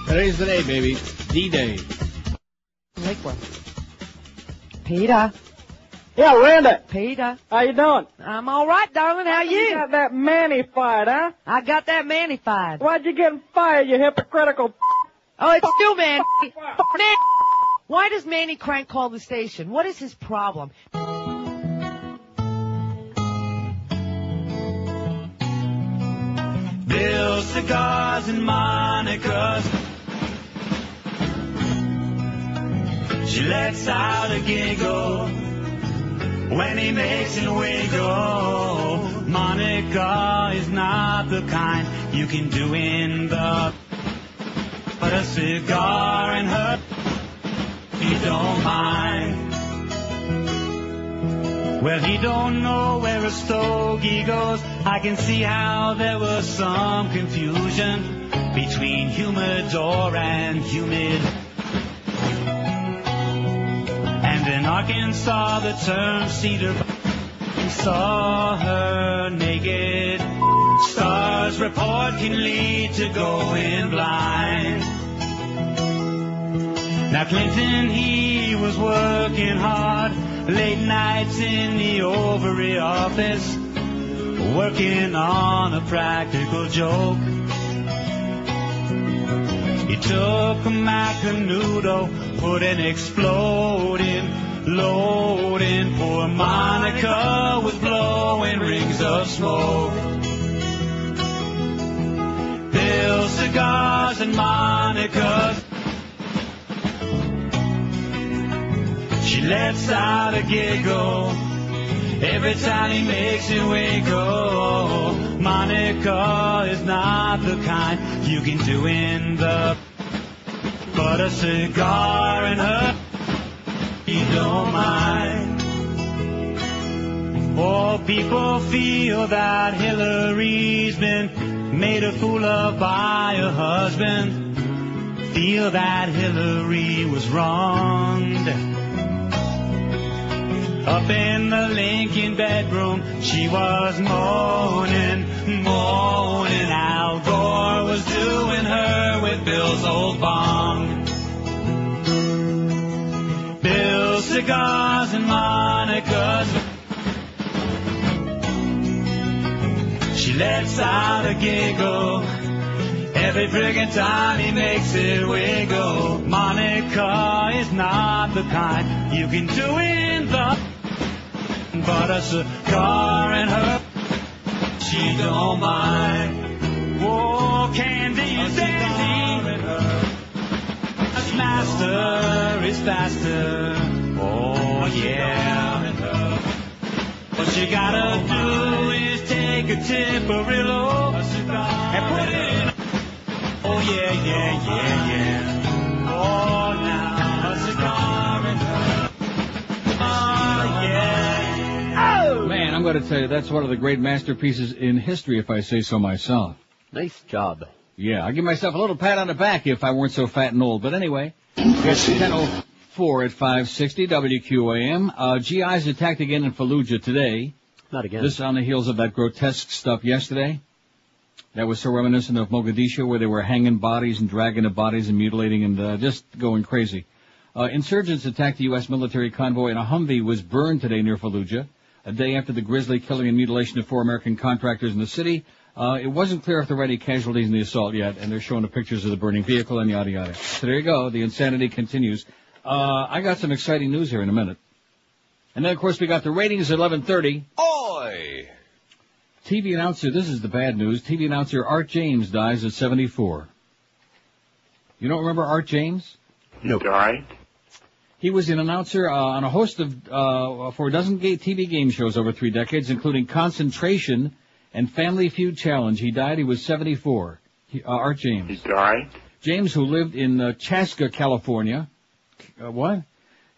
Today's the day, baby. D-Day. Lakewood. Peter. Yeah, Randy. Peter. How you doing? I'm all right, darling. How you? You got that Manny-fied, huh? I got that Manny-fied. Why'd you get fired, you hypocritical? Oh, it's you, man. Man. Why does Manny Crank call the station? What is his problem? Bill cigars and Monica's. She lets out a giggle when he makes it wiggle. Monica is not the kind you can do in the. But a cigar and her, he don't mind. Well, he don't know where a stogie goes. I can see how there was some confusion between humidor and humid. And in Arkansas, the term cedar saw her naked. Stars report can lead to going blind. Now Clinton, he was working hard, late nights in the Ovary office, working on a practical joke. He took a Macanudo, put an exploding load in. Poor Monica was blowing rings of smoke. Bill cigars and Monica's. She lets out a giggle every time he makes it wiggle. Monica is not the kind you can do in the. But a cigar and her, you don't mind. Oh, people feel that Hillary's been made a fool of by her husband. Feel that Hillary was wronged. Up in the Lincoln bedroom, she was moaning, moaning. Al Gore was doing her with Bill's old bong. Bill's cigars and Monica's. She lets out a giggle every friggin' time he makes it wiggle. Monica is not the kind you can do in the. But a cigar and her, she don't mind. Whoa, candy is dandy. This master is faster. Oh, yeah. What you gotta do is take a Tipperillo and put it in. Oh, yeah, yeah, yeah, yeah. Oh, now a cigar and her. Oh, yeah. Man, I'm going to tell you, that's one of the great masterpieces in history, if I say so myself. Nice job. Yeah, I'll give myself a little pat on the back if I weren't so fat and old. But anyway, it's 10:04 at 560 WQAM. GIs attacked again in Fallujah today. Not again. This on the heels of that grotesque stuff yesterday. That was so reminiscent of Mogadishu, where they were hanging bodies and dragging the bodies and mutilating and just going crazy. Insurgents attacked the U.S. military convoy, and a Humvee was burned today near Fallujah, a day after the grisly killing and mutilation of 4 American contractors in the city. It wasn't clear if there were any casualties in the assault yet, and they're showing the pictures of the burning vehicle and yada yada. So there you go. The insanity continues. I got some exciting news here in a minute. And then, of course, we got the ratings at 11:30. Oi! TV announcer, this is the bad news. TV announcer Art James dies at 74. You don't remember Art James? Nope. All right. He was an announcer on a host of for a dozen TV game shows over 3 decades, including Concentration and Family Feud Challenge. He died. He was 74. Art James. He died? James, who lived in Chaska, California.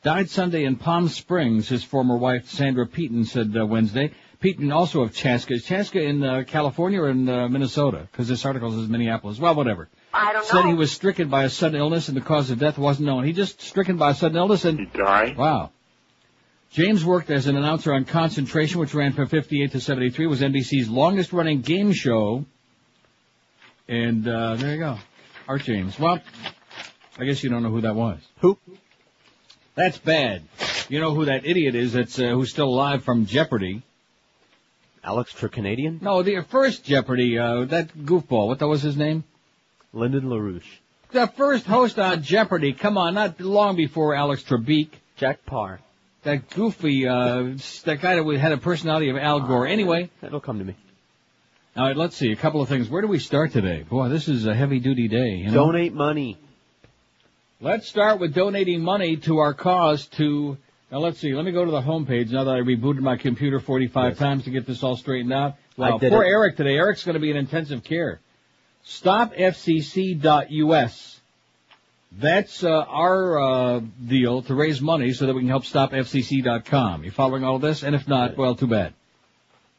Died Sunday in Palm Springs. His former wife, Sandra Peaton, said Wednesday. Peaton, also of Chaska. Is Chaska in California or in Minnesota? Because this article says Minneapolis. Well, whatever. I don't know. Said he was stricken by a sudden illness and the cause of death wasn't known. He just stricken by a sudden illness and... He died? Wow. James worked as an announcer on Concentration, which ran from 58 to 73, was NBC's longest-running game show. And there you go. Art James. Well, I guess you don't know who that was. Who? That's bad. You know who that idiot is that's who's still alive from Jeopardy? Alex Canadian? No, the first Jeopardy, that goofball. What was his name? Lyndon LaRouche. The first host on Jeopardy. Come on, not long before Alex Trebek. Jack Parr. That goofy, that guy that had a personality of Al Gore. Anyway. That'll come to me. All right, let's see. A couple of things. Where do we start today? Boy, this is a heavy-duty day. You know? Donate money. Let's start with donating money to our cause to... Now, let's see. Let me go to the homepage now that I rebooted my computer 45 times to get this all straightened out. Wow, poor Eric today. Eric's going to be in intensive care. StopFCC.us. That's our deal to raise money so that we can help StopFCC.com. You following all this? And if not, well, too bad.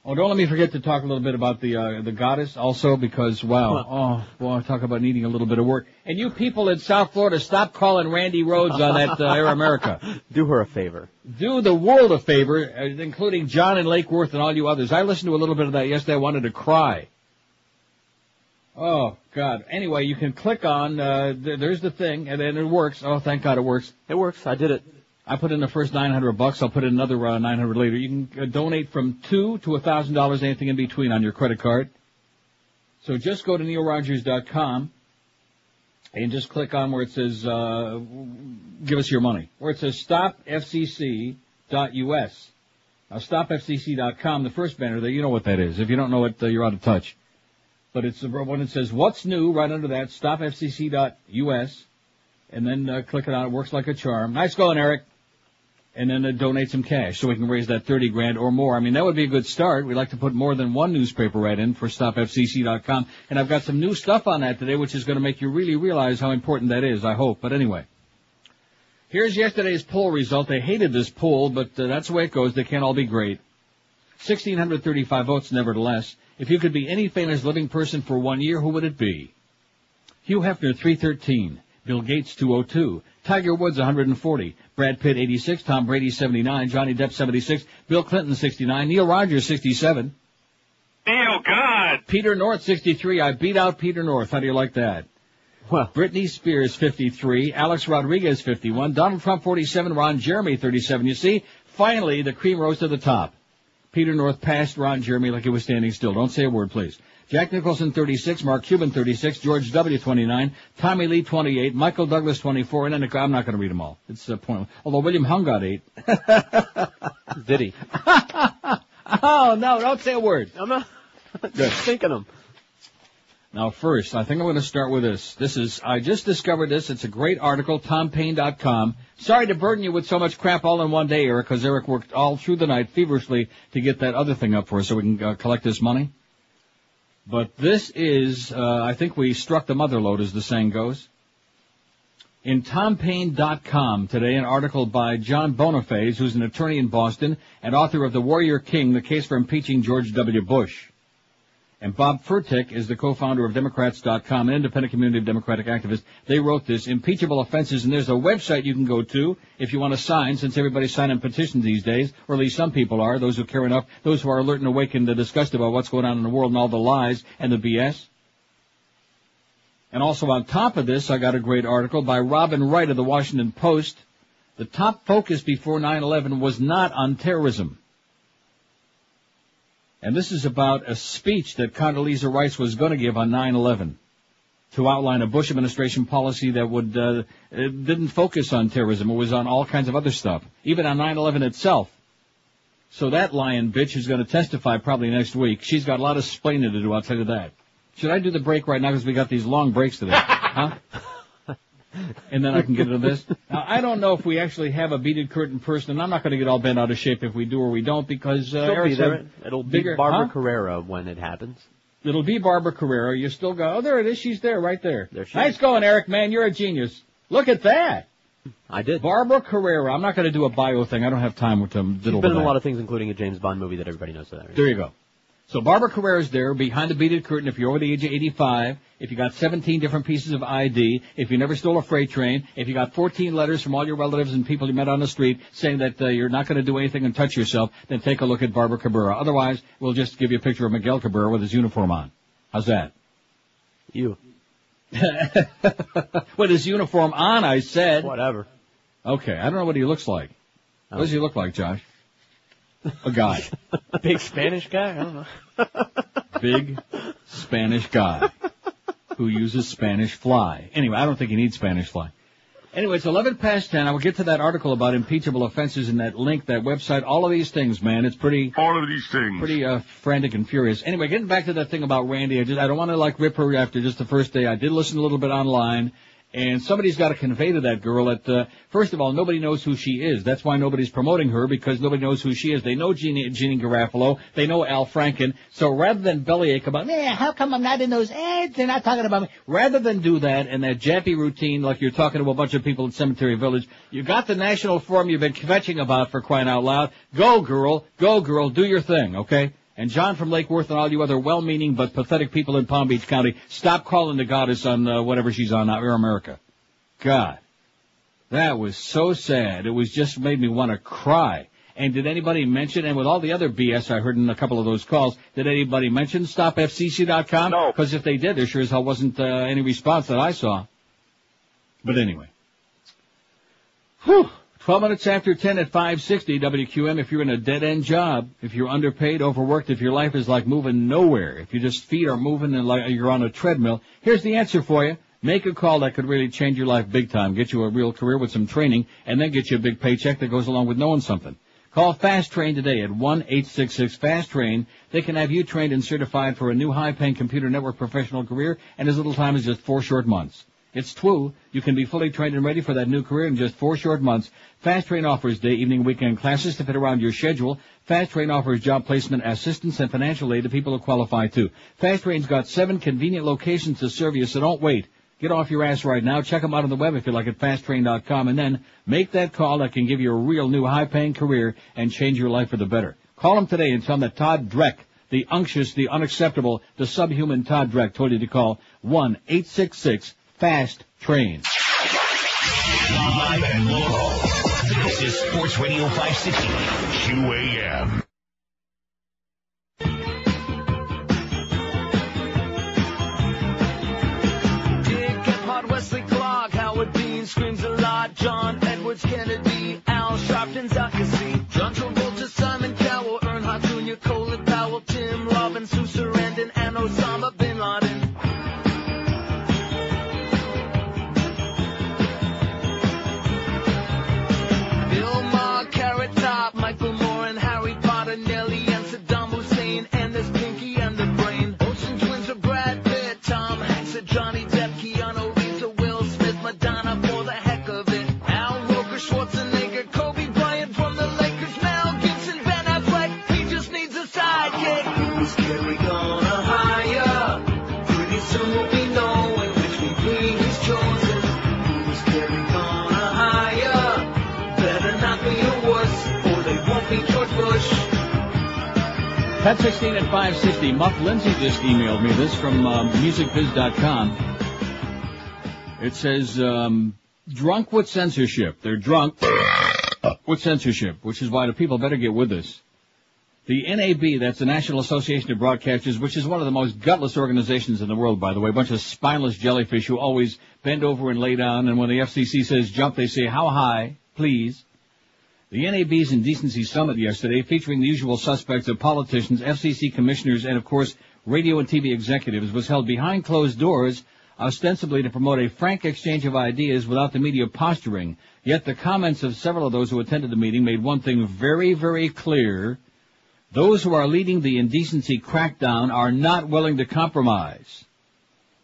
Oh, don't let me forget to talk a little bit about the goddess also because, wow, talk about needing a little bit of work. And you people in South Florida, stop calling Randi Rhodes on that Air America. Do her a favor. Do the world a favor, including John and Lake Worth and all you others. I listened to a little bit of that yesterday. I wanted to cry. Oh, God. Anyway, you can click on, there's the thing, and then it works. Oh, thank God it works. It works. I did it. I put in the first $900. I'll put in another $900 later. You can donate from $2 to $1,000, anything in between on your credit card. So just go to neilrogers.com and just click on where it says, give us your money. Where it says stopfcc.us. Now, stopfcc.com, the first banner there, you know what that is. If you don't know it, you're out of touch. But it's when it says what's new, right under that, stopfcc.us. And then click it on. It works like a charm. Nice going, Eric. And then donate some cash so we can raise that 30 grand or more. I mean, that would be a good start. We'd like to put more than one newspaper right in for StopFCC.com. And I've got some new stuff on that today, which is going to make you really realize how important that is, I hope. But anyway, here's yesterday's poll result. They hated this poll, but that's the way it goes. They can't all be great. 1,635 votes, nevertheless. If you could be any famous living person for 1 year, who would it be? Hugh Hefner, 313. Bill Gates, 202. Tiger Woods, 140. Brad Pitt, 86. Tom Brady, 79. Johnny Depp, 76. Bill Clinton, 69. Neil Rogers, 67. Neil, God. Peter North, 63. I beat out Peter North. How do you like that? Well, Britney Spears, 53. Alex Rodriguez, 51. Donald Trump, 47. Ron Jeremy, 37. You see, finally, the cream rose to the top. Peter North passed Ron Jeremy like he was standing still. Don't say a word, please. Jack Nicholson, 36, Mark Cuban, 36, George W., 29, Tommy Lee, 28, Michael Douglas, 24, and then I'm not going to read them all. It's pointless. Although William Hung got 8. Did he? Oh, no, don't say a word. I'm not thinking them. Now, first, I think I'm going to start with this. I just discovered this. It's a great article, TomPaine.com. Sorry to burden you with so much crap all in one day, Eric, because Eric worked all through the night feverishly to get that other thing up for us so we can collect this money. But this is, I think we struck the mother lode, as the saying goes. In TomPaine.com today, an article by John Boniface, who's an attorney in Boston and author of The Warrior King, the case for impeaching George W. Bush. And Bob Furtick is the co-founder of Democrats.com, an independent community of Democratic activists. They wrote this, Impeachable Offenses, and there's a website you can go to if you want to sign, since everybody's signing petitions these days, or at least some people are, those who care enough, those who are alert and awake and disgusted about what's going on in the world and all the lies and the BS. And also on top of this, I got a great article by Robin Wright of the Washington Post. The top focus before 9/11 was not on terrorism. And this is about a speech that Condoleezza Rice was going to give on 9/11 to outline a Bush administration policy that would it didn't focus on terrorism. It was on all kinds of other stuff, even on 9/11 itself. So that lying bitch is going to testify probably next week. She's got a lot of splaining to do, I'll tell you that. Should I do the break right now because we got these long breaks today? Huh? And then I can get into this. Now, I don't know if we actually have a beaded curtain person, and I'm not going to get all bent out of shape if we do or we don't, because It'll be Barbara Carrera when it happens. It'll be Barbara Carrera. You still go, oh, there it is. She's there, right there. There she nice is. going, Eric, man. You're a genius. Look at that. I did. Barbara Carrera. I'm not going to do a bio thing. I don't have time to diddle with that. She's been in a lot of things, including a James Bond movie that everybody knows. There you go. So Barbara Carrera's there behind the beaded curtain if you're over the age of 85, if you got 17 different pieces of ID, if you never stole a freight train, if you got 14 letters from all your relatives and people you met on the street saying that you're not going to do anything and touch yourself, then take a look at Barbara Cabrera. Otherwise, we'll just give you a picture of Miguel Cabrera with his uniform on. How's that? You. With his uniform on, I said. Whatever. Okay, I don't know what he looks like. What does he look like, Josh? A guy. Big Spanish guy? I don't know. Big Spanish guy who uses Spanish fly. Anyway, I don't think he needs Spanish fly. Anyway, it's 11 past 10. I will get to that article about impeachable offenses and that link, that website, all of these things, man. It's pretty... All of these things. Pretty frantic and furious. Anyway, getting back to that thing about Randy, I don't want to, rip her after just the first day. I did listen a little bit online. And somebody's got to convey to that girl that, first of all, nobody knows who she is. That's why nobody's promoting her, because nobody knows who she is. They know Jeannie Garofalo. They know Al Franken. So rather than bellyache about, how come I'm not in those ads? They're not talking about me. Rather than do that and that jappy routine like you're talking to a bunch of people at Cemetery Village, you got the national forum you've been kvetching about, for crying out loud. Go, girl, do your thing, okay? And John from Lake Worth and all you other well-meaning but pathetic people in Palm Beach County, stop calling the goddess on whatever she's on, Air America. God, that was so sad. It was just made me want to cry. And did anybody mention, and with all the other BS I heard in a couple of those calls, did anybody mention stopfcc.com? No. Because if they did, there sure as hell wasn't any response that I saw. But anyway. Whew. 12 minutes after 10 at 560 WQM. If you're in a dead-end job, if you're underpaid, overworked, if your life is like moving nowhere, if your just feet are moving and like you're on a treadmill, here's the answer for you. Make a call that could really change your life big time, get you a real career with some training, and then get you a big paycheck that goes along with knowing something. Call Fast Train today at 1-866-FAST-TRAIN. They can have you trained and certified for a new high-paying computer network professional career in as little time as just 4 short months. It's true. You can be fully trained and ready for that new career in just 4 short months. Fast Train offers day, evening, weekend classes to fit around your schedule. Fast Train offers job placement assistance and financial aid to people who qualify too. Fast Train's got 7 convenient locations to serve you, so don't wait. Get off your ass right now. Check them out on the web if you like at fasttrain.com, and then make that call that can give you a real new high-paying career and change your life for the better. Call them today and tell them that Todd Dreck, the unctuous, the unacceptable, the subhuman Todd Dreck told you to call 1-866-FAST-TRAIN. Live and local. This is Sports Radio 560 QAM. Wesley Clark, Howard Dean screams a lot. John Edwards Kennedy, Al Sharpton's Akasi, John Travolta, Simon Cowell, Earnhardt Jr., Colin Powell, Tim Robbins, Sue Sarandon, and Osama bin Laden. Bill Maher, Carrot Top, Michael Moore, and Harry Potter, Nelly, and Saddam Hussein, and there's Pinky and the Brain. Ocean Twins are Brad Pitt, Tom Hanks, and Johnny Depp, Keanu Reeves, Will Smith, Madonna for the heck of it. Al Roker, Schwarzenegger, Kobe Bryant from the Lakers, Mel Gibson, Ben Affleck, he just needs a sidekick. Who's Kerry gonna hire? Pretty soon we'll be knowing which movie he's chosen. Who's Kerry gonna hire? Better not be a wuss, or they won't be George Bush. Pat 16 at 560. Muff Lindsay just emailed me this from musicbiz.com. It says, drunk with censorship. They're drunk with censorship, which is why the people better get with this. The NAB, that's the National Association of Broadcasters, which is one of the most gutless organizations in the world, by the way. A bunch of spineless jellyfish who always bend over and lay down, and when the FCC says jump, they say, how high, please? The NAB's Indecency Summit yesterday, featuring the usual suspects of politicians, FCC commissioners, and, of course, radio and TV executives, was held behind closed doors, ostensibly to promote a frank exchange of ideas without the media posturing. Yet the comments of several of those who attended the meeting made one thing very, very clear. Those who are leading the indecency crackdown are not willing to compromise.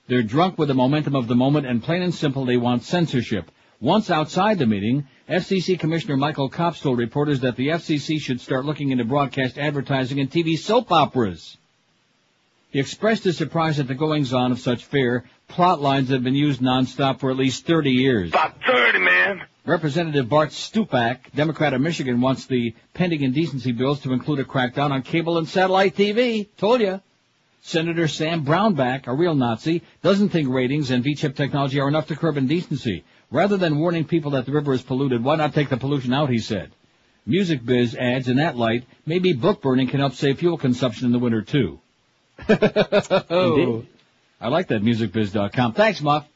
They're drunk with the momentum of the moment, and plain and simple, they want censorship. Once outside the meeting, FCC Commissioner Michael Kops told reporters that the FCC should start looking into broadcast advertising and TV soap operas. He expressed his surprise at the goings-on of such fair plot lines that have been used nonstop for at least 30 years. About 30, man. Representative Bart Stupak, Democrat of Michigan, wants the pending indecency bills to include a crackdown on cable and satellite TV. Told ya. Senator Sam Brownback, a real Nazi, doesn't think ratings and V-chip technology are enough to curb indecency. Rather than warning people that the river is polluted, why not take the pollution out, he said. Music Biz adds, in that light, maybe book burning can help save fuel consumption in the winter, too. Indeed. I like that, musicbiz.com. Thanks, Muff.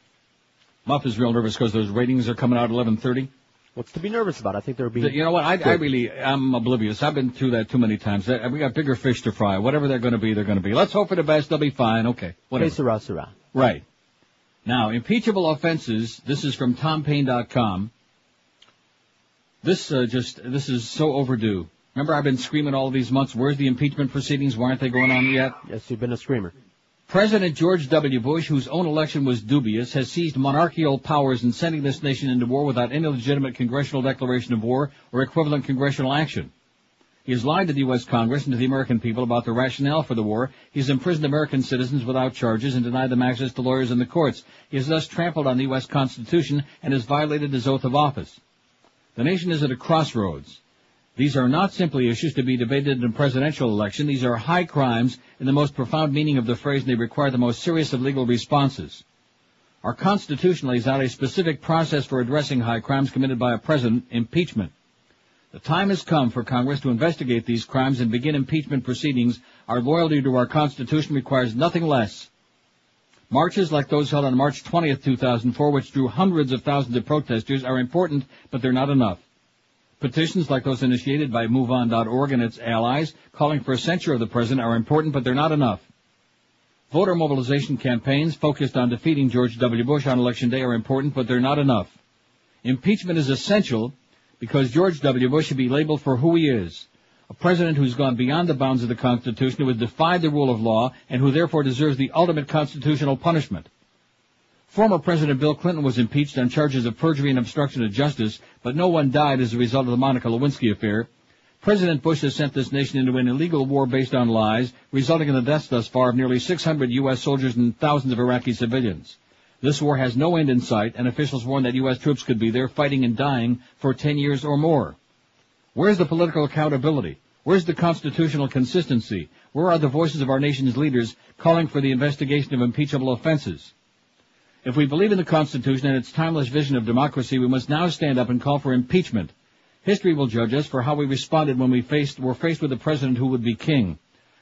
Muff is real nervous because those ratings are coming out at 11:30. What's to be nervous about? I think they're being... You know what? I'm oblivious. I've been through that too many times. We got bigger fish to fry. Whatever they're going to be, they're going to be. Let's hope for the best. They'll be fine. Okay. Whatever. Hey, Sarah. Right. Now, impeachable offenses. This is from TomPayne.com. This is so overdue. Remember, I've been screaming all these months, where's the impeachment proceedings? Why aren't they going on yet? Yes, you've been a screamer. President George W. Bush, whose own election was dubious, has seized monarchical powers in sending this nation into war without any legitimate congressional declaration of war or equivalent congressional action. He has lied to the U.S. Congress and to the American people about the rationale for the war. He has imprisoned American citizens without charges and denied them access to lawyers in the courts. He has thus trampled on the U.S. Constitution and has violated his oath of office. The nation is at a crossroads. These are not simply issues to be debated in a presidential election. These are high crimes in the most profound meaning of the phrase, and they require the most serious of legal responses. Our Constitution lays out a specific process for addressing high crimes committed by a president, impeachment. The time has come for Congress to investigate these crimes and begin impeachment proceedings. Our loyalty to our Constitution requires nothing less. Marches like those held on March 20th, 2004, which drew hundreds of thousands of protesters, are important, but they're not enough. Petitions like those initiated by MoveOn.org and its allies calling for a censure of the president are important, but they're not enough. Voter mobilization campaigns focused on defeating George W. Bush on Election Day are important, but they're not enough. Impeachment is essential because George W. Bush should be labeled for who he is, a president who's gone beyond the bounds of the Constitution, who has defied the rule of law, and who therefore deserves the ultimate constitutional punishment. Former President Bill Clinton was impeached on charges of perjury and obstruction of justice, but no one died as a result of the Monica Lewinsky affair. President Bush has sent this nation into an illegal war based on lies, resulting in the deaths thus far of nearly 600 U.S. soldiers and thousands of Iraqi civilians. This war has no end in sight, and officials warn that U.S. troops could be there fighting and dying for 10 years or more. Where's the political accountability? Where's the constitutional consistency? Where are the voices of our nation's leaders calling for the investigation of impeachable offenses? If we believe in the Constitution and its timeless vision of democracy, we must now stand up and call for impeachment. History will judge us for how we responded when we were faced with a president who would be king.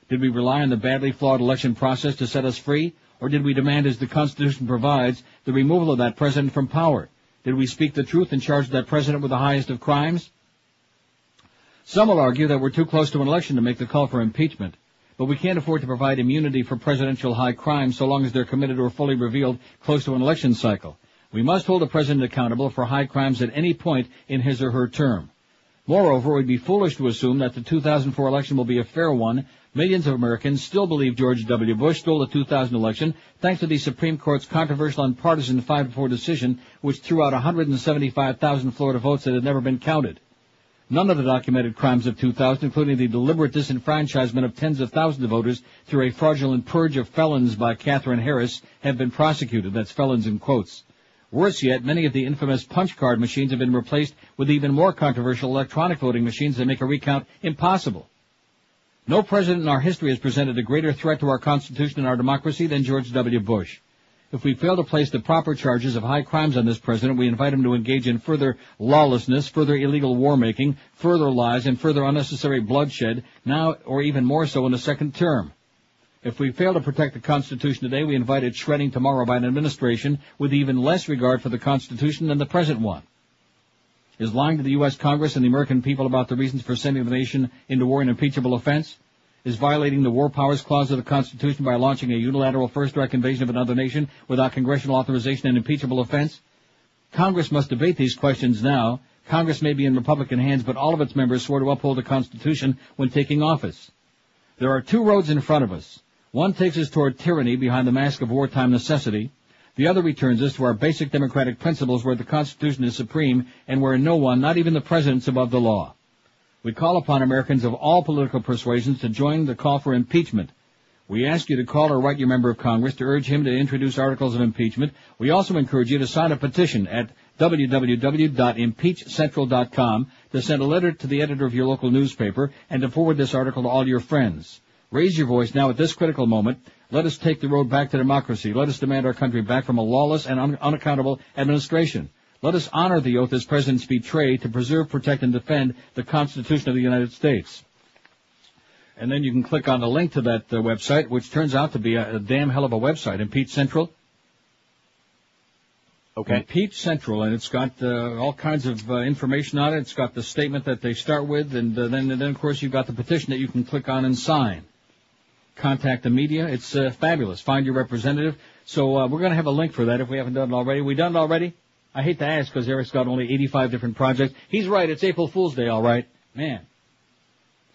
Did we rely on the badly flawed election process to set us free, or did we demand, as the Constitution provides, the removal of that president from power? Did we speak the truth and charge that president with the highest of crimes? Some will argue that we're too close to an election to make the call for impeachment. But we can't afford to provide immunity for presidential high crimes so long as they're committed or fully revealed close to an election cycle. We must hold the president accountable for high crimes at any point in his or her term. Moreover, it would be foolish to assume that the 2004 election will be a fair one. Millions of Americans still believe George W. Bush stole the 2000 election thanks to the Supreme Court's controversial and partisan 5-4 decision, which threw out 175,000 Florida votes that had never been counted. None of the documented crimes of 2000, including the deliberate disenfranchisement of tens of thousands of voters through a fraudulent purge of felons by Katherine Harris, have been prosecuted. That's felons in quotes. Worse yet, many of the infamous punch card machines have been replaced with even more controversial electronic voting machines that make a recount impossible. No president in our history has presented a greater threat to our Constitution and our democracy than George W. Bush. If we fail to place the proper charges of high crimes on this president, we invite him to engage in further lawlessness, further illegal war-making, further lies, and further unnecessary bloodshed, now or even more so in the second term. If we fail to protect the Constitution today, we invite its shredding tomorrow by an administration with even less regard for the Constitution than the present one. Is lying to the U.S. Congress and the American people about the reasons for sending the nation into war an impeachable offense? Is violating the War Powers Clause of the Constitution by launching a unilateral first-strike invasion of another nation without congressional authorization an impeachable offense? Congress must debate these questions now. Congress may be in Republican hands, but all of its members swore to uphold the Constitution when taking office. There are two roads in front of us. One takes us toward tyranny behind the mask of wartime necessity. The other returns us to our basic democratic principles where the Constitution is supreme and where no one, not even the president, is above the law. We call upon Americans of all political persuasions to join the call for impeachment. We ask you to call or write your member of Congress to urge him to introduce articles of impeachment. We also encourage you to sign a petition at www.impeachcentral.com, to send a letter to the editor of your local newspaper, and to forward this article to all your friends. Raise your voice now at this critical moment. Let us take the road back to democracy. Let us demand our country back from a lawless and unaccountable administration. Let us honor the oath as presidents betray to preserve, protect, and defend the Constitution of the United States. And then you can click on the link to that website, which turns out to be a damn hell of a website, Impeach Central. Okay. Impeach Central, and it's got all kinds of information on it. It's got the statement that they start with, and then of course, you've got the petition that you can click on and sign. Contact the media. It's fabulous. Find your representative. So we're going to have a link for that if we haven't done it already. We done it already? I hate to ask because Eric's got only 85 different projects. He's right. It's April Fool's Day, all right. Man.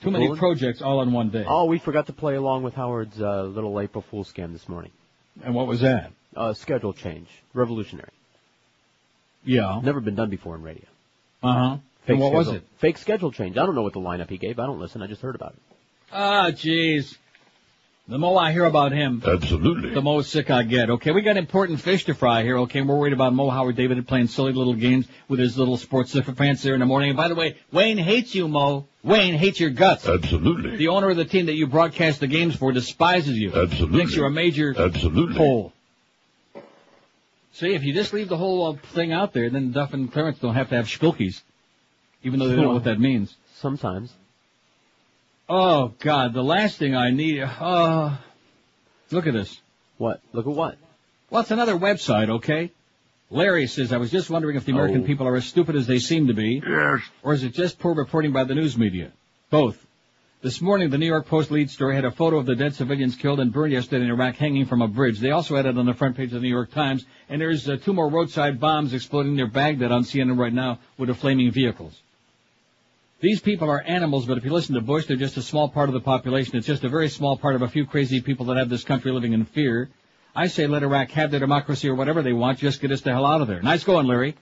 Too many projects all in one day. Oh, we forgot to play along with Howard's little April Fool's scam this morning. And what was that? Schedule change. Revolutionary. Yeah. Never been done before in radio. Uh-huh. And what was it? Fake schedule change. I don't know what the lineup he gave. I don't listen. I just heard about it. Ah, jeez. The more I hear about him, Absolutely. the more sick I get. Okay, we got important fish to fry here. Okay, we're worried about Mo Howard David playing silly little games with his little sports pants there in the morning. And by the way, Wayne hates you, Mo. Wayne hates your guts. Absolutely. The owner of the team that you broadcast the games for despises you. Absolutely. Thinks you're a major fool. See, if you just leave the whole thing out there, then Duff and Clarence don't have to have spilkies, even though they don't know what that means. Sometimes. Oh, God, the last thing I need... look at this. What? Look at what? Well, it's another website, okay? Larry says, I was just wondering if the American people are as stupid as they seem to be. Yes. Or is it just poor reporting by the news media? Both. This morning, the New York Post lead story had a photo of the dead civilians killed and burned yesterday in Iraq hanging from a bridge. They also had it on the front page of the New York Times. And there's 2 more roadside bombs exploding near Baghdad on CNN right now with the flaming vehicles. These people are animals, but if you listen to Bush, they're just a small part of the population. It's just a very small part of a few crazy people that have this country living in fear. I say let Iraq have their democracy or whatever they want, just get us the hell out of there. Nice going, Larry.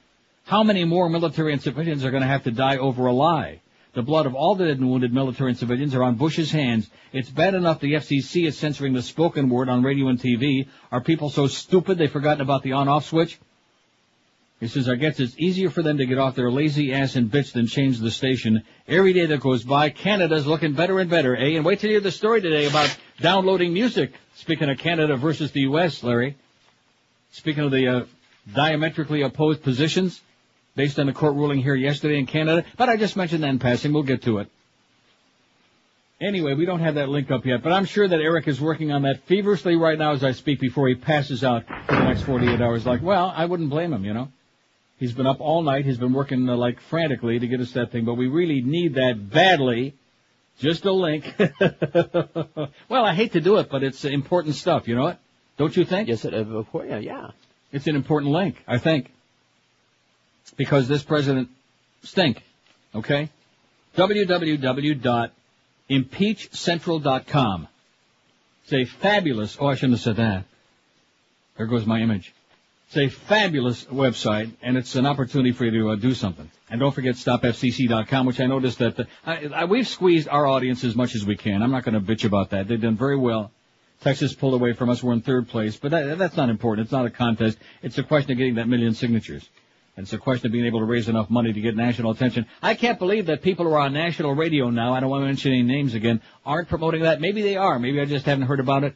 How many more military and civilians are going to have to die over a lie? The blood of all the dead and wounded military and civilians are on Bush's hands. It's bad enough the FCC is censoring the spoken word on radio and TV. Are people so stupid they've forgotten about the on-off switch? He says, I guess it's easier for them to get off their lazy ass and bitch than change the station. Every day that goes by, Canada's looking better and better, eh? And wait till you hear the story today about downloading music. Speaking of Canada versus the U.S., Larry. Speaking of the diametrically opposed positions based on the court ruling here yesterday in Canada. But I just mentioned that in passing. We'll get to it. Anyway, we don't have that link up yet, but I'm sure that Eric is working on that feverishly right now as I speak before he passes out for the next 48 hours. Like, well, I wouldn't blame him, you know. He's been up all night. He's been working like frantically to get us that thing, but we really need that badly. Just a link. Well, I hate to do it, but it's important stuff. You know what? Don't you think? Yes, of course. Yeah. It's an important link, I think, because this president stink. Okay. www.impeachcentral.com. It's a fabulous. Oh, I shouldn't have said that. There goes my image. It's a fabulous website, and it's an opportunity for you to do something. And don't forget stopfcc.com, which I noticed that we've squeezed our audience as much as we can. I'm not going to bitch about that. They've done very well. Texas pulled away from us. We're in 3rd place. But that's not important. It's not a contest. It's a question of getting that 1 million signatures. And it's a question of being able to raise enough money to get national attention. I can't believe that people who are on national radio now, I don't want to mention any names again, aren't promoting that. Maybe they are. Maybe I just haven't heard about it.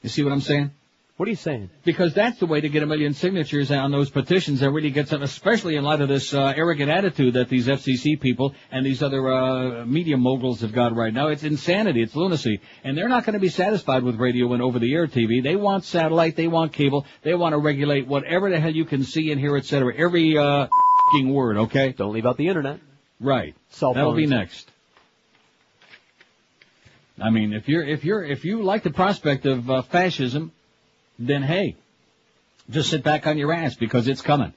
You see what I'm saying? What are you saying? Because that's the way to get 1 million signatures on those petitions and really get some, especially in light of this arrogant attitude that these FCC people and these other media moguls have got right now. It's insanity. It's lunacy. And they're not going to be satisfied with radio and over-the-air TV. They want satellite. They want cable. They want to regulate whatever the hell you can see and hear, etc. Every word, okay? Don't leave out the Internet. Right. Cell phones. That'll be next. I mean, if you like the prospect of fascism, then hey, just sit back on your ass because it's coming.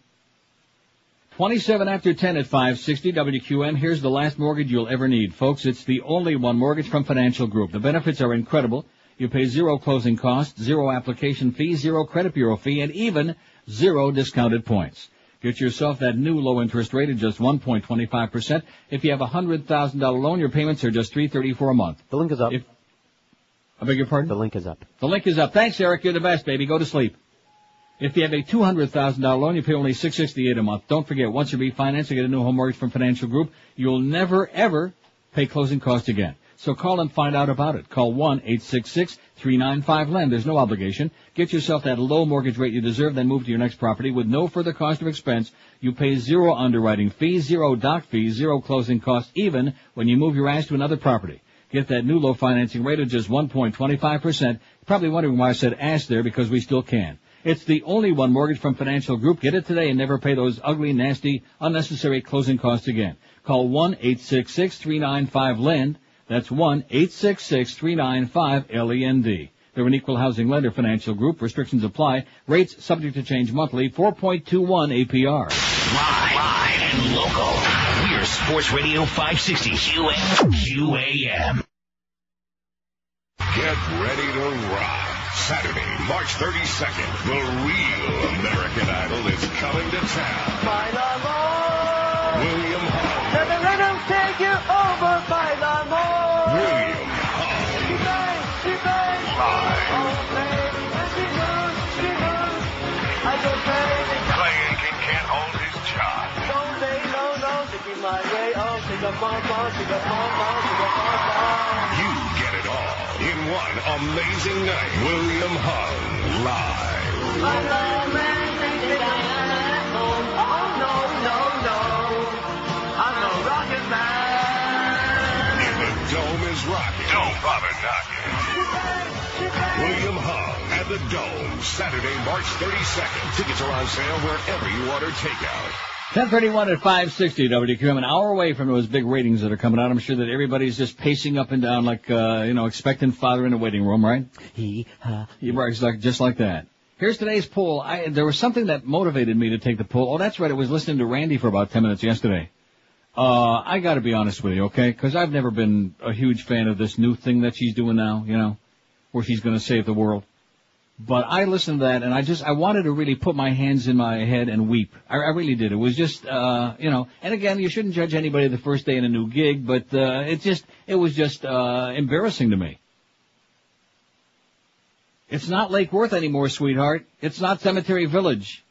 27 after 10 at 560 WQAM. Here's the last mortgage you'll ever need. Folks, it's the only one, Mortgage from Financial Group. The benefits are incredible. You pay 0 closing costs, 0 application fee, 0 credit bureau fee, and even 0 discounted points. Get yourself that new low interest rate at just 1.25%. If you have a $100,000 loan, your payments are just $334 a month. The link is up. I beg your pardon? The link is up. The link is up. Thanks, Eric. You're the best, baby. Go to sleep. If you have a $200,000 loan, you pay only $668 a month. Don't forget, once you refinance and get a new home mortgage from Financial Group, you'll never, ever pay closing costs again. So call and find out about it. Call 1-866-395-LEND. There's no obligation. Get yourself that low mortgage rate you deserve, then move to your next property with no further cost of expense. You pay 0 underwriting fee, 0 doc fee, 0 closing costs, even when you move your ass to another property. Get that new low financing rate of just 1.25%. You're probably wondering why I said ask there, because we still can. It's the only one mortgage from Financial Group. Get it today and never pay those ugly, nasty, unnecessary closing costs again. Call 1-866-395-LEND. That's 1-866-395-LEND. They're an equal housing lender, Financial Group. Restrictions apply. Rates subject to change monthly. 4.21 APR. Live and local. We're Sports Radio 560 QAM. Get ready to rock. Saturday, March 32nd, the real American Idol is coming to town. William Hung. Let the rhythm take you over, by the more. William Hung. She bangs, Live. oh, baby, and she moves, I go crazy. Clayton can't hold his job. Don't say no, taking my way, oh, take a bum, take a bum. You get it all in one amazing night. William Hung live. I'm a romantic home. Oh, no. I'm a rockin' man. If the dome is rocking, don't bother knocking. William Hung at the Dome, Saturday, March 32nd. Tickets are on sale wherever you order takeout. 10:31 at 560 WQAM, an hour away from those big ratings that are coming out. I'm sure that everybody's just pacing up and down like, expectant father in a waiting room, right? Just like that. Here's today's poll. There was something that motivated me to take the poll. Oh, that's right. I was listening to Randy for about 10 minutes yesterday. I gotta be honest with you, okay? Because I've never been a huge fan of this new thing that she's doing now, where she's gonna save the world. But I listened to that, and I wanted to really put my hands in my head and weep. I really did. It was just, and again, you shouldn't judge anybody the first day in a new gig, but it was just embarrassing to me. It's not Lake Worth anymore, sweetheart. It's not Cemetery Village.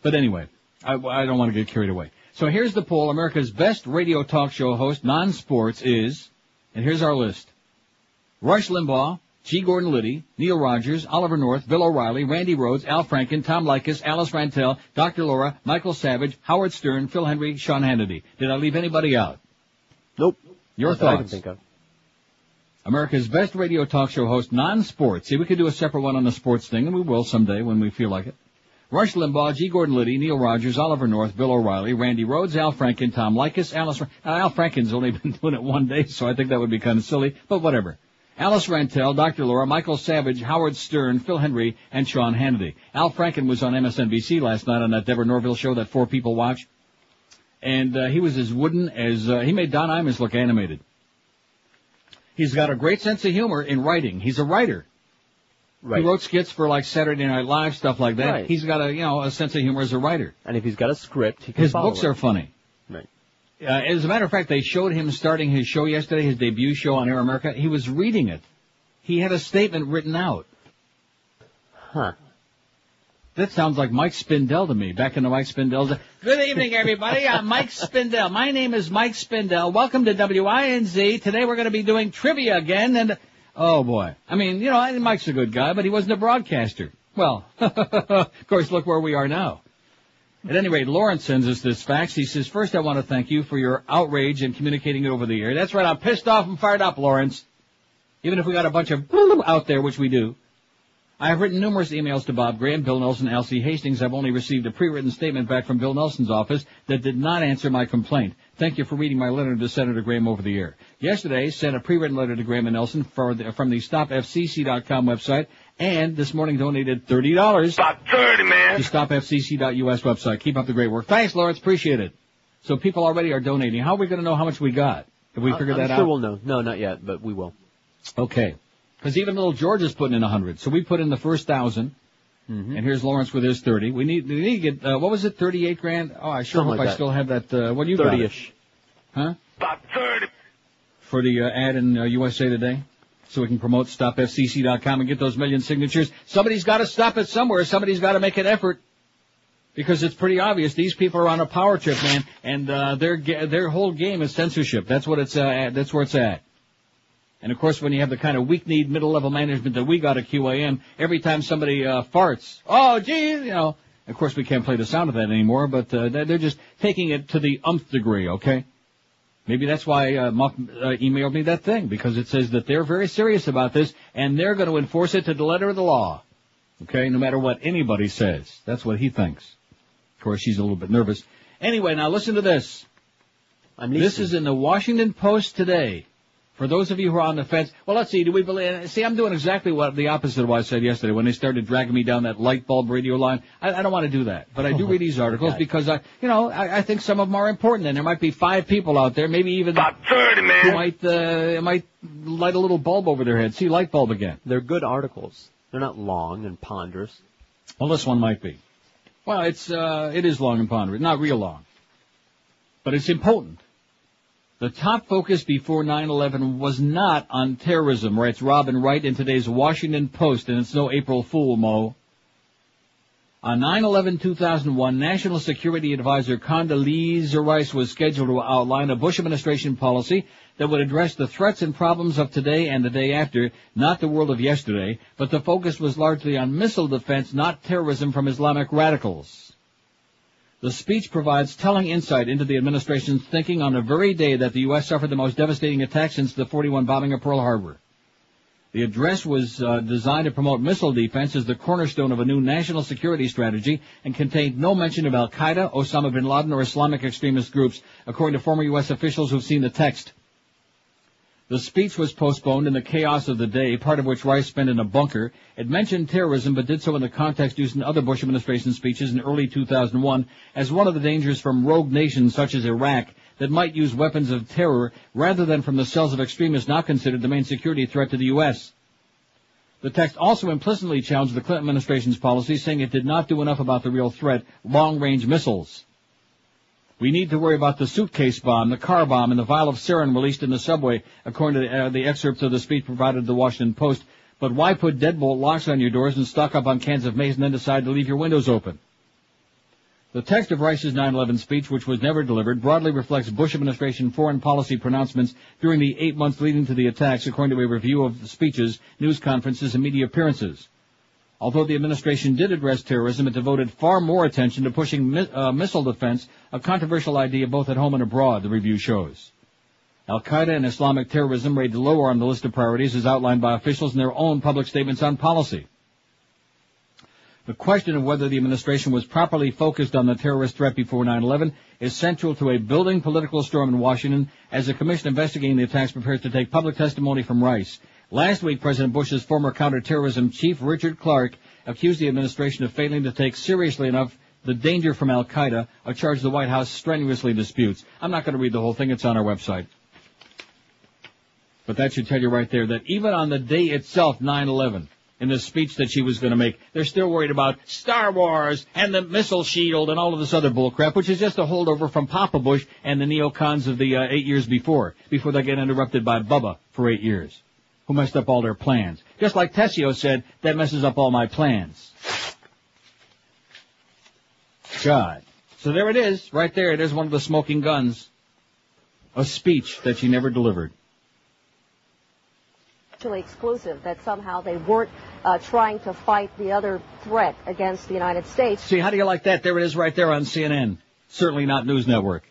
But anyway, I don't want to get carried away. So here's the poll. America's best radio talk show host, non-sports, is, and here's our list: Rush Limbaugh, G. Gordon Liddy, Neil Rogers, Oliver North, Bill O'Reilly, Randy Rhodes, Al Franken, Tom Likas, Alice Rantel, Dr. Laura, Michael Savage, Howard Stern, Phil Henry, Sean Hannity. Did I leave anybody out? Nope. Your Not that I can thoughts? think of. America's best radio talk show host, non-sports. See, we could do a separate one on the sports thing, and we will someday when we feel like it. Rush Limbaugh, G. Gordon Liddy, Neil Rogers, Oliver North, Bill O'Reilly, Randy Rhodes, Al Franken, Tom Likas, Al Franken's only been doing it one day, so I think that would be kind of silly, but whatever. Alice Rantel, Dr. Laura, Michael Savage, Howard Stern, Phil Henry, and Sean Hannity. Al Franken was on MSNBC last night on that Deborah Norville show that 4 people watch. And he was as wooden as, he made Don Imus look animated. He's got a great sense of humor in writing. He's a writer. Right. He wrote skits for like Saturday Night Live, stuff like that. Right. He's got a sense of humor as a writer. And if he's got a script, he can His follow books it. are funny. Right. As a matter of fact, they showed him starting his show yesterday, his debut show on Air America. He was reading it. He had a statement written out. Huh. That sounds like Mike Spindell to me, back in the Mike Spindell. Good evening, everybody. I'm Mike Spindell. My name is Mike Spindell. Welcome to WINZ. Today we're going to be doing trivia again, and, oh boy. I mean, Mike's a good guy, but he wasn't a broadcaster. Well, of course, look where we are now. At any rate, Lawrence sends us this fax. He says, first I want to thank you for your outrage and communicating it over the air. That's right, I'm pissed off and fired up, Lawrence. Even if we got a bunch of out there, which we do. I have written numerous emails to Bob Graham, Bill Nelson, L.C. Hastings. I've only received a pre-written statement back from Bill Nelson's office that did not answer my complaint. Thank you for reading my letter to Senator Graham over the air. Yesterday, sent a pre-written letter to Graham and Nelson from the StopFCC.com website, and this morning donated $30. About 30, man. To StopFCC.us website. Keep up the great work. Thanks, Lawrence. Appreciate it. So people already are donating. How are we going to know how much we got? Have we figured that out? I'm sure we'll know. No, not yet, but we will. Okay. Because even little George is putting in 100. So we put in the first 1,000. Mm-hmm. And here's Lawrence with his 30. We need to get, what was it, 38 grand? Oh, I sure hope I still have that, what do you got? 30-ish. Huh? About 30. For the ad in USA Today? So we can promote StopFCC.com and get those million signatures. Somebody's got to stop it somewhere. Somebody's got to make an effort. Because it's pretty obvious. These people are on a power trip, man. And, their whole game is censorship. That's what it's, that's where it's at. And of course, when you have the kind of weak-kneed middle-level management that we got at QAM, every time somebody farts, oh, geez, of course we can't play the sound of that anymore, but they're just taking it to the umpth degree, okay? Maybe that's why Muff emailed me that thing, because it says that they're very serious about this, and they're going to enforce it to the letter of the law. Okay, no matter what anybody says. That's what he thinks. Of course, she's a little bit nervous. Anyway, now listen to this. This is in the Washington Post today. For those of you who are on the fence, well, let's see, do we believe... See, I'm doing exactly what the opposite of what I said yesterday when they started dragging me down that light bulb radio line. I don't want to do that, but I do read these articles because, I think some of them are important, and there might be 5 people out there, maybe even... About 30, man. Who might light a little bulb over their head. See, light bulb again. They're good articles. They're not long and ponderous. Well, this one might be. Well, it is long and ponderous. Not real long. But it's important. The top focus before 9/11 was not on terrorism, writes Robin Wright in today's Washington Post, and it's no April Fool, Mo. On 9/11/2001, National Security Advisor Condoleezza Rice was scheduled to outline a Bush administration policy that would address the threats and problems of today and the day after, not the world of yesterday, but the focus was largely on missile defense, not terrorism from Islamic radicals. The speech provides telling insight into the administration's thinking on the very day that the U.S. suffered the most devastating attack since the 41 bombing of Pearl Harbor. The address was designed to promote missile defense as the cornerstone of a new national security strategy and contained no mention of al-Qaeda, Osama bin Laden, or Islamic extremist groups, according to former U.S. officials who've seen the text. The speech was postponed in the chaos of the day, part of which Rice spent in a bunker. It mentioned terrorism, but did so in the context used in other Bush administration speeches in early 2001 as one of the dangers from rogue nations such as Iraq that might use weapons of terror rather than from the cells of extremists now considered the main security threat to the U.S. The text also implicitly challenged the Clinton administration's policy, saying it did not do enough about the real threat, long-range missiles. We need to worry about the suitcase bomb, the car bomb, and the vial of sarin released in the subway, according to the excerpts of the speech provided to the Washington Post. But why put deadbolt locks on your doors and stock up on cans of mace and then decide to leave your windows open? The text of Rice's 9/11 speech, which was never delivered, broadly reflects Bush administration foreign policy pronouncements during the 8 months leading to the attacks, according to a review of the speeches, news conferences, and media appearances. Although the administration did address terrorism, it devoted far more attention to pushing missile defense, a controversial idea both at home and abroad, the review shows. Al-Qaeda and Islamic terrorism rated lower on the list of priorities as outlined by officials in their own public statements on policy. The question of whether the administration was properly focused on the terrorist threat before 9/11 is central to a building political storm in Washington as the commission investigating the attacks prepares to take public testimony from Rice. Last week, President Bush's former counterterrorism chief, Richard Clark, accused the administration of failing to take seriously enough the danger from al-Qaeda, a charge the White House strenuously disputes. I'm not going to read the whole thing. It's on our website. But that should tell you right there that even on the day itself, 9/11, in the speech that she was going to make, they're still worried about Star Wars and the missile shield and all of this other bullcrap, which is just a holdover from Papa Bush and the neocons of the 8 years before they get interrupted by Bubba for 8 years, who messed up all their plans. Just like Tessio said, that messes up all my plans. God. So there it is, right there. It is one of the smoking guns. A speech that she never delivered. Exclusive, that somehow they weren't trying to fight the other threat against the United States. See, how do you like that? There it is right there on CNN. Certainly not News Network.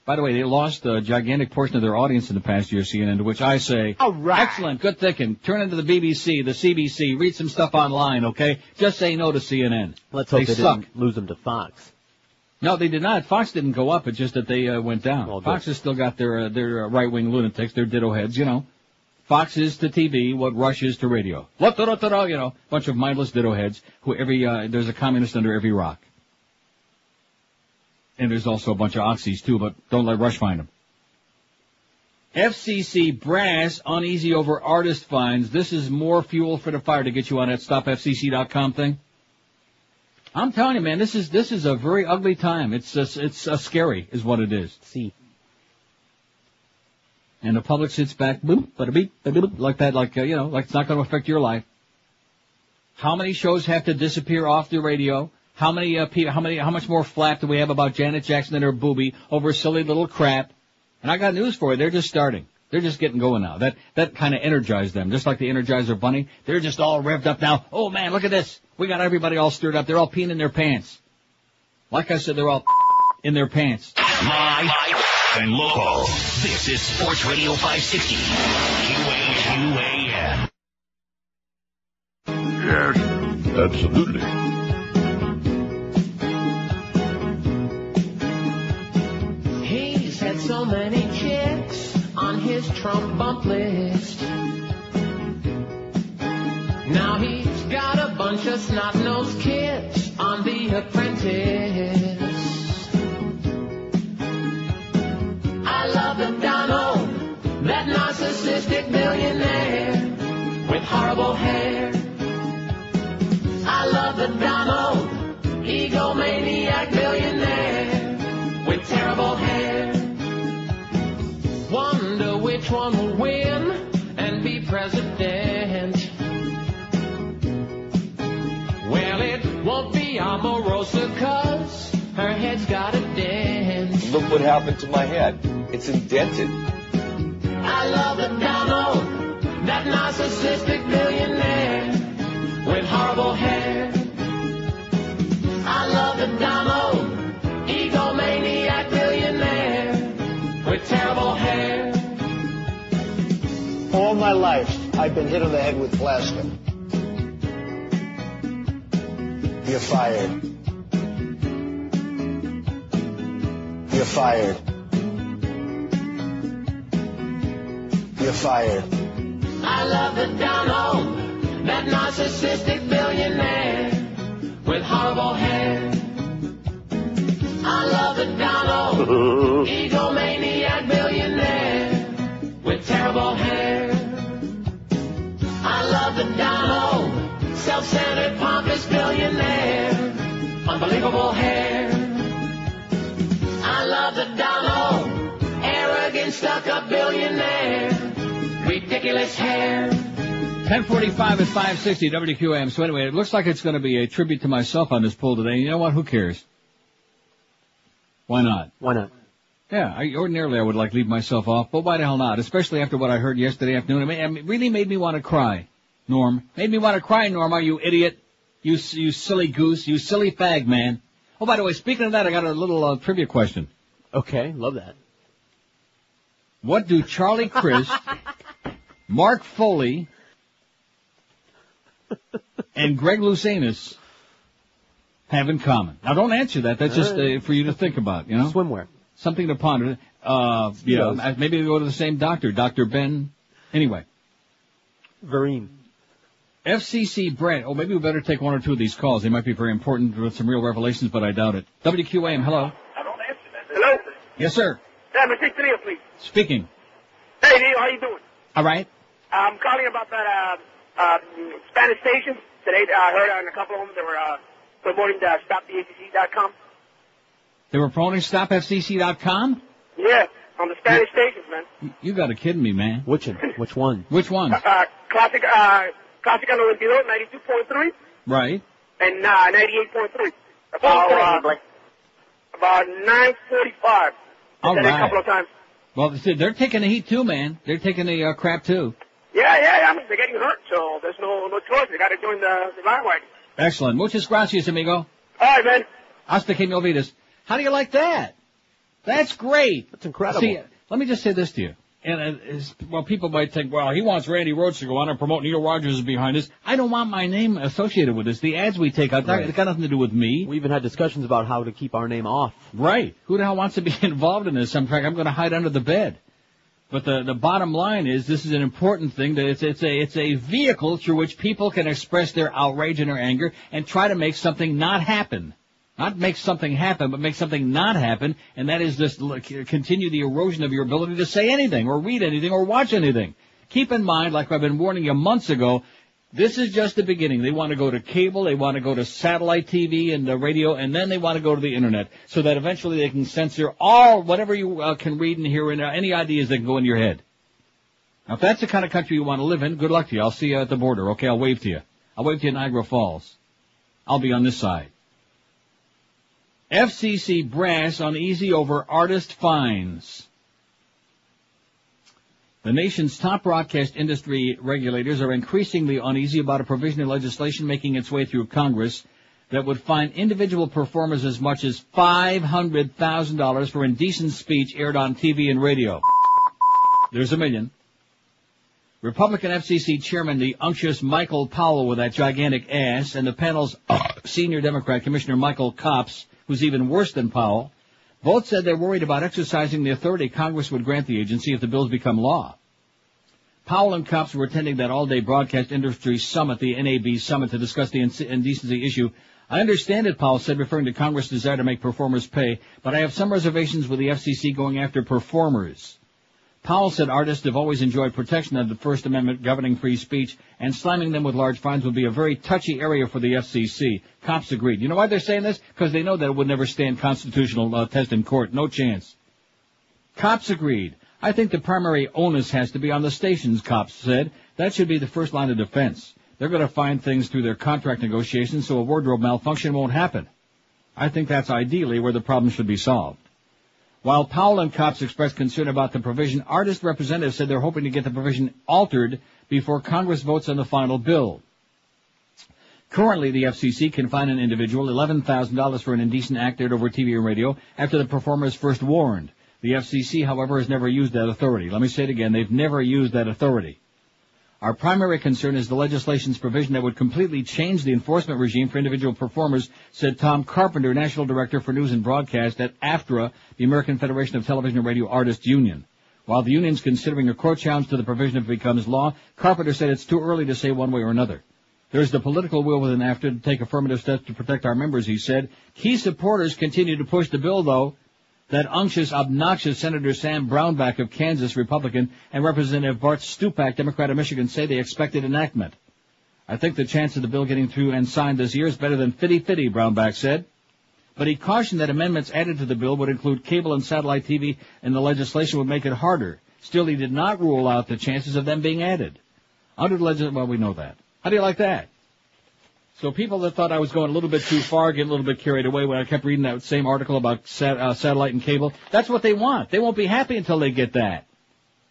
By the way, they lost a gigantic portion of their audience in the past year, CNN, to which I say, all right, excellent, good thinking. Turn into the BBC, the CBC, read some stuff online, okay? Just say no to CNN. Let's hope they didn't lose them to Fox. No, they did not. Fox didn't go up. It's just that they went down. Well, Fox has still got their right-wing lunatics, their ditto heads, you know. Fox is to TV what Rush is to radio. Bunch of mindless ditto heads who there's a communist under every rock. And there's also a bunch of oxys too, but don't let Rush find them. FCC brass uneasy over artist fines. This is more fuel for the fire to get you on that stopfcc.com thing. I'm telling you, man, this is a very ugly time. It's scary is what it is. See. And the public sits back, boom, bada beep, like that, like it's not going to affect your life. How many shows have to disappear off the radio? How much more flap do we have about Janet Jackson and her boobie over silly little crap? And I got news for you. They're just starting. They're just getting going now. That kind of energized them. Just like the Energizer Bunny. They're just all revved up now. Oh man, look at this. We got everybody all stirred up. They're all peeing in their pants. Like I said, they're all in their pants. My and local. This is Sports Radio 560. QAM. Yes, absolutely. He's had so many chicks on his Trump bump list. Now he's got a bunch of snot-nosed kids on The Apprentice. I love the Donald, that narcissistic billionaire with horrible hair. I love the Donald, egomaniac billionaire with terrible hair. Wonder which one will win and be president. Well, it won't be Omarosa, 'cause her head's got a dent. Look what happened to my head. It's indented. I love the Donald, that narcissistic billionaire with horrible hair. I love the Donald, egomaniac billionaire with terrible hair. All my life, I've been hit on the head with plastic. You're fired. You're fired. You're fired. I love the Donald, that narcissistic billionaire with horrible hair. I love the Donald, egomaniac billionaire with terrible hair. I love the Donald, self-centered, pompous billionaire, unbelievable hair. I love the Donald, arrogant, stuck-up billionaire, ridiculous hair. 10:45 at 560 WQAM. So anyway, it looks like it's going to be a tribute to myself on this poll today. You know what? Who cares? Why not? Why not? Yeah, ordinarily I would leave myself off, but why the hell not? Especially after what I heard yesterday afternoon. It really made me want to cry, Norm. Made me want to cry, Norm, you idiot. You silly goose. You silly fag, man. Oh, by the way, speaking of that, I got a little trivia question. Okay, love that. What do Charlie Crist, Mark Foley, and Greg Lousanis have in common? Now, don't answer that. That's just for you to think about, you know? Swimwear. Something to ponder. Maybe they go to the same doctor, Dr. Ben. Anyway. Vereen. FCC Brent. Oh, maybe we better take one or two of these calls. They might be very important with some real revelations, but I doubt it. WQAM, hello. Hello? Yes, sir. Yeah, Mr. Neil, please. Speaking. Hey, Neil, how you doing? All right. I'm calling about that Spanish station. Today, I heard on a couple of them they were promoting the StopFCC.com. They were promoting StopFCC.com? Yeah, on the Spanish stations, man. You got to kidding me, man. Which one? Which one? Which one? Clásica 92, 92.3. Right. And 98.3. About 9:45. All right. A couple of times. Well, they're taking the heat too, man. They're taking the crap too. Yeah. I mean, they're getting hurt, so there's no choice. They got to join the bandwagon. Excellent. Muchas gracias, amigo. All right, man. Hasta que me olvides. How do you like that? That's great. That's incredible. See, let me just say this to you. And people might think, well, he wants Randy Rhodes to go on and promote Neil Rogers is behind this. I don't want my name associated with this. The ads we take out, it's got nothing to do with me. We even had discussions about how to keep our name off. Right. Who the hell wants to be involved in this? I'm going to hide under the bed. But the bottom line is, this is an important thing. That it's a vehicle through which people can express their outrage and their anger and try to make something not happen. Not make something happen, but make something not happen, and that is just continue the erosion of your ability to say anything, or read anything, or watch anything. Keep in mind, like I've been warning you months ago, this is just the beginning. They want to go to cable, they want to go to satellite TV and the radio, and then they want to go to the internet, so that eventually they can censor whatever you can read and hear, and any ideas that can go in your head. Now, if that's the kind of country you want to live in, good luck to you. I'll see you at the border, okay? I'll wave to you. I'll wave to you in Niagara Falls. I'll be on this side. FCC brass uneasy over artist fines. The nation's top broadcast industry regulators are increasingly uneasy about a provision of legislation making its way through Congress that would fine individual performers as much as $500,000 for indecent speech aired on TV and radio. There's $1 million. Republican FCC chairman, the unctuous Michael Powell with that gigantic ass, and the panel's senior Democrat Commissioner Michael Copps, who's even worse than Powell, both said they're worried about exercising the authority Congress would grant the agency if the bills become law. Powell and Copps were attending that all-day broadcast industry summit, the NAB summit, to discuss the indecency issue. I understand it, Powell said, referring to Congress' desire to make performers pay, but I have some reservations with the FCC going after performers. Powell said artists have always enjoyed protection of the First Amendment governing free speech, and slamming them with large fines would be a very touchy area for the FCC. Copps agreed. You know why they're saying this? Because they know that it would never stand constitutional test in court. No chance. Copps agreed. I think the primary onus has to be on the stations, Copps said. That should be the first line of defense. They're going to find things through their contract negotiations so a wardrobe malfunction won't happen. I think that's ideally where the problem should be solved. While Powell and Copps expressed concern about the provision, artist representatives said they're hoping to get the provision altered before Congress votes on the final bill. Currently, the FCC can fine an individual $11,000 for an indecent act aired over TV and radio after the performer is first warned. The FCC, however, has never used that authority. Let me say it again. They've never used that authority. Our primary concern is the legislation's provision that would completely change the enforcement regime for individual performers, said Tom Carpenter, National Director for News and Broadcast at AFTRA, the American Federation of Television and Radio Artists Union. While the union's considering a court challenge to the provision if it becomes law, Carpenter said it's too early to say one way or another. There's the political will within AFTRA to take affirmative steps to protect our members, he said. Key supporters continue to push the bill, though. That unctuous, obnoxious Senator Sam Brownback of Kansas, Republican, and Representative Bart Stupak, Democrat of Michigan, say they expected enactment. I think the chance of the bill getting through and signed this year is better than fitty-fitty, Brownback said. But he cautioned that amendments added to the bill would include cable and satellite TV, and the legislation would make it harder. Still, he did not rule out the chances of them being added. Under the legislation, well, we know that. How do you like that? So people that thought I was going a little bit too far, getting a little bit carried away when I kept reading that same article about satellite and cable, that's what they want. They won't be happy until they get that.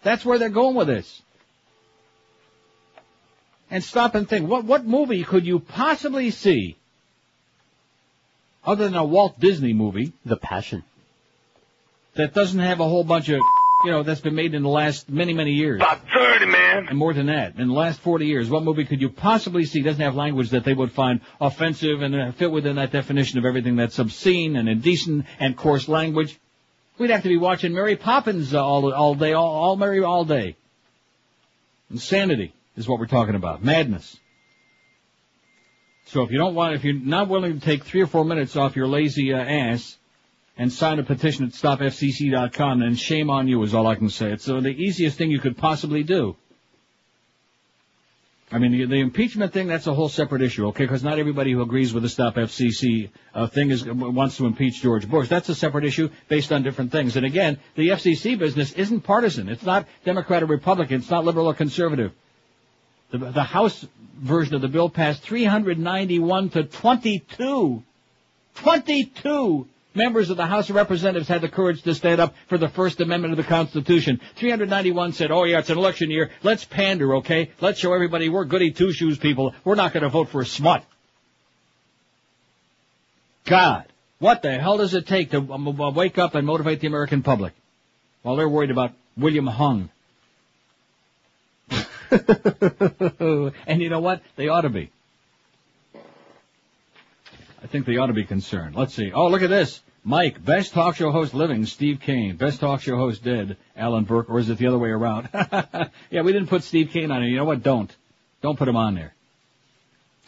That's where they're going with this. And stop and think, what movie could you possibly see, other than a Walt Disney movie? The Passion. That doesn't have a whole bunch of, that's been made in the last many, many years. About 30, man. And more than that. In the last 40 years, what movie could you possibly see doesn't have language that they would find offensive and fit within that definition of everything that's obscene and indecent and coarse language? We'd have to be watching Mary Poppins all day, all day. Insanity is what we're talking about. Madness. So if you're not willing to take 3 or 4 minutes off your lazy ass and sign a petition at stopfcc.com, then shame on you is all I can say. It's the easiest thing you could possibly do. I mean, the impeachment thing, that's a whole separate issue, okay? Because not everybody who agrees with the Stop FCC thing wants to impeach George Bush. That's a separate issue based on different things. And again, the FCC business isn't partisan. It's not Democrat or Republican. It's not liberal or conservative. The House version of the bill passed 391 to 22. 22 members of the House of Representatives had the courage to stand up for the First Amendment of the Constitution. 391 said, oh yeah, it's an election year. Let's pander, okay? Let's show everybody we're goody two-shoes people. We're not going to vote for a smut. God, what the hell does it take to wake up and motivate the American public while they're worried about William Hung? And you know what? They ought to be. I think they ought to be concerned. Let's see. Oh, look at this. Mike, best talk show host living, Steve Kane. Best talk show host dead, Alan Burke. Or is it the other way around? Yeah, we didn't put Steve Kane on here. You know what? Don't put him on there.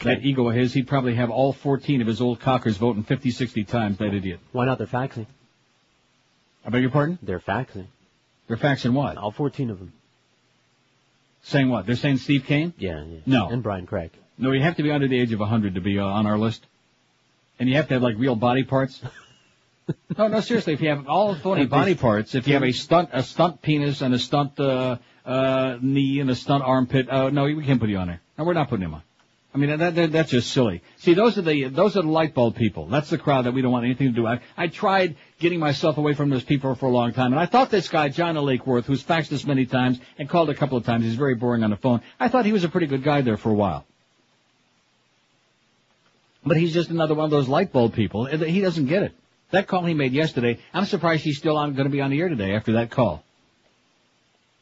That ego of his, he'd probably have all 14 of his old cockers voting 50, 60 times, that idiot. Why not? They're faxing. I beg your pardon? They're faxing. They're faxing what? All 14 of them. Saying what? They're saying Steve Kane? Yeah. No. And Brian Craig. No, you have to be under the age of 100 to be on our list. And you have to have, like, real body parts. No, seriously, if you have all phony body parts, if you have a stunt penis and a stunt knee and a stunt armpit, no, we can't put you on there. No, we're not putting him on. I mean, that's just silly. See, those are the light bulb people. That's the crowd that we don't want anything to do. I tried getting myself away from those people for a long time, and I thought this guy, John Lakeworth, who's faxed us many times and called a couple of times, he's very boring on the phone, I thought he was a pretty good guy there for a while. But he's just another one of those light bulb people. He doesn't get it. That call he made yesterday, I'm surprised he's still going to be on the air today after that call.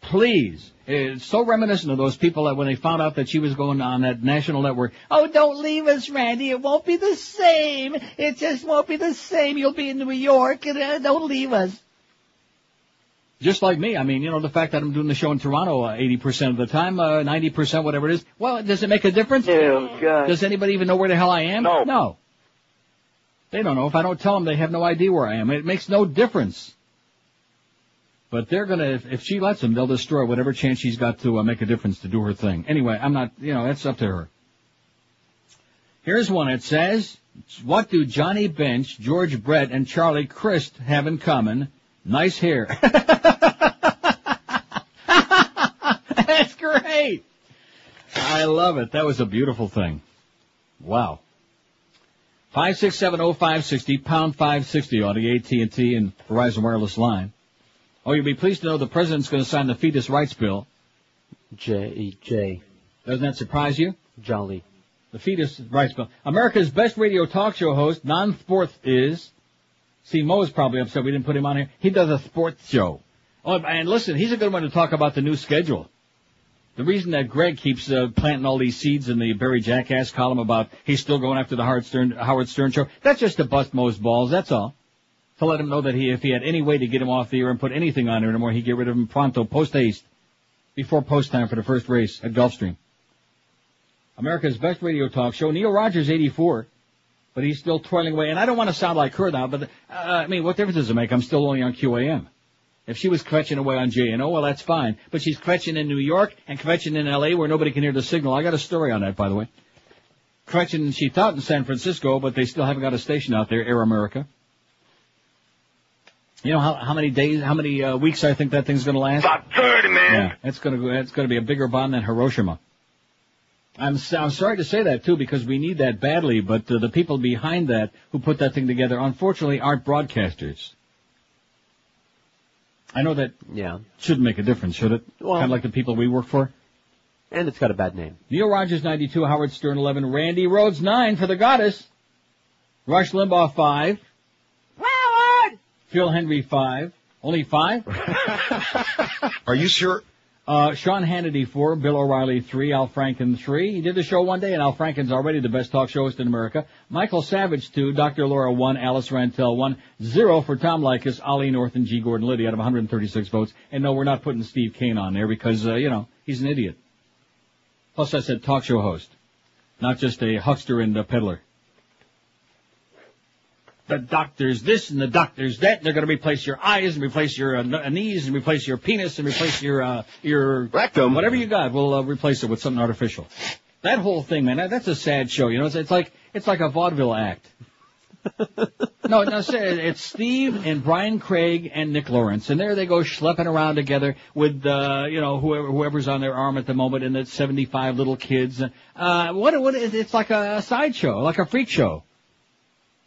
Please. It's so reminiscent of those people that when they found out that she was going on that national network, oh, don't leave us, Randy. It won't be the same. It just won't be the same. You'll be in New York, and don't leave us. Just like me. I mean, the fact that I'm doing the show in Toronto 80% of the time, 90%, whatever it is. Well, does it make a difference? Oh, God. Does anybody even know where the hell I am? No. They don't know. If I don't tell them, they have no idea where I am. It makes no difference. But they're going to, if she lets them, they'll destroy whatever chance she's got to make a difference to do her thing. Anyway, I'm not, that's up to her. Here's one. It says, what do Johnny Bench, George Brett, and Charlie Crist have in common? Nice hair. That's great. I love it. That was a beautiful thing. Wow. 5670560, pound 560 on the AT&T and Verizon wireless line. Oh, you'll be pleased to know the president's going to sign the fetus rights bill. J. Doesn't that surprise you? Jolly. The fetus rights bill. America's best radio talk show host, non-sports is... See, Mo's probably upset we didn't put him on here. He does a sports show. Oh, and listen, he's a good one to talk about the new schedule. The reason that Greg keeps planting all these seeds in the Barry Jackass column about he's still going after the Howard Stern show, that's just to bust Mo's balls, that's all. To let him know that if he had any way to get him off the air and put anything on there anymore, he'd get rid of him pronto, post-haste, before post time for the first race at Gulfstream. America's best radio talk show. Neil Rogers, 84. But he's still toiling away. And I don't want to sound like her now, but, what difference does it make? I'm still only on QAM. If she was kvetching away on J&O, well, that's fine. But she's kvetching in New York and kvetching in L.A. where nobody can hear the signal. I got a story on that, by the way. Kvetching, she thought in San Francisco, but they still haven't got a station out there, Air America. You know how many days, how many weeks I think that thing's going to last? About 30, man. Yeah, it's going to be a bigger bomb than Hiroshima. I'm sorry to say that, too, because we need that badly, but the people behind that who put that thing together, unfortunately, aren't broadcasters. I know that shouldn't make a difference, should it? Well, kind of like the people we work for. And it's got a bad name. Neil Rogers, 92, Howard Stern, 11, Randi Rhodes, 9 for the goddess. Rush Limbaugh, 5. Howard! Phil Henry, 5. Only 5? Are you sure? Sean Hannity, 4, Bill O'Reilly, 3, Al Franken, 3. He did the show one day, and Al Franken's already the best talk show host in America. Michael Savage, 2, Dr. Laura, 1, Alice Rantel, 1, 0 for Tom Likas, Ollie North, and G. Gordon Liddy out of 136 votes. And no, we're not putting Steve Kane on there because, he's an idiot. Plus, I said talk show host, not just a huckster and a peddler. The doctor's this and the doctor's that. They're going to replace your eyes and replace your knees and replace your penis and replace your rectum. Whatever you got, we'll replace it with something artificial. That whole thing, man, that's a sad show. It's like a vaudeville act. No, it's Steve and Brian Craig and Nick Lawrence, and there they go schlepping around together with whoever's on their arm at the moment, and the 75 little kids. It's like a sideshow, like a freak show.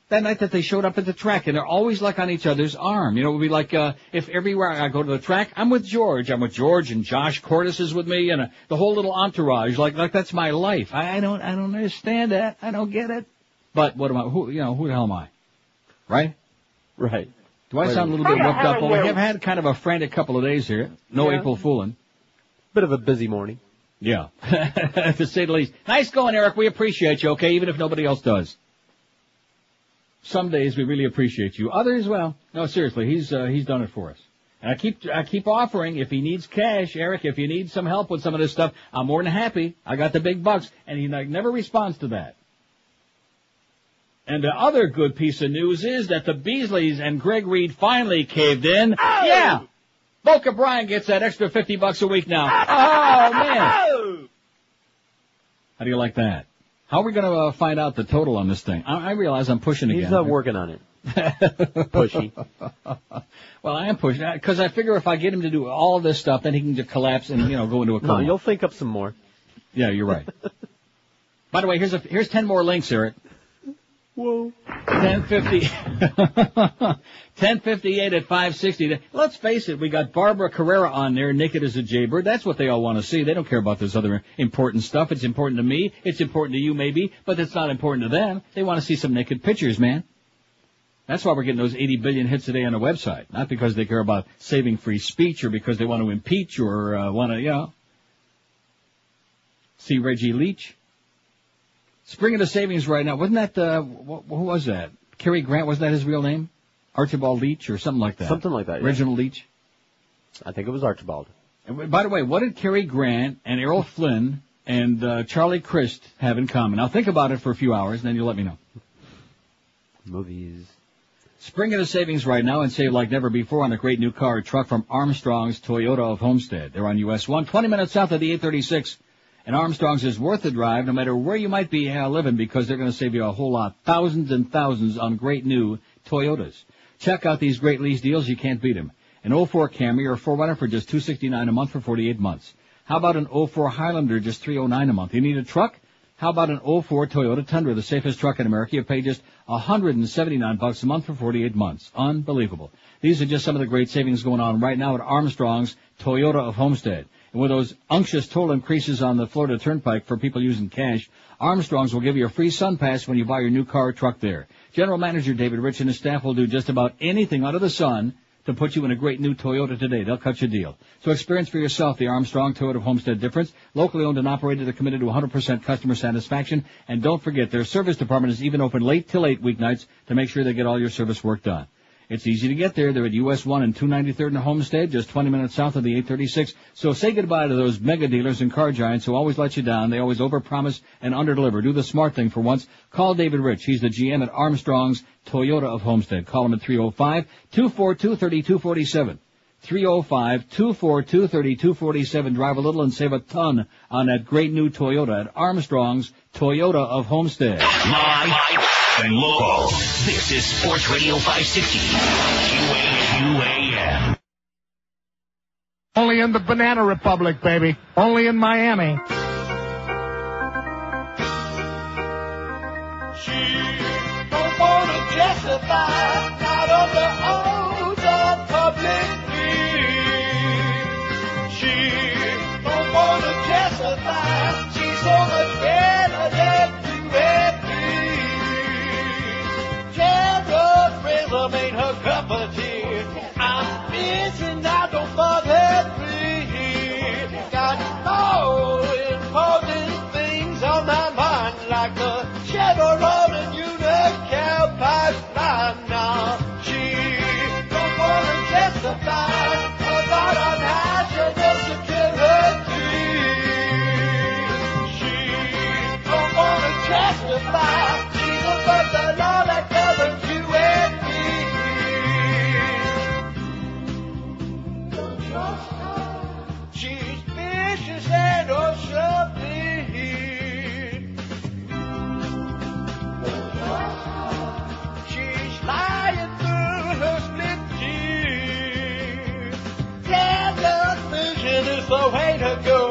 That night that they showed up at the track, and they're always like on each other's arm. It would be like, if everywhere I go to the track, I'm with George, and Josh Cordes is with me, and the whole little entourage, like that's my life. I don't understand that. I don't get it. But what am I, who the hell am I? Right? Right. Do I sound a little bit worked up? Well, we have had kind of a frantic couple of days here. No April fooling. Bit of a busy morning. Yeah. To say the least. Nice going, Eric. We appreciate you, okay? Even if nobody else does. Some days we really appreciate you. Others, well, no, seriously, he's done it for us. And I keep offering, if he needs cash, Eric, if you need some help with some of this stuff, I'm more than happy. I got the big bucks, and he never responds to that. And the other good piece of news is that the Beasleys and Greg Reed finally caved in. Oh! Yeah! Boca Brian gets that extra $50 a week now. Oh, man! How do you like that? How are we going to find out the total on this thing? I realize I'm pushing again. He's not working on it. Pushy. Well, I am pushing, because I figure if I get him to do all of this stuff, then he can just collapse and, go into a coma. No, you'll think up some more. Yeah, you're right. By the way, here's 10 more links, Eric. Whoa. 10:58 at 560. Let's face it, we got Barbara Carrera on there, naked as a jaybird. That's what they all want to see. They don't care about this other important stuff. It's important to me. It's important to you, maybe, but it's not important to them. They want to see some naked pictures, man. That's why we're getting those 80 billion hits a day on the website. Not because they care about saving free speech or because they want to impeach or want to, see Reggie Leach. Spring of the savings right now. Wasn't that, who was that? Cary Grant, wasn't that his real name? Archibald Leach or something like that? Something like that, yeah. Reginald Leach? I think it was Archibald. And by the way, what did Cary Grant and Errol Flynn and Charlie Crist have in common? Now think about it for a few hours and then you'll let me know. Movies. Spring of the savings right now and save like never before on a great new car or truck from Armstrong's Toyota of Homestead. They're on US 1, 20 minutes south of the 836. And Armstrong's is worth the drive no matter where you might be living because they're going to save you a whole lot, thousands and thousands on great new Toyotas. Check out these great lease deals. You can't beat them. An 04 Camry or 4Runner for just $269 a month for 48 months. How about an 04 Highlander, just $309 a month? You need a truck? How about an 04 Toyota Tundra, the safest truck in America? You pay just $179 a month for 48 months. Unbelievable. These are just some of the great savings going on right now at Armstrong's Toyota of Homestead. And with those unctuous toll increases on the Florida Turnpike for people using cash, Armstrong's will give you a free sun pass when you buy your new car or truck there. General Manager David Rich and his staff will do just about anything under the sun to put you in a great new Toyota today. They'll cut you a deal. So experience for yourself the Armstrong Toyota of Homestead difference. Locally owned and operated, they're committed to 100% customer satisfaction. And don't forget, their service department is even open late till 8 weeknights to make sure they get all your service work done. It's easy to get there. They're at US 1 and 293rd in Homestead, just 20 minutes south of the 836. So say goodbye to those mega dealers and car giants who always let you down. They always overpromise and underdeliver. Do the smart thing for once. Call David Rich. He's the GM at Armstrong's Toyota of Homestead. Call him at 305-242-3247. 305-242-3247. Drive a little and save a ton on that great new Toyota at Armstrong's Toyota of Homestead. Live and local. This is Sports Radio 560. QAM. Only in the Banana Republic, baby. Only in Miami. She don't want to justify, not under oath of public view. She don't want to justify, she's so much better than you and me. Terrorism ain't her cup of tea. I'm missing out, don't bother me. Got all important things on my mind, like the Chevron and Unocal pipeline. Now she don't want to justify about our national security. She don't want to justify even but the law that governs you and me. She's vicious and something. She's lying through her split teeth. Television is the way to go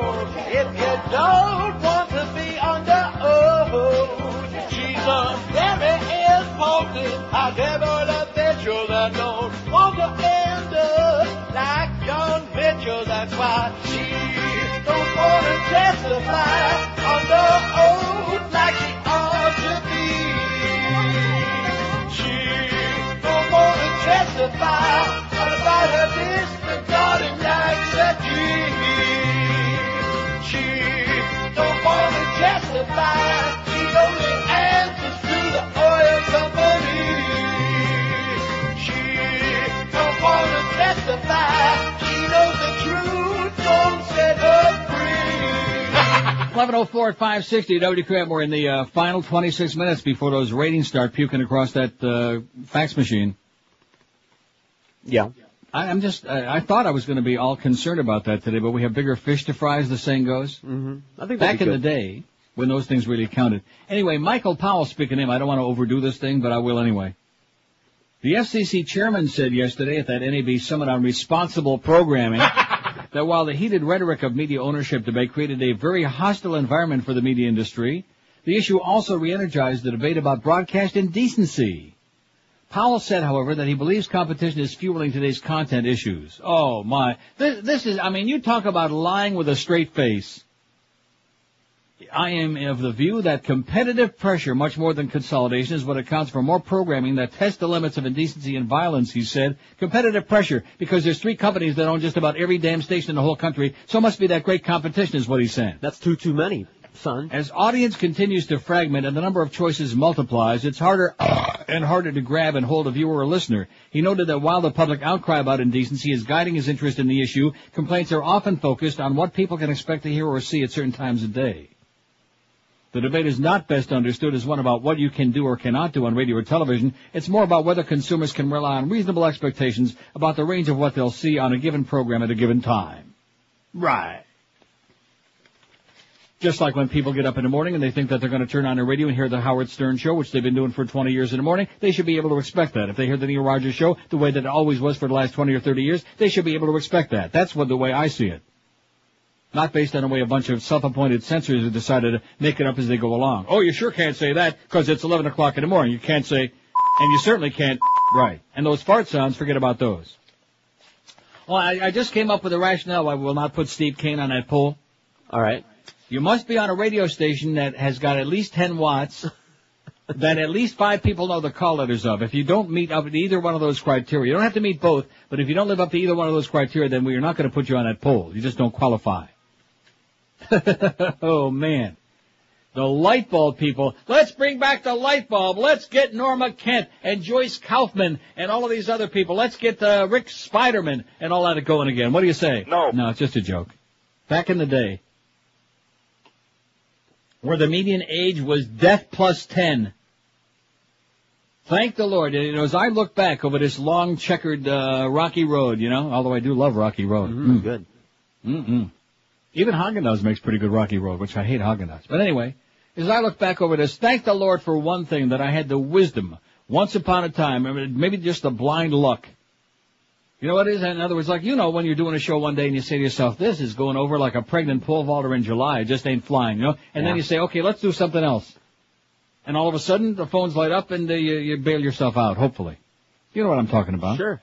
if you don't want to be under oath. She's a very important high-level official that don't want to end up like John Mitchell. That's why she don't want to testify under oath like she ought to be. She don't want to testify about her disregarding rights at She don't want to testify. She only answers to the oil company. She don't want to testify. She knows the truth don't set her free. 11:04 at 560 WQAM. We're in the final 26 minutes before those ratings start puking across that fax machine. Yeah. I thought I was going to be all concerned about that today, but we have bigger fish to fry, as the saying goes. Mm-hmm. I think back in the day when those things really counted. Anyway, Michael Powell speaking to him. I don't want to overdo this thing, but I will anyway. The FCC chairman said yesterday at that NAB Summit on Responsible Programming that while the heated rhetoric of media ownership debate created a very hostile environment for the media industry, The issue also re-energized the debate about broadcast indecency. Powell said, however, that he believes competition is fueling today's content issues. Oh, my. This is, I mean, you talk about lying with a straight face. I am of the view that competitive pressure, much more than consolidation, is what accounts for more programming that tests the limits of indecency and violence, he said. Competitive pressure, because there's 3 companies that own just about every damn station in the whole country, so must be that great competition is what he's saying. That's too many, son. As audience continues to fragment and the number of choices multiplies, it's harder and harder to grab and hold a viewer or listener. He noted that while the public outcry about indecency is guiding his interest in the issue, complaints are often focused on what people can expect to hear or see at certain times of day. The debate is not best understood as one about what you can do or cannot do on radio or television. It's more about whether consumers can rely on reasonable expectations about the range of what they'll see on a given program at a given time. Right. Just like when people get up in the morning and they think that they're going to turn on their radio and hear the Howard Stern show, which they've been doing for 20 years in the morning, they should be able to expect that. If they hear the Neil Rogers show the way that it always was for the last 20 or 30 years, they should be able to expect that. That's the way I see it. Not based on the way a bunch of self-appointed censors have decided to make it up as they go along. Oh, you sure can't say that because it's 11 o'clock in the morning. You can't say, and you certainly can't, right. And those fart sounds, forget about those. Well, I just came up with a rationale why we will not put Steve Kane on that poll. All right. You must be on a radio station that has got at least 10 watts, that at least 5 people know the call letters of. If you don't meet up to either one of those criteria, you don't have to meet both, but if you don't live up to either one of those criteria, then we are not going to put you on that poll. You just don't qualify. Oh, man. The light bulb people. Let's bring back the light bulb. Let's get Norma Kent and Joyce Kaufman and all of these other people. Let's get Rick Spiderman and all that going again. What do you say? No. No, it's just a joke. Back in the day, where the median age was death plus 10. Thank the Lord. You know, as I look back over this long checkered rocky road, you know, although I do love Rocky Road. Good. Even Haagen-Dazs makes pretty good Rocky Road, which I hate Haagen-Dazs. But anyway, as I look back over this, thank the Lord for one thing, that I had the wisdom, once upon a time, I mean, maybe just the blind luck. You know what it is? In other words, like, you know, when you're doing a show one day and you say to yourself, this is going over like a pregnant pole vaulter in July. It just ain't flying, you know? And then you say, okay, let's do something else. And all of a sudden, the phones light up and you bail yourself out, hopefully. You know what I'm talking about. Sure.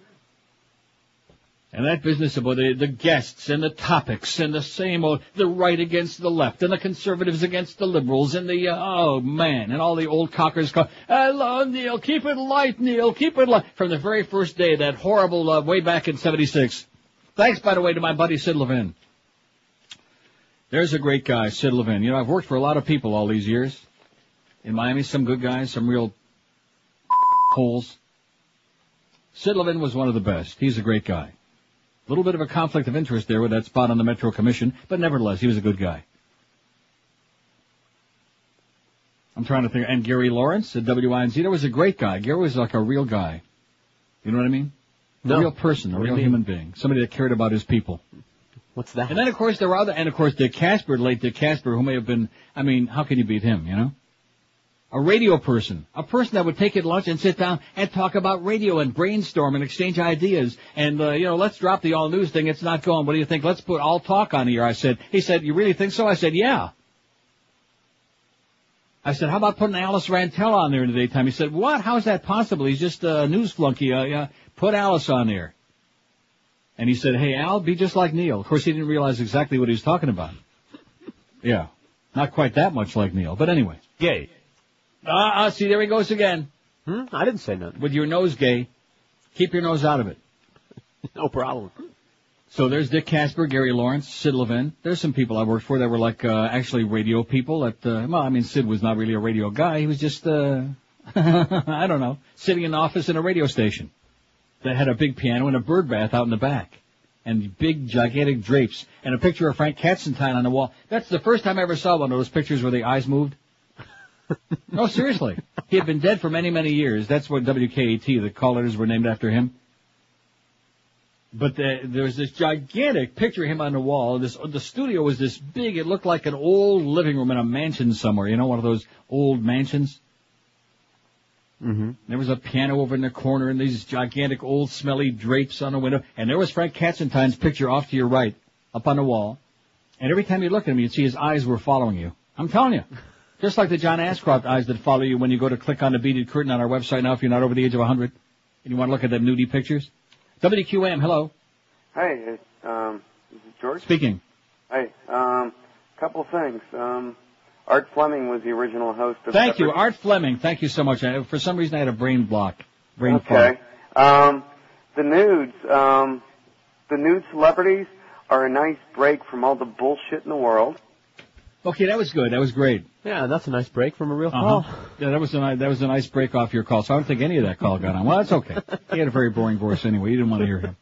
And that business about the guests and the topics and the same old, the right against the left and the conservatives against the liberals and the, oh man, and all the old cockers call, hello Neil, keep it light Neil, keep it light. From the very first day, that horrible, way back in 76. Thanks, by the way, to my buddy Sid Levin. There's a great guy, Sid Levin. You know, I've worked for a lot of people all these years. In Miami, some good guys, some real holes. Sid Levin was one of the best. He's a great guy. A little bit of a conflict of interest there with that spot on the Metro Commission, but nevertheless, he was a good guy. I'm trying to think. And Gary Lawrence at WINZ, there was a great guy. Gary was like a real guy. You know what I mean? No. A real person, a real human being. Somebody that cared about his people. What's that? And then, of course, there were other, and of course, Dick Casper, late Dick Casper, who may have been, I mean, how can you beat him, you know? A radio person. A person that would take it lunch and sit down and talk about radio and brainstorm and exchange ideas. And, you know, let's drop the all-news thing. It's not going. What do you think? Let's put all talk on here, I said. He said, you really think so? I said, yeah. I said, how about putting Alice Rantel on there in the daytime? He said, what? How is that possible? He's just a news flunky. Put Alice on there. And he said, hey, Al, be just like Neil. Of course, he didn't realize exactly what he was talking about. Yeah. Not quite that much like Neil. But anyway. Gay. See, there he goes again. I didn't say nothing. With your nose gay. Keep your nose out of it. No problem. So there's Dick Casper, Gary Lawrence, Sid Levin. There's some people I worked for that were like, actually radio people at, well, I mean, Sid was not really a radio guy. He was just, I don't know, sitting in the office in a radio station that had a big piano and a bird bath out in the back. And big, gigantic drapes. And a picture of Frank Katzenstein on the wall. That's the first time I ever saw one of those pictures where the eyes moved. No, seriously. He had been dead for many, many years. That's what WKAT, the call letters were named after him. But there was this gigantic picture of him on the wall. The studio was this big. It looked like an old living room in a mansion somewhere. You know, one of those old mansions. Mm-hmm. There was a piano over in the corner and these gigantic old smelly drapes on the window. And there was Frank Katzenstein's picture off to your right, up on the wall. And every time you looked at him, you'd see his eyes were following you. I'm telling you. Just like the John Ashcroft eyes that follow you when you go to click on the beaded curtain on our website now if you're not over the age of 100 and you want to look at them nudie pictures. WQAM, hello. Hey, this is George? Speaking. Hey, couple things. Art Fleming was the original host of... Thank you, Art Fleming. Thank you so much. For some reason I had a brain block. Okay. The nude celebrities are a nice break from all the bullshit in the world. Okay, that was good. That was great. Yeah, that's a nice break from a real call. Yeah, that was a nice break off your call. So I don't think any of that call got on. Well, that's okay. He had a very boring voice anyway. You didn't want to hear him.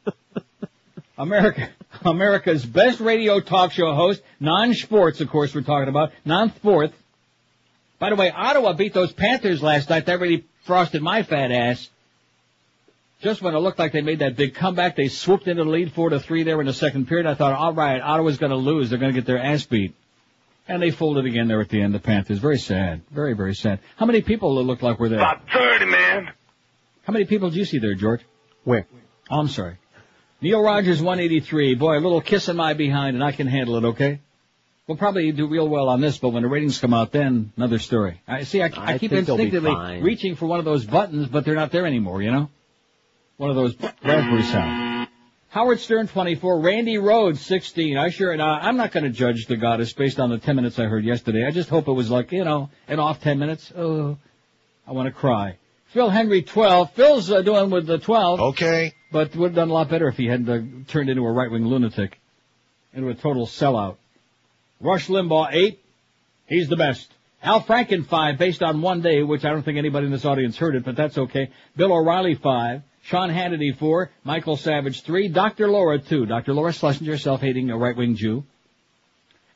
America's best radio talk show host, non-sports, of course, we're talking about, non-sport. By the way, Ottawa beat those Panthers last night. That really frosted my fat ass. Just when it looked like they made that big comeback, they swooped into the lead 4-3 there in the second period. I thought, all right, Ottawa's going to lose. They're going to get their ass beat. And they folded again there at the end, the Panthers. Very sad. Very, very sad. How many people looked like were there? About 30, man. How many people did you see there, George? Where? Oh, I'm sorry. Neil Rogers, 183. Boy, a little kiss in my behind, and I can handle it, okay? We'll probably do real well on this, but when the ratings come out, then another story. I keep instinctively reaching for one of those buttons, but they're not there anymore, you know? One of those raspberry sounds. Howard Stern, 24. Randi Rhodes, 16. I'm not going to judge the goddess based on the 10 minutes I heard yesterday. I just hope it was like, an off 10 minutes. Oh, I want to cry. Phil Henry, 12. Phil's doing with the 12. Okay. But would have done a lot better if he hadn't turned into a right-wing lunatic. Into a total sellout. Rush Limbaugh, 8. He's the best. Al Franken, 5, based on one day, which I don't think anybody in this audience heard it, but that's okay. Bill O'Reilly, 5. Sean Hannity, 4. Michael Savage, 3. Dr. Laura, 2. Dr. Laura Schlesinger, self-hating, a right-wing Jew.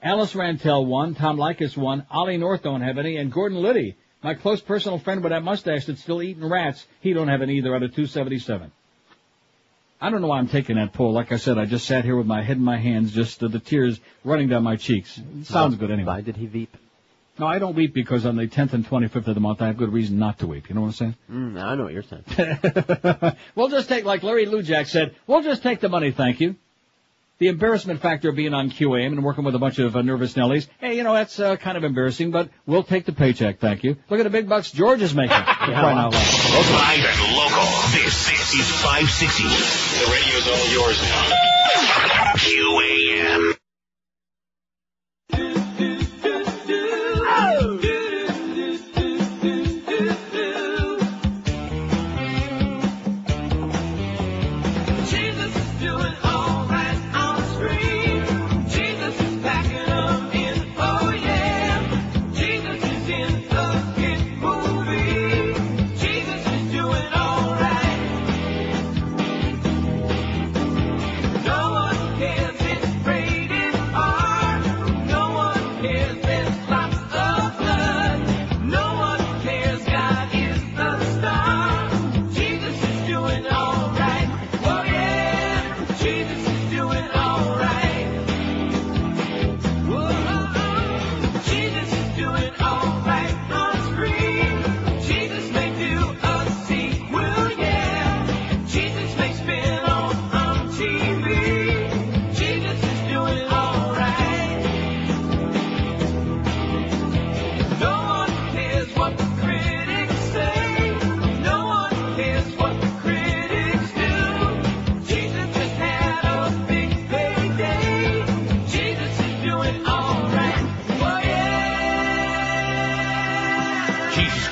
Alice Rantel, 1. Tom Likas, 1. Ollie North don't have any. And Gordon Liddy, my close personal friend with that mustache that's still eating rats, he don't have any either out of 277. I don't know why I'm taking that poll. Like I said, I just sat here with my head in my hands, just the tears running down my cheeks. It sounds good anyway. Why did he weep? No, I don't weep because on the 10th and 25th of the month I have good reason not to weep. You know what I'm saying? I know what you're saying. We'll just take, like Larry Lujak said, we'll just take the money, thank you. The embarrassment factor of being on QAM and working with a bunch of nervous Nellies. Hey, that's kind of embarrassing, but we'll take the paycheck, thank you. Look at the big bucks George is making. Live and local. This is 560. The radio's all yours now. QAM.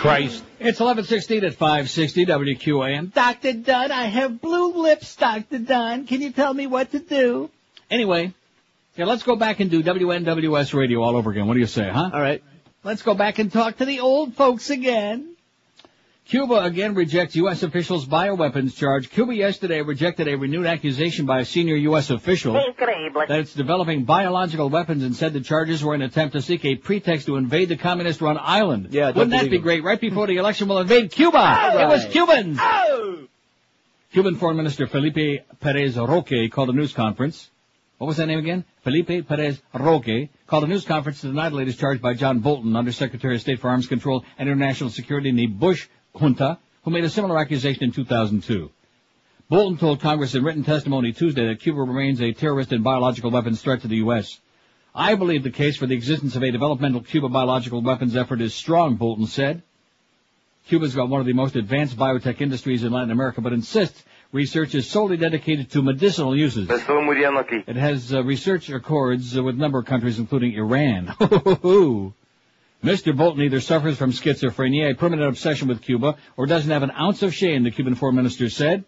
Christ. It's 11:16 at 560 WQAM. Dr. Dunn, I have blue lips, Dr. Dunn. Can you tell me what to do? Anyway, let's go back and do WNWS radio all over again. What do you say, huh? All right. Let's go back and talk to the old folks again. Cuba again rejects U.S. officials' bioweapons charge. Cuba yesterday rejected a renewed accusation by a senior U.S. official that it's developing biological weapons and said the charges were an attempt to seek a pretext to invade the communist-run island. Yeah, wouldn't that be great? Right before the election, we'll invade Cuba. Right. It was Cubans. Oh. Cuban Foreign Minister Felipe Perez Roque called a news conference. What was that name again? Felipe Perez Roque called a news conference to deny the latest charge by John Bolton, Undersecretary of State for Arms Control and International Security in the Bush junta, who made a similar accusation in 2002. Bolton told Congress in written testimony Tuesday that Cuba remains a terrorist and biological weapons threat to the U.S. I believe the case for the existence of a developmental Cuba biological weapons effort is strong, Bolton said. Cuba's got one of the most advanced biotech industries in Latin America, but insists research is solely dedicated to medicinal uses. It has research accords with a number of countries, including Iran. Mr. Bolton either suffers from schizophrenia, a permanent obsession with Cuba, or doesn't have an ounce of shame, the Cuban foreign minister said.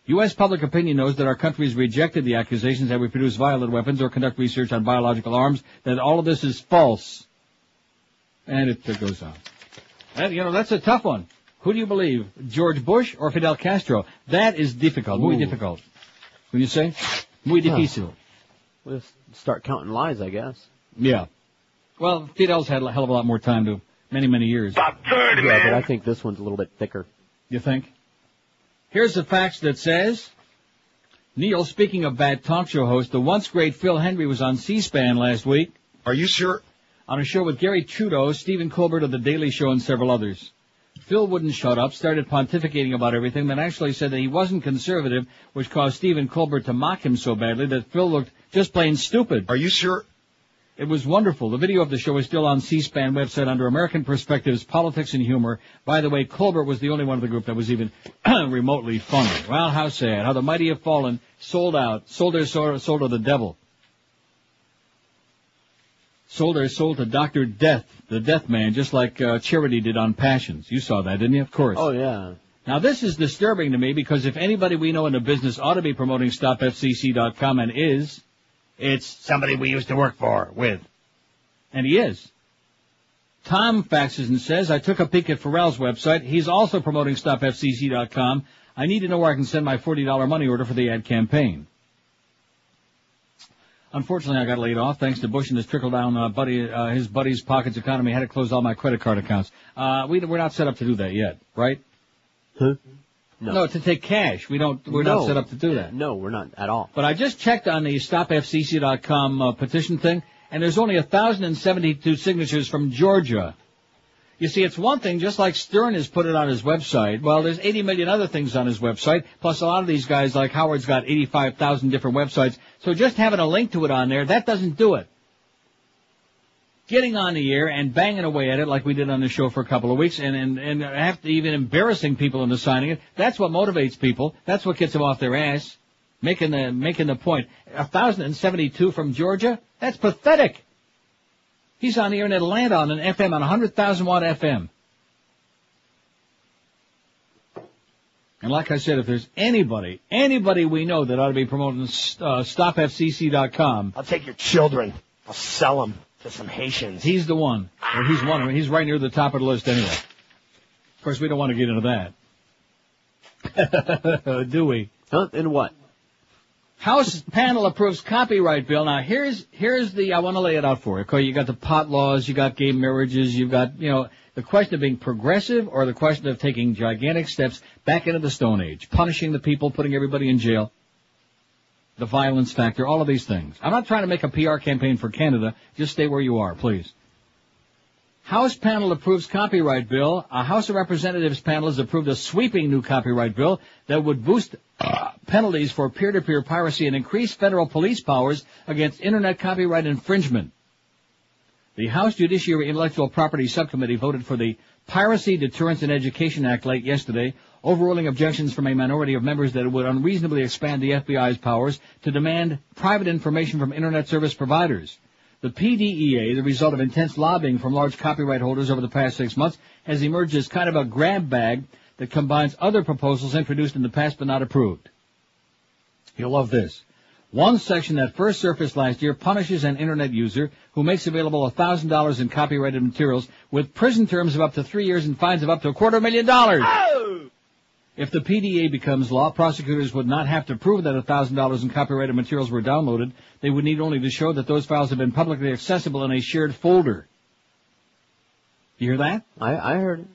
U.S. public opinion knows that our country has rejected the accusations that we produce violent weapons or conduct research on biological arms, that all of this is false. And it goes on. And, that's a tough one. Who do you believe, George Bush or Fidel Castro? That is difficult, muy difficult. What do you say? Muy difícil. We'll start counting lies, I guess. Yeah. Well, Fidel's had a hell of a lot more time to many, many years. But I think this one's a little bit thicker. You think? Here's the facts that says, Neil, speaking of bad talk show host, the once great Phil Hendry was on C-SPAN last week. Are you sure? On a show with Gary Trudeau, Stephen Colbert of The Daily Show, and several others. Phil wouldn't shut up, started pontificating about everything, then actually said that he wasn't conservative, which caused Stephen Colbert to mock him so badly that Phil looked just plain stupid. Are you sure? It was wonderful. The video of the show is still on C-SPAN website under American Perspectives, Politics and Humor. By the way, Colbert was the only one of the group that was even remotely funny. Well, how sad. How the mighty have fallen, sold their soul to the devil. Sold their soul to Dr. Death, the Death Man, just like Charity did on Passions. You saw that, didn't you? Of course. Oh, yeah. Now, this is disturbing to me because if anybody we know in the business ought to be promoting StopFCC.com and is, it's somebody we used to work with. And he is. Tom faxes and says, I took a peek at Farrell's website. He's also promoting StopFCC.com. I need to know where I can send my $40 money order for the ad campaign. Unfortunately, I got laid off thanks to Bush and his trickle-down his buddy's pockets economy. I had to close all my credit card accounts. We're not set up to do that yet, right? Huh? No, to take cash. We're not set up to do that. No, we're not at all. But I just checked on the StopFCC.com petition thing, and there's only 1,072 signatures from Georgia. You see, it's one thing, just like Stern has put it on his website. Well, there's 80 million other things on his website, plus a lot of these guys, like Howard's got 85,000 different websites. So just having a link to it on there, that doesn't do it. Getting on the air and banging away at it like we did on the show for a couple of weeks and have to even embarrassing people into signing it, that's what motivates people. That's what gets them off their ass. Making the point. 1,072 from Georgia? That's pathetic. He's on the air in Atlanta on an FM, on 100,000 watt FM. And like I said, if there's anybody we know that ought to be promoting StopFCC.com. I'll take your children. I'll sell them to some Haitians. He's the one. Or he's one. He's right near the top of the list anyway. Of course, we don't want to get into that. Do we? Huh? In what? House panel approves copyright bill. Now, here's I want to lay it out for you. Okay, you got the pot laws, you got gay marriages, you've got, the question of being progressive or the question of taking gigantic steps back into the Stone Age, punishing the people, putting everybody in jail, the violence factor, all of these things. I'm not trying to make a PR campaign for Canada. Just stay where you are, please. House panel approves copyright bill. A House of Representatives panel has approved a sweeping new copyright bill that would boost penalties for peer-to-peer piracy and increase federal police powers against Internet copyright infringement. The House Judiciary Intellectual Property Subcommittee voted for the Piracy Deterrence and Education Act late yesterday, overruling objections from a minority of members that it would unreasonably expand the FBI's powers to demand private information from Internet service providers. The PDEA, the result of intense lobbying from large copyright holders over the past 6 months, has emerged as kind of a grab bag that combines other proposals introduced in the past but not approved. You'll love this. One section that first surfaced last year punishes an Internet user who makes available $1,000 in copyrighted materials with prison terms of up to 3 years and fines of up to $250,000. Oh! If the PDA becomes law, prosecutors would not have to prove that $1,000 in copyrighted materials were downloaded. They would need only to show that those files have been publicly accessible in a shared folder. You hear that? I heard it.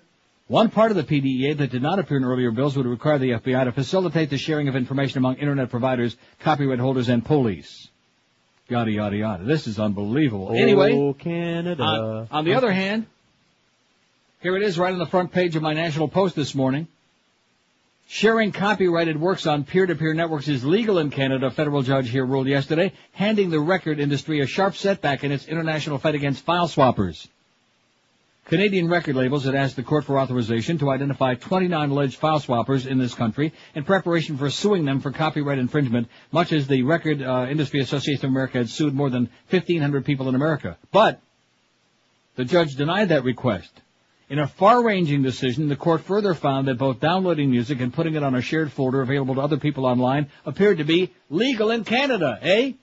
One part of the PDEA that did not appear in earlier bills would require the FBI to facilitate the sharing of information among Internet providers, copyright holders, and police. Yada, yada, yada. This is unbelievable. Anyway, Canada. On the other hand, here it is right on the front page of my National Post this morning. Sharing copyrighted works on peer-to-peer networks is legal in Canada, a federal judge here ruled yesterday, handing the record industry a sharp setback in its international fight against file swappers. Canadian record labels had asked the court for authorization to identify 29 alleged file swappers in this country in preparation for suing them for copyright infringement, much as the Record Industry Association of America had sued more than 1,500 people in America. But the judge denied that request. In a far-ranging decision, the court further found that both downloading music and putting it on a shared folder available to other people online appeared to be legal in Canada, eh?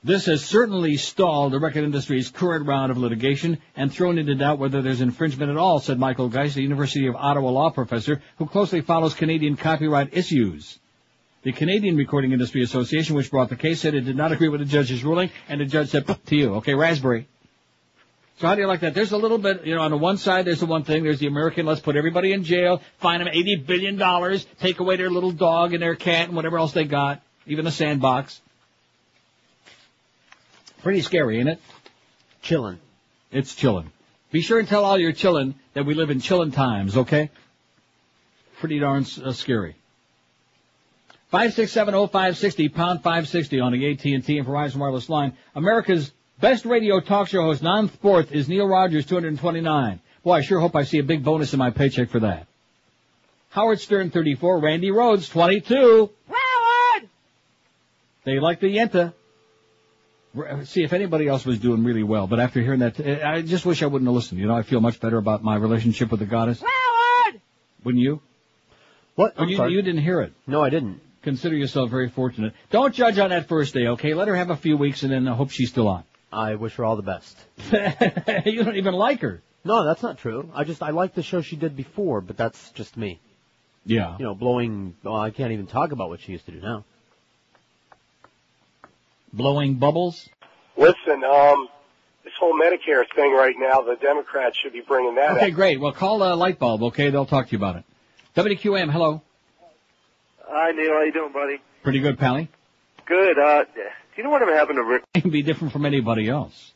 This has certainly stalled the record industry's current round of litigation and thrown into doubt whether there's infringement at all, said Michael Geist, a University of Ottawa law professor who closely follows Canadian copyright issues. The Canadian Recording Industry Association, which brought the case, said it did not agree with the judge's ruling, and the judge said, to you, okay, raspberry. So how do you like that? There's a little bit, on the one side, there's the one thing, there's the American, let's put everybody in jail, fine them $80 billion, take away their little dog and their cat and whatever else they got, even a sandbox. Pretty scary, ain't it? Chillin'. It's chillin'. Be sure and tell all your chillin' that we live in chillin' times, okay? Pretty darn scary. 5670560, pound 560 on the AT&T and Verizon wireless line. America's best radio talk show host, non-sport, is Neil Rogers, 229. Boy, I sure hope I see a big bonus in my paycheck for that. Howard Stern, 34. Randi Rhodes, 22. Howard! They like the Yenta. See, if anybody else was doing really well, but after hearing that, I just wish I wouldn't have listened. I feel much better about my relationship with the goddess. Howard! Wouldn't you? What? Oh, you didn't hear it. No, I didn't. Consider yourself very fortunate. Don't judge on that first day, okay? Let her have a few weeks and then I hope she's still on. I wish her all the best. You don't even like her. No, that's not true. I like the show she did before, but that's just me. Yeah. I can't even talk about what she used to do now. Blowing bubbles? Listen, this whole Medicare thing right now, the Democrats should be bringing that up. Okay, great. Well, call Lightbulb, okay? They'll talk to you about it. WQAM, hello. Hi, Neil. How you doing, buddy? Pretty good, Pally. Good. Do you know what happened to Rick? It can be different from anybody else.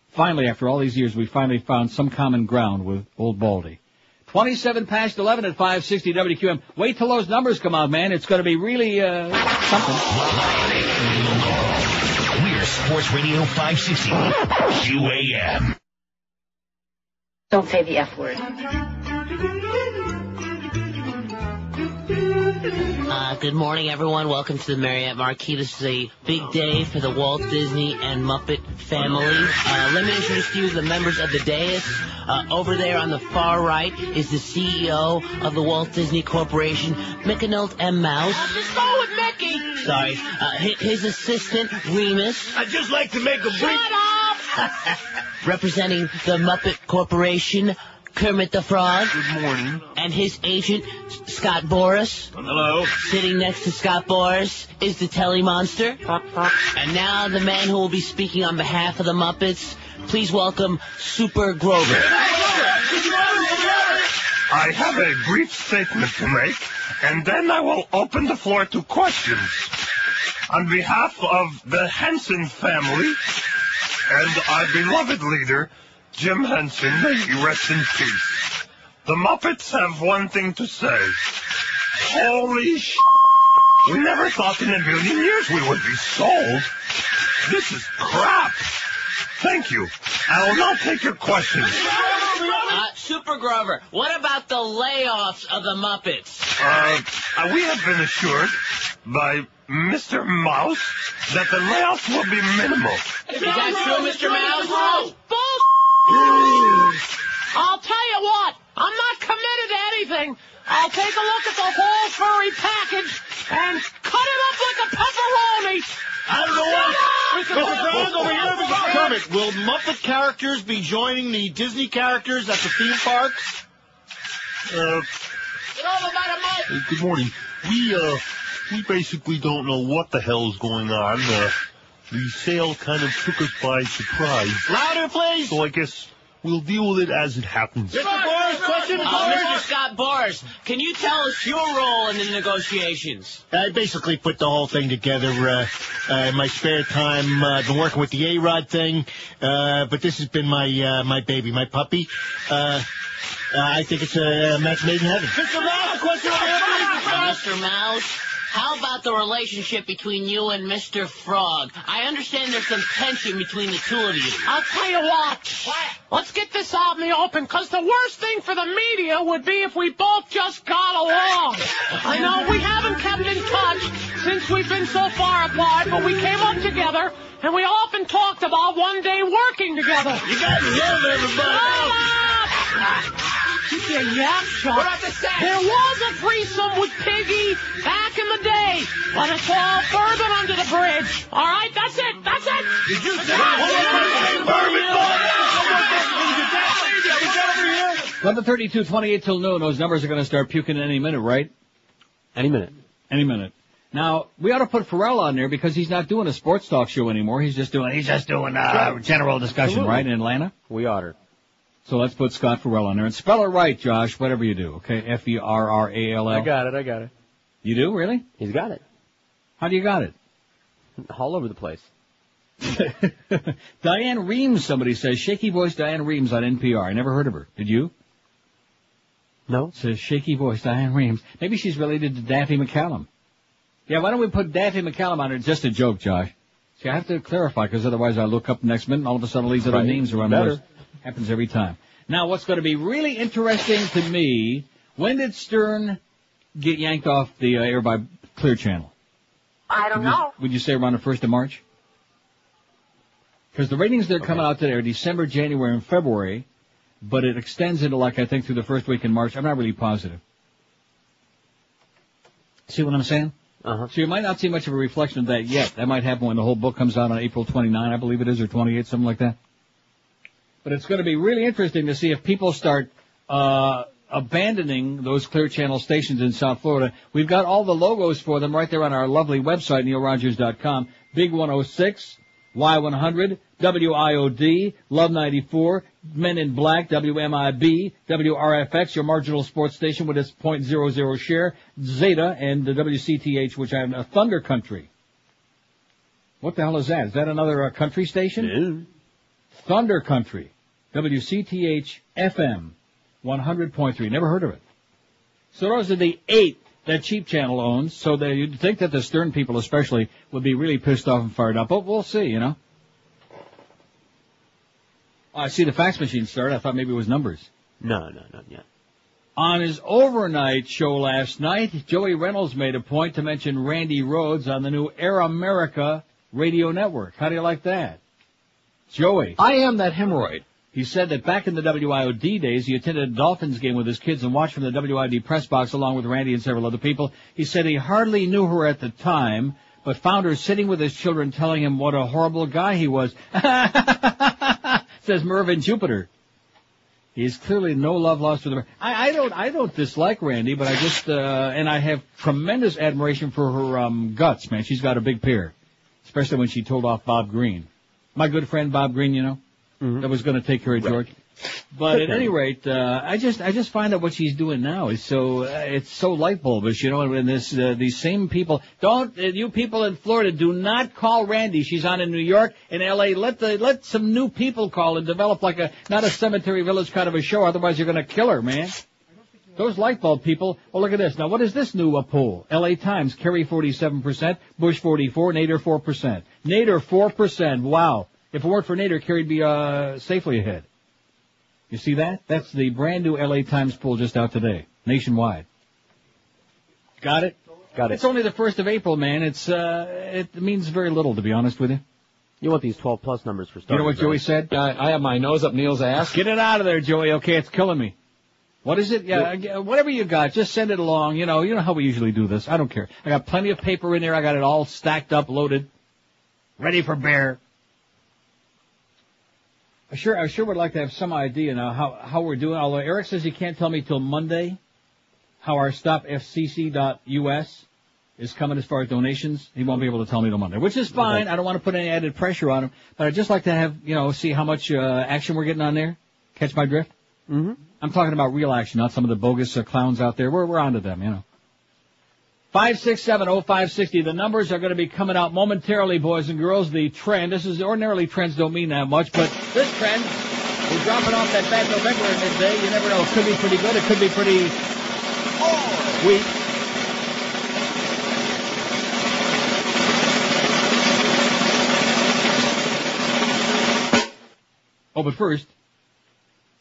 Finally, after all these years, we finally found some common ground with old Baldy. 27 past 11 at 560 WQAM. Wait till those numbers come out, man. It's going to be really, something. We're Sports Radio 560 QAM. Don't say the F word. Good morning, everyone. Welcome to the Marriott Marquis. This is a big day for the Walt Disney and Muppet family. Let me introduce to you the members of the dais. Over there on the far right is the CEO of the Walt Disney Corporation, Mishandled M. Mouse. Just go with Mickey. Sorry. His assistant, Remus. I'd just like to make a brief... Shut up! Representing the Muppet Corporation, Kermit the Frog. Good morning. And his agent, Scott Boris. Hello. Sitting next to Scott Boris is the Telly Monster. And now the man who will be speaking on behalf of the Muppets. Please welcome Super Grover. I have a brief statement to make, and then I will open the floor to questions. On behalf of the Henson family and our beloved leader, Jim Henson, may he rest in peace. The Muppets have one thing to say. Holy sh**. We never thought in a million years we would be sold. This is crap. Thank you. I will now take your questions. Super Grover, what about the layoffs of the Muppets? We have been assured by Mr. Mouse that the layoffs will be minimal. Is that true, Mr. Mouse? I'll tell you what, I'm not committed to anything. I'll take a look at the whole furry package and cut it up like a pepperoni. I don't know what. Mr. Brown, over here, Mr. Kermit, will Muppet characters be joining the Disney characters at the theme parks? Good morning. We basically don't know what the hell's going on. The sale kind of took us by surprise. Louder, please. So I guess we'll deal with it as it happens. Mr. Boris, question, Mr. Scott Boris, can you tell us your role in the negotiations? I basically put the whole thing together in my spare time. I've been working with the A-Rod thing, but this has been my baby, my puppy. I think it's a match made in heaven. Mr. Mouse, Mr. Mouse? How about the relationship between you and Mr. Frog? I understand there's some tension between the two of you. I'll tell you what. Let's get this out in the open, because the worst thing for the media would be if we both just got along. I know we haven't kept in touch since we've been so far apart, but we came up together, and we often talked about one day working together. You got to yell at everybody. Keep your yap shut. What about the sex? There was a threesome with Piggy back in the day, but it's all bourbon under the bridge. All right, that's it. That's it. Did you say bourbon? 11:32:28 till noon. Those numbers are going to start puking any minute, right? Any minute. Any minute. Now, we ought to put Pharrell on there because he's not doing a sports talk show anymore. He's just doing general discussion, Absolutely. right, in Atlanta? We ought to. So let's put Scott Farrell on there. And spell it right, Josh, whatever you do, okay? Ferrall. I got it. You do, really? He's got it. How do you got it? All over the place. Diane Reeves, somebody says. Shaky voice Diane Reeves on NPR. I never heard of her. Did you? No. It says shaky voice Diane Reeves. Maybe she's related to Daffy McCallum. Yeah, why don't we put Daffy McCallum on there? Just a joke, Josh. See, I have to clarify, because otherwise I look up the next minute and all of a sudden all these other names are on the list. Happens every time. Now, what's going to be really interesting to me, when did Stern get yanked off the air by Clear Channel? I don't know. Would you say around the 1st of March? Because the ratings that are coming out today are December, January, and February, but it extends into, I think, through the first week in March. I'm not really positive. See what I'm saying? Uh-huh. So you might not see much of a reflection of that yet. That might happen when the whole book comes out on April 29, I believe it is, or 28, something like that. But it's going to be really interesting to see if people start abandoning those Clear Channel stations in South Florida. We've got all the logos for them right there on our lovely website, neilrogers.com. Big 106, Y100, WIOD, Love 94, Men in Black, WMIB, WRFX, your marginal sports station with its .00 share, Zeta, and the WCTH, which I have a Thunder Country. What the hell is that? Is that another country station? No. Thunder Country, WCTH FM, 100.3. Never heard of it. So those are the 8 that Cheap Channel owns. So you'd think that the Stern people especially would be really pissed off and fired up. But we'll see, you know. Oh, I see the fax machine started. I thought maybe it was numbers. No, not yet. On his overnight show last night, Joey Reynolds made a point to mention Randi Rhodes on the new Air America radio network. How do you like that? Joey. I am that hemorrhoid. He said that back in the WIOD days, he attended a Dolphins game with his kids and watched from the WIOD press box along with Randy and several other people. He said he hardly knew her at the time, but found her sitting with his children telling him what a horrible guy he was. Says Mervyn Jupiter. He's clearly no love lost for the... I don't dislike Randy, but I just, and I have tremendous admiration for her, guts, man. She's got a big pair. Especially when she told off Bob Green. My good friend Bob Green, you know, that was going to take care of George. But at any rate, I just find that what she's doing now is so, it's so light bulbish, you know, and these same people, you people in Florida, do not call Randy. She's on in New York, in LA. Let some new people call and develop not a Cemetery Village kind of a show, otherwise you're going to kill her, man. Those light bulb people, well, look at this. Now, what is this new poll? LA Times, Kerry 47%, Bush 44%, Nader 4%. Nader 4%, wow. If it weren't for Nader, Kerry'd be safely ahead. You see that? That's the brand new LA Times poll just out today, nationwide. Got it? Got it. It's only the 1st of April, man. It means very little, to be honest with you. You want these 12-plus numbers for starters. You know what Joey said? I have my nose up Neil's ass. Get it out of there, Joey. Okay, it's killing me. What is it? Yeah, whatever you got, just send it along. You know how we usually do this. I don't care. I got plenty of paper in there. I got it all stacked up, loaded, ready for bear. I sure would like to have some idea now how we're doing. Although Eric says he can't tell me till Monday how our Stop FCC.us is coming as far as donations. He won't be able to tell me till Monday, which is fine. Okay. I don't want to put any added pressure on him, but I'd just like to have, see how much action we're getting on there. Catch my drift? Mm-hmm. I'm talking about real action, not some of the bogus clowns out there. We're onto them, you know. 5670560. The numbers are going to be coming out momentarily, boys and girls. The trend, ordinarily trends don't mean that much, but this trend, we're dropping off that bad November in midday. You never know. It could be pretty good. It could be pretty weak. Oh, but first,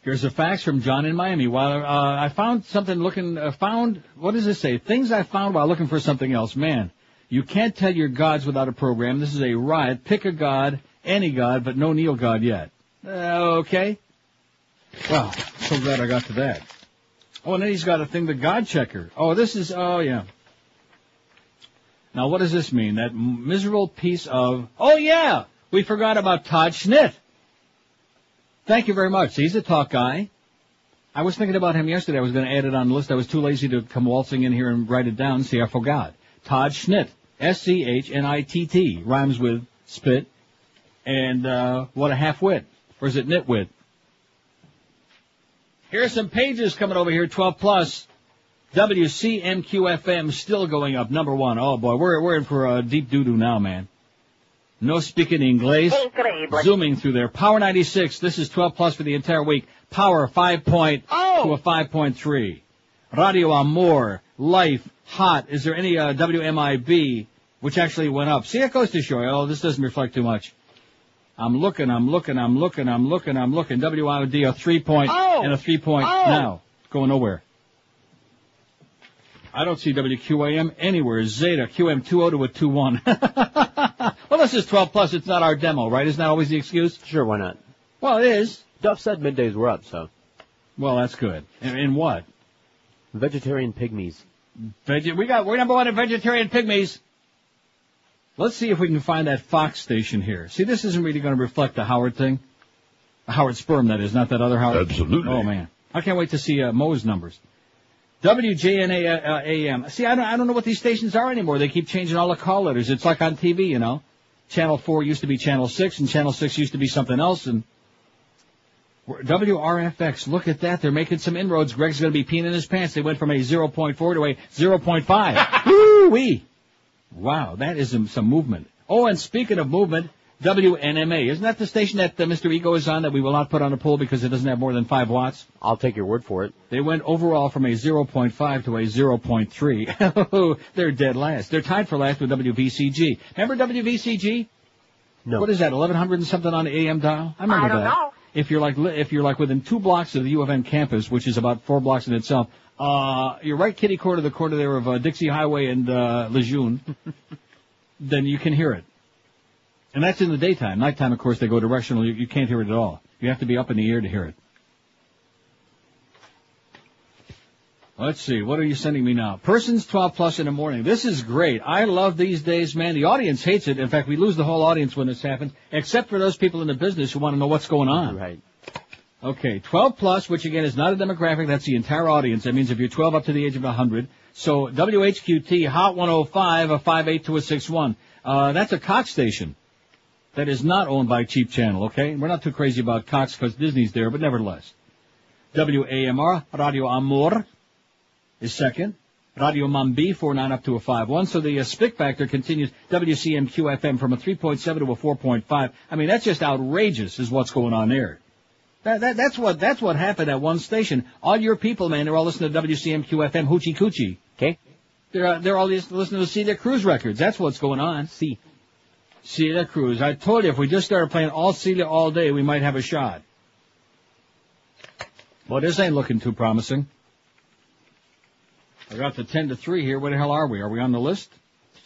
here's a fax from John in Miami. While I found something what does this say? Things I found while looking for something else. Man, you can't tell your gods without a program. This is a riot. Pick a god, any god, but no Neil God yet. Okay. Well, so glad I got to that. Oh, and then he's got a thing, the God Checker. Oh, yeah. Now, what does this mean? That miserable piece of, oh yeah, we forgot about Todd Schnitt. Thank you very much. He's a talk guy. I was thinking about him yesterday. I was going to add it on the list. I was too lazy to come waltzing in here and write it down. See, I forgot. Todd Schnitt. S-C-H-N-I-T-T. Rhymes with spit. And, what a half-wit. Or is it nitwit? Here's some pages coming over here, 12 plus. WCMQ-FM still going up, number one. Oh boy, we're in for a deep doo-doo now, man. No speaking English. Zooming through there. Power 96, this is 12 plus for the entire week. Power 5 point to a 5.3. Radio Amor, Life, Hot. Is there any WMIB, which actually went up? See, that goes to show you. Oh, this doesn't reflect too much. I'm looking. WIOD, a 3 point and a 3 point now. Going nowhere. I don't see WQAM anywhere. Zeta, QM 20 to a 2-1. Well, this is 12 plus. It's not our demo, right? Isn't that always the excuse? Sure, why not? Well, it is. Duff said middays were up, so. Well, that's good. In what? Vegetarian pygmies. We're number one in vegetarian pygmies. Let's see if we can find that Fox station here. See, this isn't really going to reflect the Howard thing. The Howard sperm, that is, not that other Howard. Absolutely. Oh, man. I can't wait to see Mo's numbers. WJNA AM. See, I don't know what these stations are anymore. They keep changing all the call letters. It's like on TV, you know. Channel 4 used to be Channel 6, and Channel 6 used to be something else. And WRFX, look at that. They're making some inroads. Greg's going to be peeing in his pants. They went from a 0.4 to a 0.5. Woo-wee. Wow, that is some movement. Oh, and speaking of movement, WNMA. Isn't that the station that Mr. Ego is on that we will not put on a poll because it doesn't have more than 5 watts? I'll take your word for it. They went overall from a 0.5 to a 0.3. They're dead last. They're tied for last with WVCG. Remember WVCG? No. What is that, 1100 and something on the AM dial? I remember that. I don't know. If you're like within 2 blocks of the U of N campus, which is about 4 blocks in itself, you're right kitty corner to the corner there of Dixie Highway and Lejeune, then you can hear it. And that's in the daytime. Nighttime, of course, they go directional. You can't hear it at all. You have to be up in the air to hear it. Let's see. What are you sending me now? Persons 12 plus in the morning. This is great. I love these days, man. The audience hates it. In fact, we lose the whole audience when this happens, except for those people in the business who want to know what's going on. Right. Okay, 12 plus, which again is not a demographic. That's the entire audience. That means if you're 12 up to the age of 100. So WHQT, Hot 105, a 5.8 to a 6.1. That's a Cox station. That is not owned by Cheap Channel, okay? We're not too crazy about Cox because Disney's there, but nevertheless. WAMR, Radio Amor, is second. Radio Mambi, 4.9 up to a 5.1. So the spick factor continues. WCMQ-FM from a 3.7 to a 4.5. I mean, that's just outrageous is what's going on there. That's what happened at one station. All your people, man, they're all listening to WCMQ-FM hoochie coochie. Okay? They're all listening to Celia Cruz records. That's what's going on. Celia Cruz. I told you, if we just started playing all Celia all day, we might have a shot. Well, this ain't looking too promising. I got the 10 to 3 here. Where the hell are we? Are we on the list?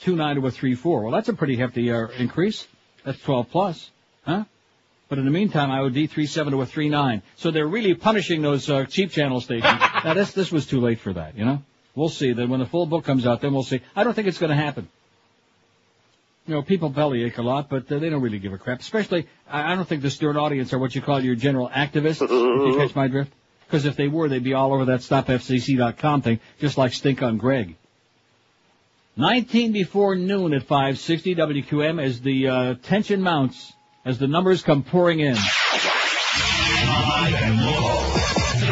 2.9 to a 3.4. Well, that's a pretty hefty increase. That's 12 plus. Huh? But in the meantime, IOD 3.7 to a 3.9. So they're really punishing those cheap channel stations. Now, this was too late for that, you know? We'll see. Then when the full book comes out, then we'll see. I don't think it's going to happen. You know, people bellyache a lot, but they don't really give a crap. Especially, I don't think the stern audience are what you call your general activists, if you catch my drift. Because if they were, they'd be all over that StopFCC.com thing, just like Stink on Greg. 19 before noon at 560 WQM as the tension mounts, as the numbers come pouring in. Live and local.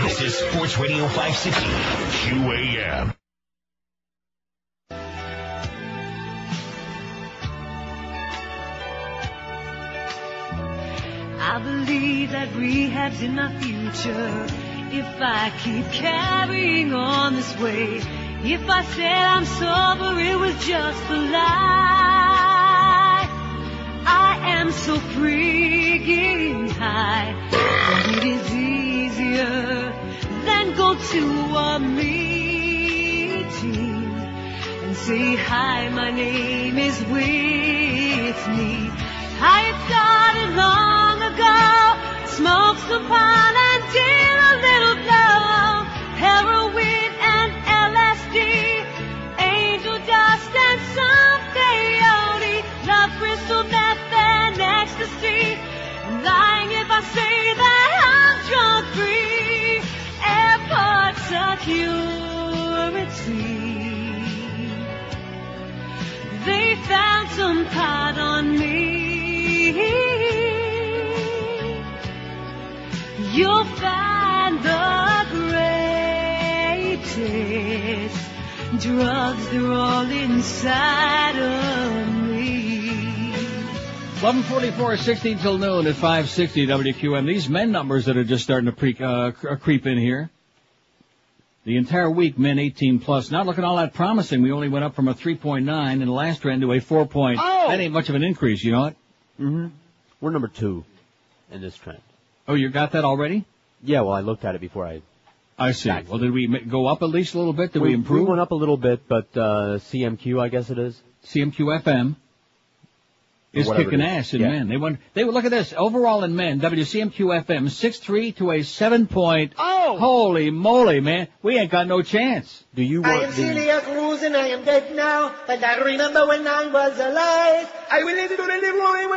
This is Sports Radio 560 QAM. I believe that rehab's in my future. If I keep carrying on this way, if I said I'm sober, it was just a lie. I am am so freaking high. But it is easier than go to a meeting and say, hi, my name is Whitney. I started long ago, smoked some pot and did a little blow, heroin and LSD, angel dust and some peyote, love crystal meth and ecstasy. I'm lying if I say that I'm drunk free, airport security. They found some pot on me. You'll find the greatest drugs, they're all inside of me. 11:44, 16 till noon at 560 WQAM. These men numbers that are just starting to creep in here. The entire week, men 18 plus. Not looking all that promising. We only went up from a 3.9 in the last trend to a 4. Oh! That ain't much of an increase, you know it? Mm-hmm. We're number 2 in this trend. Oh, you got that already? Yeah, well, I looked at it before I see. Well, did we go up at least a little bit? Did we improve? We went up a little bit, but CMQ, I guess it is. CMQ FM is kicking ass in men. They look at this. Overall in men, WCMQ FM 6.3 to a 7. Oh! Holy moly, man. We ain't got no chance. Do you I am Celia Cruz and I am dead now, but I remember when I was alive. I will listen to the live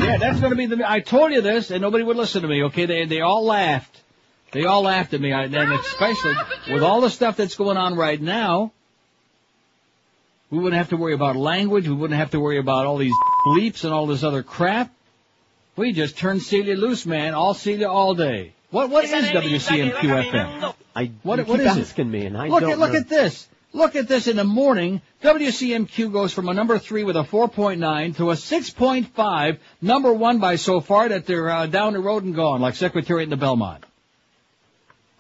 Yeah, that's going to be I told you this, and nobody would listen to me, okay? They all laughed. They all laughed at me, and especially with all the stuff that's going on right now, we wouldn't have to worry about language. We wouldn't have to worry about all these bleeps and all this other crap. We just turned Celia loose, man. All Celia all day. What is WCMQ FM? What is asking me, and I look don't look know. at this. Look at this in the morning. WCMQ goes from a number 3 with a 4.9 to a 6.5, number 1 by so far that they're down the road and gone, like Secretariat in the Belmont.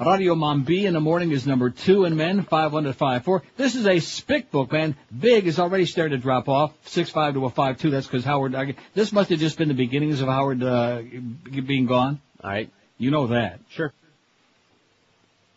Radio Mambi in the morning is number 2 in men, 5.1 to 5.4. This is a spick book, man. Big has already started to drop off, 6.5 to a 5.2. That's because Howard, this must have just been the beginnings of Howard being gone. All right. You know that. Sure.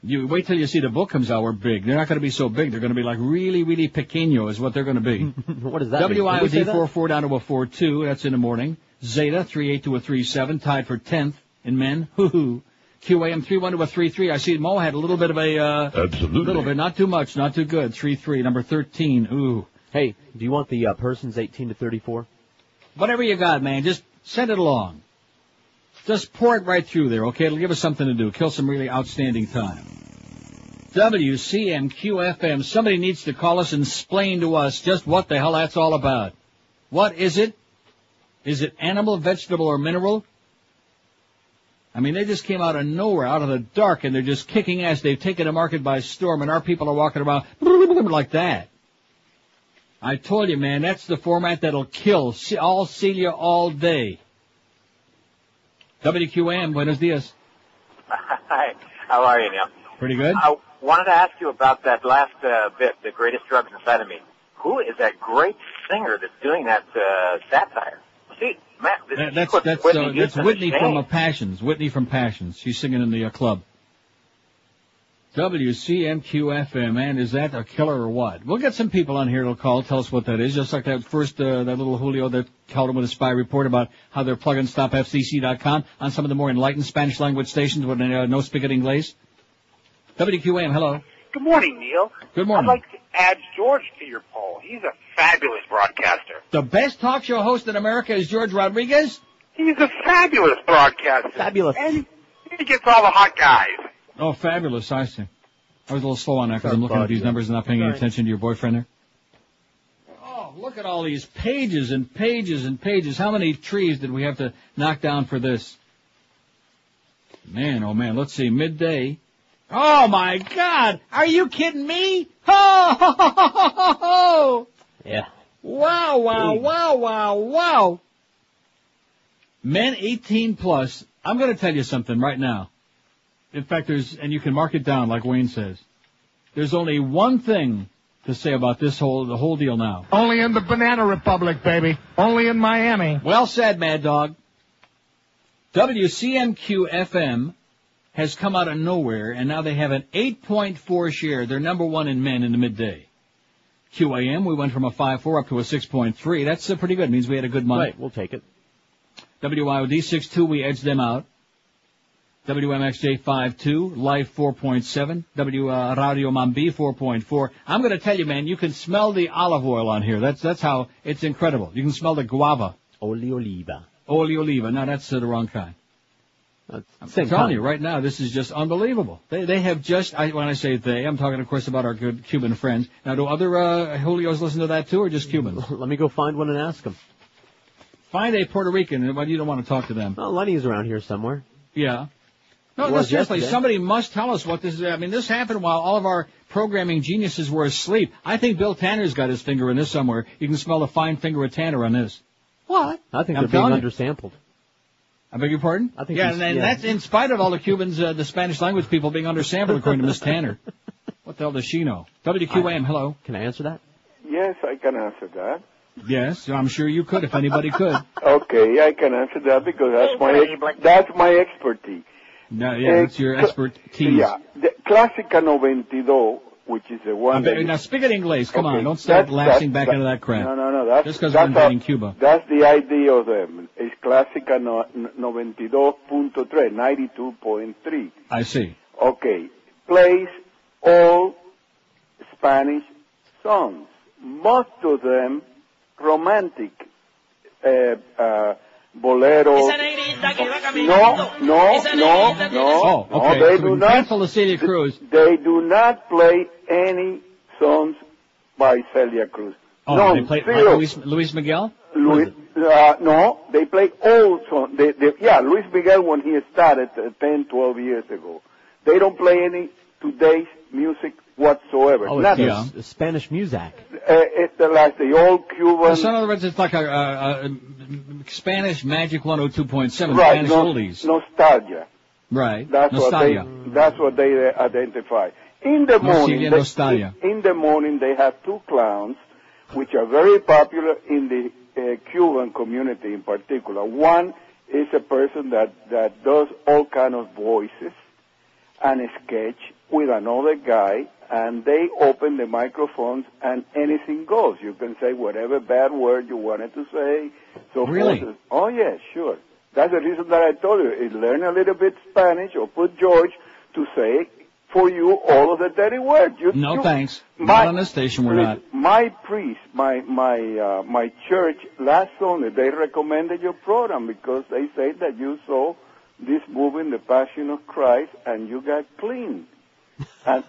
You wait till you see the book comes out. We're big. They're not going to be so big. They're going to be like really, really pequeño is what they're going to be. What does that mean? WIOD 4.4 down to a 4.2. That's in the morning. Zeta 3.8 to a 3.7, tied for 10th in men. Hoo-hoo. QAM 3.1 to a 3.3. I see Mo had a little bit of a, Absolutely. little bit, not too much, not too good. 3.3, number 13. Ooh. Hey, do you want the persons 18 to 34? Whatever you got, man, just send it along. Just pour it right through there, okay? It'll give us something to do. Kill some really outstanding time. WCMQ-FM. Somebody needs to call us and explain to us just what the hell that's all about. What is it? Is it animal, vegetable, or mineral? I mean, they just came out of nowhere, out of the dark, and they're just kicking ass. They've taken the market by storm, and our people are walking around like that. I told you, man, that's the format that'll kill all Celia all day. WQAM, buenos dias. Hi, how are you, Neil? Pretty good. I wanted to ask you about that last bit, the greatest drugs inside of me. Who is that great singer that's doing that satire? See, Matt, that's Whitney from Passions. Whitney from Passions. She's singing in the club. WCMQ-FM, man, is that a killer or what? We'll get some people on here that'll call, tell us what that is, just like that first, that little Julio that called him with a spy report about how they're plugging StopFCC.com on some of the more enlightened Spanish language stations with no spigot Inglés. WQAM, hello. Good morning, Neil. Good morning. I'd like to add George to your poll. He's a fabulous broadcaster. The best talk show host in America is George Rodriguez? He's a fabulous broadcaster. Fabulous. And he gets all the hot guys. Oh, fabulous, I see. I was a little slow on that because I'm looking at these numbers and not paying any attention to your boyfriend there. Oh, look at all these pages and pages and pages. How many trees did we have to knock down for this? Man, oh man, let's see, midday. Oh my God! Are you kidding me? Ho, ho, ho, ho, ho, ho. Yeah. Wow, wow, wow, wow, wow. Men 18 plus. I'm going to tell you something right now. In fact, and you can mark it down like Wayne says. There's only one thing to say about the whole deal now. Only in the Banana Republic, baby. Only in Miami. Well said, Mad Dog. WCMQ-FM has come out of nowhere, and now they have an 8.4 share. They're number one in men in the midday. QAM, we went from a 5.4 up to a 6.3. That's pretty good. It means we had a good month. Right, we'll take it. WIOD 6.2, we edged them out. WMXJ 5.2, Life 4.7, Radio Mambi 4.4. I'm going to tell you, man, you can smell the olive oil on here. That's how it's incredible. You can smell the guava. Oli oliva. Oli oliva. No, that's the wrong kind. I'm telling you right now, this is just unbelievable. They have just, when I say they, I'm talking, of course, about our good Cuban friends. Now, do other Julios listen to that too, or just Cubans? Let me go find one and ask them. Find a Puerto Rican, but you don't want to talk to them. Oh, Lenny's around here somewhere. Yeah. No, seriously, yesterday. Somebody must tell us what this is. I mean, this happened while all of our programming geniuses were asleep. I think Bill Tanner's got his finger in this somewhere. You can smell the fine finger of Tanner on this. What? I think they're being undersampled. I beg your pardon? I think and that's in spite of all the Cubans, the Spanish language people being undersampled, according to Miss Tanner. What the hell does she know? WQAM, hello. Can I answer that? Yes, I can answer that. Yes, I'm sure you could if anybody could. Okay, I can answer that because that's my expertise. No, yeah, that's your expertise. Yeah, the Clásica 92, which is the one. Now speak it English. Come on, don't start lapsing back into that crap. No, that's just because we're invading Cuba. That's the idea of them. It's Clásica 92.3, 92.3. I see. Okay, plays all Spanish songs. Most of them romantic. Boleros. No. Oh, okay. They so do not. Cancel the Celia Cruz. They do not play any songs by Celia Cruz. Oh, no, they play Luis Miguel? No, they play all songs. Luis Miguel when he started 10, 12 years ago. They don't play any today's music whatsoever. Oh, it's Spanish music. It's like the old Cuban. So in other words, it's like a Spanish Magic 102.7, right, Spanish oldies. Nostalgia. Right. That's what they identify. In the morning, they have two clowns, which are very popular in the Cuban community in particular. One is a person that does all kind of voices and a sketch with another guy, and they open the microphones and anything goes. You can say whatever bad word you wanted to say. So really? Oh, yeah, sure. That's the reason that I told you. Learn a little bit Spanish or put George to say for you all of the dirty words. Thanks. Not on this station, we're not. My priest, my church, last Sunday, they recommended your program because they say that you saw this movie, The Passion of Christ, and you got clean. And,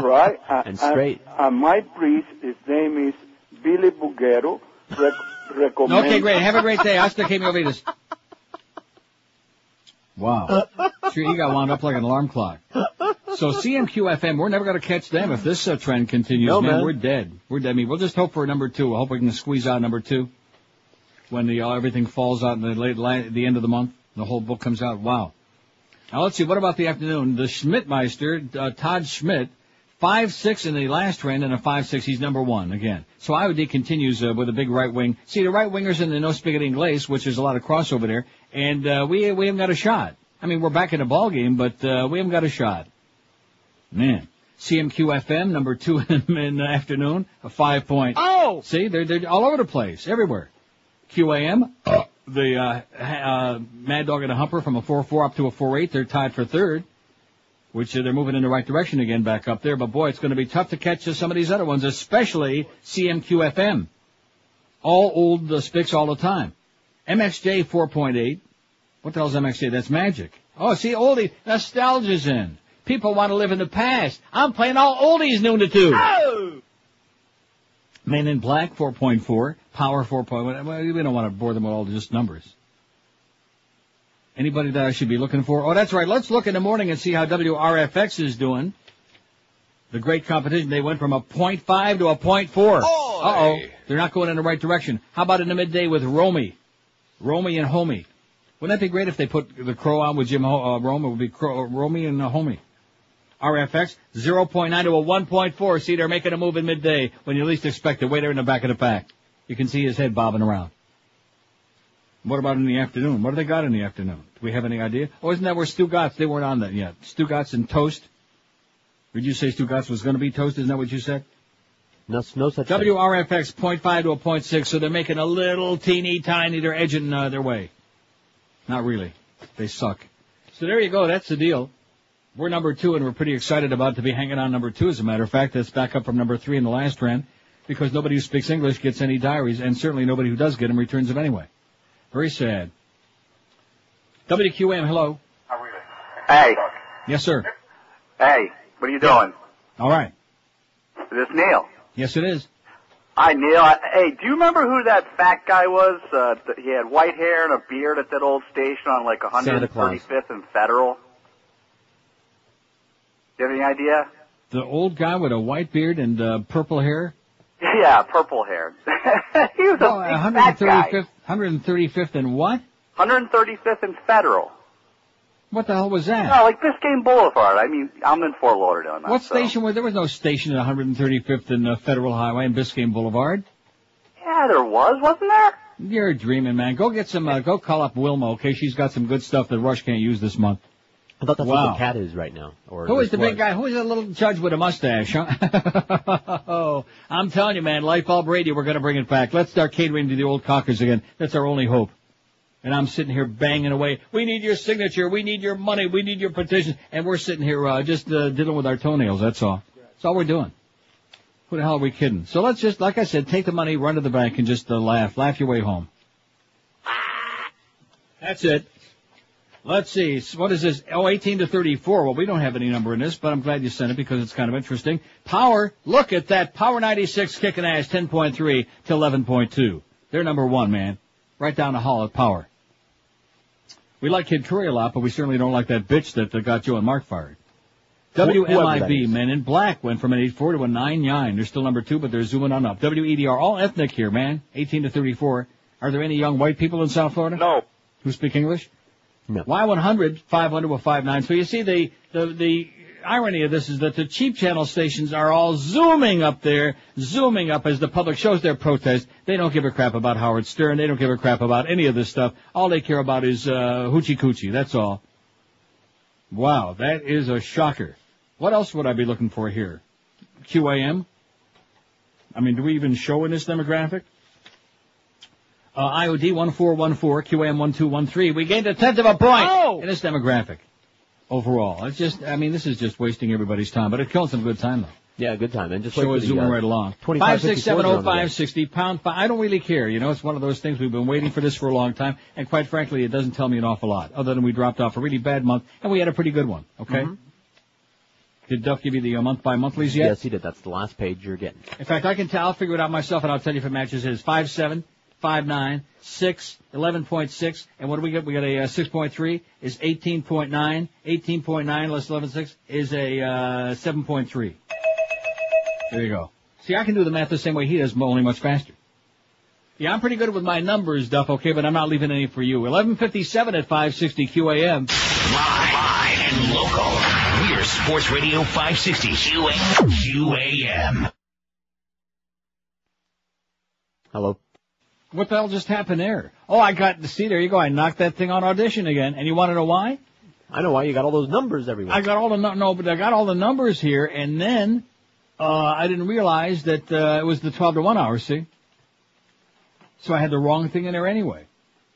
right? And straight. And my priest, his name is Billy Buguero, recommend. Okay, great. Have a great day. Hasta que me olvides. Wow. Sure, he got wound up like an alarm clock. So CMQ-FM, we're never going to catch them if this trend continues. No, man. We're dead. We're dead. I mean, we'll just hope for number two. I hope we can squeeze out number two when everything falls out in the end of the month. The whole book comes out. Wow. Now, let's see. What about the afternoon? The Schmidtmeister, Todd Schmidt, 5.6 in the last trend and a 5.6. He's number one again. So IOD continues with a big right wing. See, the right wingers in the No Spaghetti Inglés, which is a lot of crossover there, and we haven't got a shot. I mean, we're back in the ball game, but we haven't got a shot. Man. CMQ-FM, number two in the afternoon, a 5 point. Oh! See, they're all over the place, everywhere. QAM, the Mad Dog and a Humper from a 4.4 up to a 4.8. They're tied for third, which they're moving in the right direction again back up there. But, boy, it's going to be tough to catch some of these other ones, especially CMQ-FM. All old Spicks all the time. MXJ 4.8. What the hell's MXJ? That's magic. Oh, see, oldie. Nostalgia's in. People want to live in the past. I'm playing all oldies noon to 2. Oh! Men in Black 4.4. Power 4.1. Well, we don't want to bore them with all just numbers. Anybody that I should be looking for? Oh, that's right. Let's look in the morning and see how WRFX is doing. The great competition. They went from a 0.5 to a 0.4. Uh-oh. They're not going in the right direction. How about in the midday with Romy? Romy and Homie. Wouldn't that be great if they put the Crow on with Jim Rome? It would be Romy and Homie. RFX, 0.9 to a 1.4. See, they're making a move in midday when you least expect it. Way there in the back of the pack. You can see his head bobbing around. What about in the afternoon? What do they got in the afternoon? Do we have any idea? Oh, isn't that where Stugatz? They weren't on that yet. Stugatz and toast. Did you say Stugatz was going to be toast? Isn't that what you said? No such WRFX 0.5 to a 0.6, so they're making a little teeny tiny. They're edging their way. Not really. They suck. So there you go. That's the deal. We're number 2, and we're pretty excited about to be hanging on number 2, as a matter of fact. That's back up from number 3 in the last trend, because nobody who speaks English gets any diaries, and certainly nobody who does get them returns them anyway. Very sad. WQAM, hello. Hey. Yes, sir. Hey, what are you doing? All right. Is this Neil? Yes, it is. Hi, Neil. Hey, do you remember who that fat guy was? He had white hair and a beard at that old station on like 135th and Federal. Do you have any idea? The old guy with a white beard and purple hair? Yeah, purple hair. He was a big fat guy. 135th and what? 135th and Federal. What the hell was that? No, like Biscayne Boulevard. I mean, I'm in Fort Lauderdale now. What station was there? Was no station at 135th and Federal Highway and Biscayne Boulevard? Yeah, there was, wasn't there? You're dreaming, man. Go get some, go call up Wilma, okay? She's got some good stuff that Rush can't use this month. I thought that's what the cat is right now. Or who is the big guy? Who is that little judge with a mustache, huh? Oh, I'm telling you, man, Light Bulb Radio, we're going to bring it back. Let's start catering to the old cockers again. That's our only hope. And I'm sitting here banging away. We need your signature. We need your money. We need your petition. And we're sitting here just diddling with our toenails. That's all. That's all we're doing. Who the hell are we kidding? So let's just, like I said, take the money, run to the bank, and just laugh. Laugh your way home. That's it. Let's see. What is this? Oh, 18 to 34. Well, we don't have any number in this, but I'm glad you sent it because it's kind of interesting. Power, look at that. Power 96 kicking ass, 10.3 to 11.2. They're number 1, man. Right down the hall at Power. We like Kid Curry a lot, but we certainly don't like that bitch that got Joe and Mark fired. WMIB, Men in Black, went from an 8.4 to a 9.9. They're still number 2, but they're zooming on up. WEDR, all ethnic here, man. 18 to 34. Are there any young white people in South Florida? No. Who speak English? No. Y100, 500 to 5.9. So you see the irony of this is that the cheap channel stations are all zooming up there, zooming up as the public shows their protest. They don't give a crap about Howard Stern. They don't give a crap about any of this stuff. All they care about is hoochie coochie. That's all. Wow, that is a shocker. What else would I be looking for here? QAM? I mean, do we even show in this demographic? IOD 1414, QAM 1213. We gained a tenth of a point in this demographic. Overall. It's just, I mean, this is just wasting everybody's time, but it kills some good time, though. Yeah, good time. And just show is zooming right along. 5670560 pound 5. I don't really care. You know, it's one of those things. We've been waiting for this for a long time, and quite frankly, it doesn't tell me an awful lot, other than we dropped off a really bad month, and we had a pretty good one, okay? Mm-hmm. Did Duff give you the month-by-monthlies yet? Yes, he did. That's the last page you're getting. In fact, I can tell. I'll figure it out myself, and I'll tell you if it matches his. 5.7, 5.9, 6, 11.6, and what do we get? We got a 6.3 is 18.9. 18.9 less 11.6 is a 7.3. There you go. See, I can do the math the same way he does, only much faster. Yeah, I'm pretty good with my numbers, Duff, okay, but I'm not leaving any for you. 11:57 at 560 QAM. Live and local. We're Sports Radio 560 QAM. Hello. What the hell just happened there? Oh, I got to see. There you go. I knocked that thing on audition again. And you want to know why? I know why. You got all those numbers everywhere. I got all but I got all the numbers here, and then I didn't realize that it was the 12 to 1 hour. See, so I had the wrong thing in there anyway.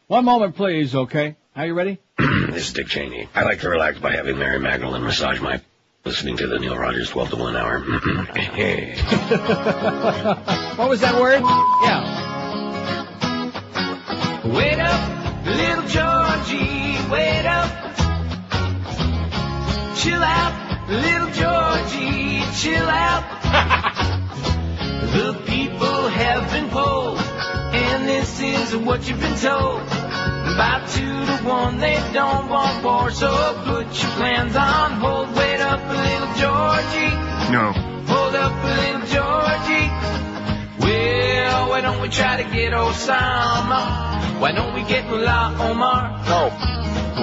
One moment, please. Okay, are you ready? This is Dick Cheney. I like to relax by having Mary Magdalene massage my listening to the Neil Rogers 12 to 1 hour. What was that word? Yeah. Wait up, little Georgie, wait up. Chill out, little Georgie, chill out. The people have been polled, and this is what you've been told. About 2 to 1, they don't want war, so put your plans on hold. Wait up, little Georgie. No. Hold up, little Georgie. Well, why don't we try to get Osama? Why don't we get Mullah Omar? No.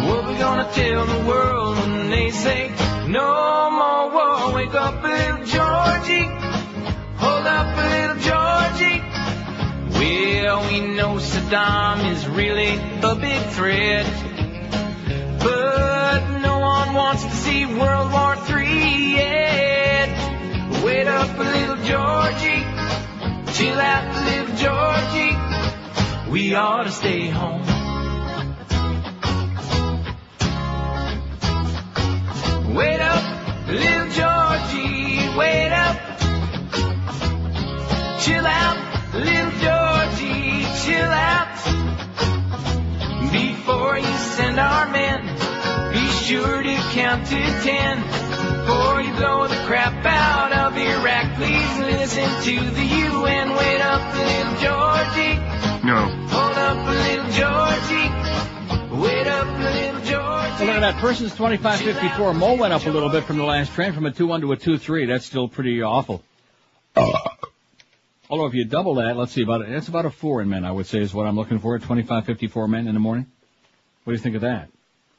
What we gonna tell the world when they say no more war? wake up a little Georgie. Hold up a little Georgie. Well, we know Saddam is really a big threat, but no one wants to see World War III yet. Wait up a little Georgie. Chill out a little Georgie. We ought to stay home. Wait up, little Georgie, wait up. Chill out, little Georgie, chill out. Before you send our men, be sure to count to 10. Before you blow the crap out of Iraq, please listen to the UN. Wait up, little Georgie. No. Hold up, little Georgie. Wait up, little Georgie. Well, look at that. Person's 2554. Mo went up a little bit from the last trend, from a 2-1 to a 2-3. That's still pretty awful. Although if you double that, let's see, that's about a 4 in men, I would say, is what I'm looking for. 2554 men in the morning. What do you think of that?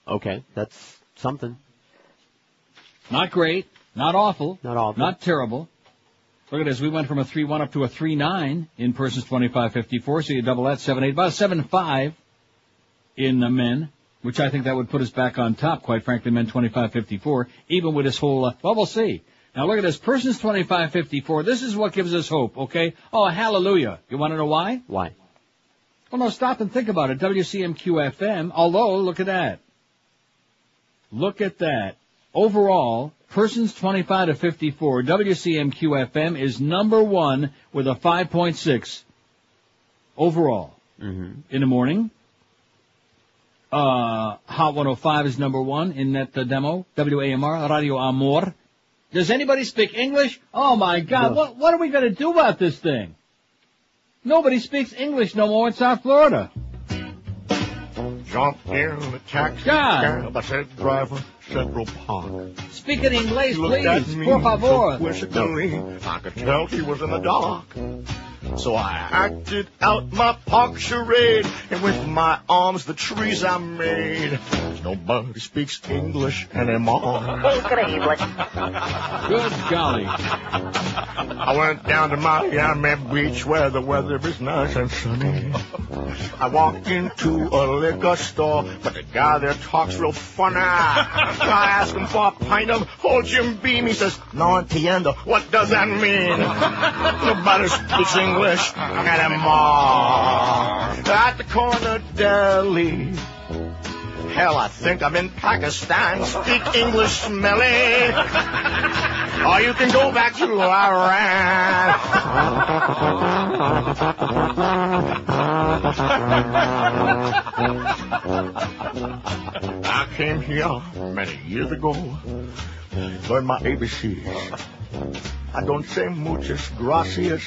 Okay, that's something. Not great. Not awful. Not awful. Not terrible. Look at this. We went from a 3-1 up to a 3-9 in persons 2554. So you double that, 7-8. About a 7-5 in the men, which I think that would put us back on top, quite frankly, men 2554, even with this whole, well, we'll see. Now look at this. Persons 2554. This is what gives us hope, okay? Oh, hallelujah. You want to know why? Why? Well, no, stop and think about it. WCMQ-FM, although, look at that. Look at that. Overall, persons 25 to 54, WCMQ-FM is number 1 with a 5.6 overall. In the morning. Hot 105 is number 1 in that demo. WAMR, Radio Amor. Does anybody speak English? Oh, my God. No. What are we going to do about this thing? Nobody speaks English no more in South Florida. Jump in the taxi cab, I said, driver, Central Park. Speak in English, please. Me Por favor. quizzically. I could tell he was in the dark. So I acted out my park charade, and with my arms the trees I made. Nobody speaks English anymore. Good golly. I went down to Miami Beach where the weather is nice and sunny. I walked into a liquor store, but the guy there talks real funny. I asked him for a pint of old Jim Beam. He says, no entiendo. What does that mean? Nobody speaks English anymore. At the corner deli. Hell, I think I'm in Pakistan. Speak English, smelly. Or you can go back to Iran. I came here many years ago. Learned my ABCs. I don't say muchas gracias.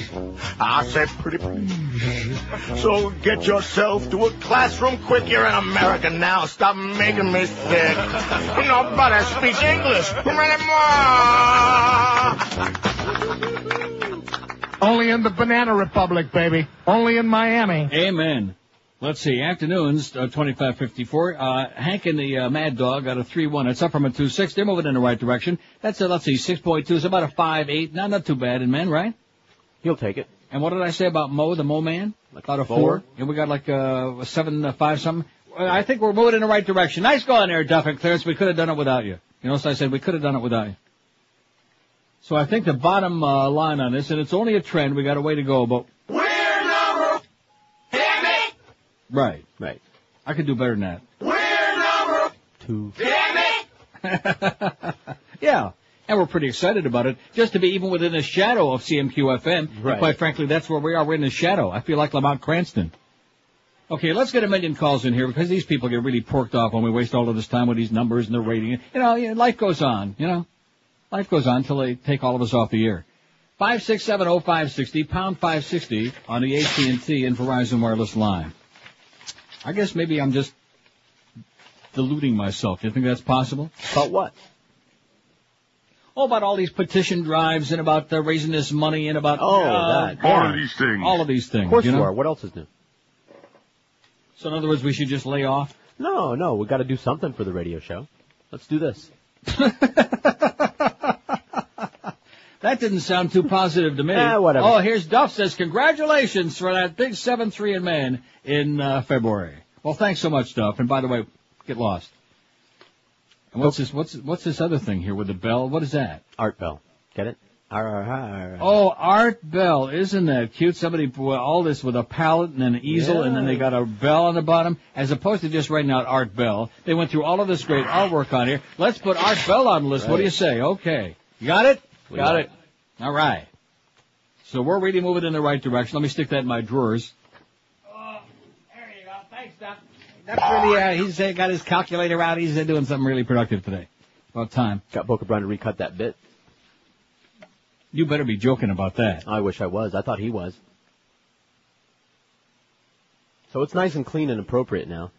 I say pretty please. So get yourself to a classroom quick. You're in America now. Stop making me sick. Nobody speaks English anymore. Only in the Banana Republic, baby. Only in Miami. Amen. Let's see. Afternoons, 2554. Hank and the Mad Dog got a 3-1. It's up from a 2-6. They're moving in the right direction. That's let's see, 6.2. It's about a 5-8. Not too bad in men, right? He'll take it. And what did I say about Mo, the Mo Man? About a 4. And we got like a 7-5 something. I think we're moving in the right direction. Nice going there, Duff and Clarence. We could have done it without you. You know, so I said we could have done it without you. So I think the bottom line on this, and it's only a trend. We got a way to go, but Right. I could do better than that. We're number 2. Damn it! Yeah. And we're pretty excited about it. Just to be even within the shadow of CMQ-FM. Right. And quite frankly, that's where we are. We're in the shadow. I feel like Lamont Cranston. Okay, let's get a million calls in here because these people get really porked off when we waste all of this time with these numbers and the rating. You know, life goes on, you know. Life goes on until they take all of us off the air. 5670560, pound 560 on the AT&T and Verizon Wireless line. I guess maybe I'm just deluding myself. You think that's possible? About what? Oh, about all these petition drives and about raising this money and about... that. All of these things. All of these things. Of course you know? you are. What else is new? So in other words, we should just lay off? No, we got to do something for the radio show. Let's do this. That didn't sound too positive to me. Whatever. Oh, here's Duff says, congratulations for that big 7-3 in man in February. Well, thanks so much, Duff. And by the way, get lost. And what's this other thing here with the bell? What is that? Art Bell. Get it? Oh, Art Bell. Isn't that cute? Somebody put all this with a palette and an easel, and then they got a bell on the bottom, as opposed to just writing out Art Bell. They went through all of this great artwork on here. Let's put Art Bell on the list. Right. What do you say? Okay. You got it? Got it. All right. So we're really moving in the right direction. Let me stick that in my drawers. Oh, there you go. Thanks, Doc. That's really, he's got his calculator out. He's doing something really productive today. About time. Got Boca Brown to recut that bit. You better be joking about that. I wish I was. I thought he was. So it's nice and clean and appropriate now.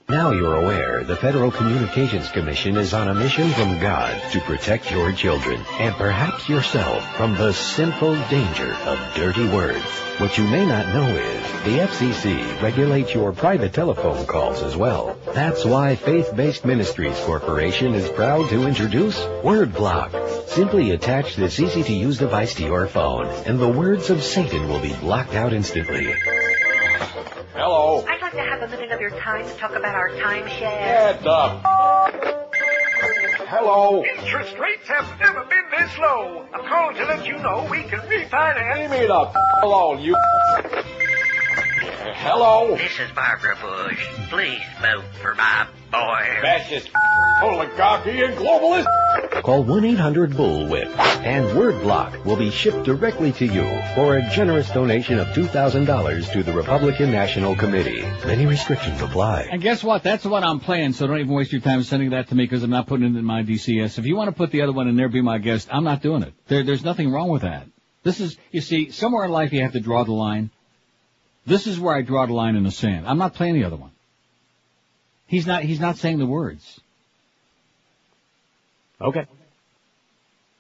Now you're aware the Federal Communications Commission is on a mission from God to protect your children and perhaps yourself from the sinful danger of dirty words. What you may not know is the FCC regulates your private telephone calls as well. That's why Faith-Based Ministries Corporation is proud to introduce Word Block. Simply attach this easy-to-use device to your phone, and the words of Satan will be blocked out instantly. Hello. I'd like to have a minute of your time to talk about our timeshare. Get up. Hello. Interest rates have never been this low. I'm calling to let you know we can refinance. Leave me the alone, you. Hello. This is Barbara Bush. Please vote for my boy. Fascist, oligarchy, and globalist. Call 1-800-BULLWHIP, and Word Block will be shipped directly to you for a generous donation of $2,000 to the Republican National Committee. Many restrictions apply. And guess what? That's the one I'm playing, so don't even waste your time sending that to me because I'm not putting it in my DCS. If you want to put the other one in there, be my guest. I'm not doing it. There's nothing wrong with that. This is, you see, somewhere in life you have to draw the line. This is where I draw the line in the sand. I'm not playing the other one. He's not saying the words. Okay.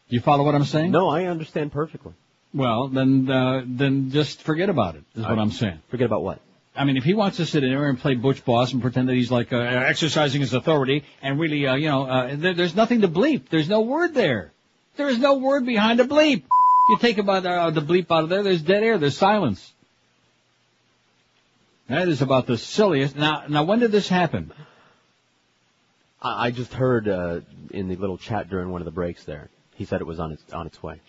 You follow what I'm saying? No, I understand perfectly. Well, then just forget about it, is what I'm saying. Forget about what? I mean, if he wants to sit in there and play Butch Boss and pretend that he's like exercising his authority and really, there's nothing to bleep. There's no word there. There is no word behind a bleep. You take about the bleep out of there, there's dead air, there's silence. That is about the silliest. Now, when did this happen? I just heard in the little chat during one of the breaks there. He said it was on its way.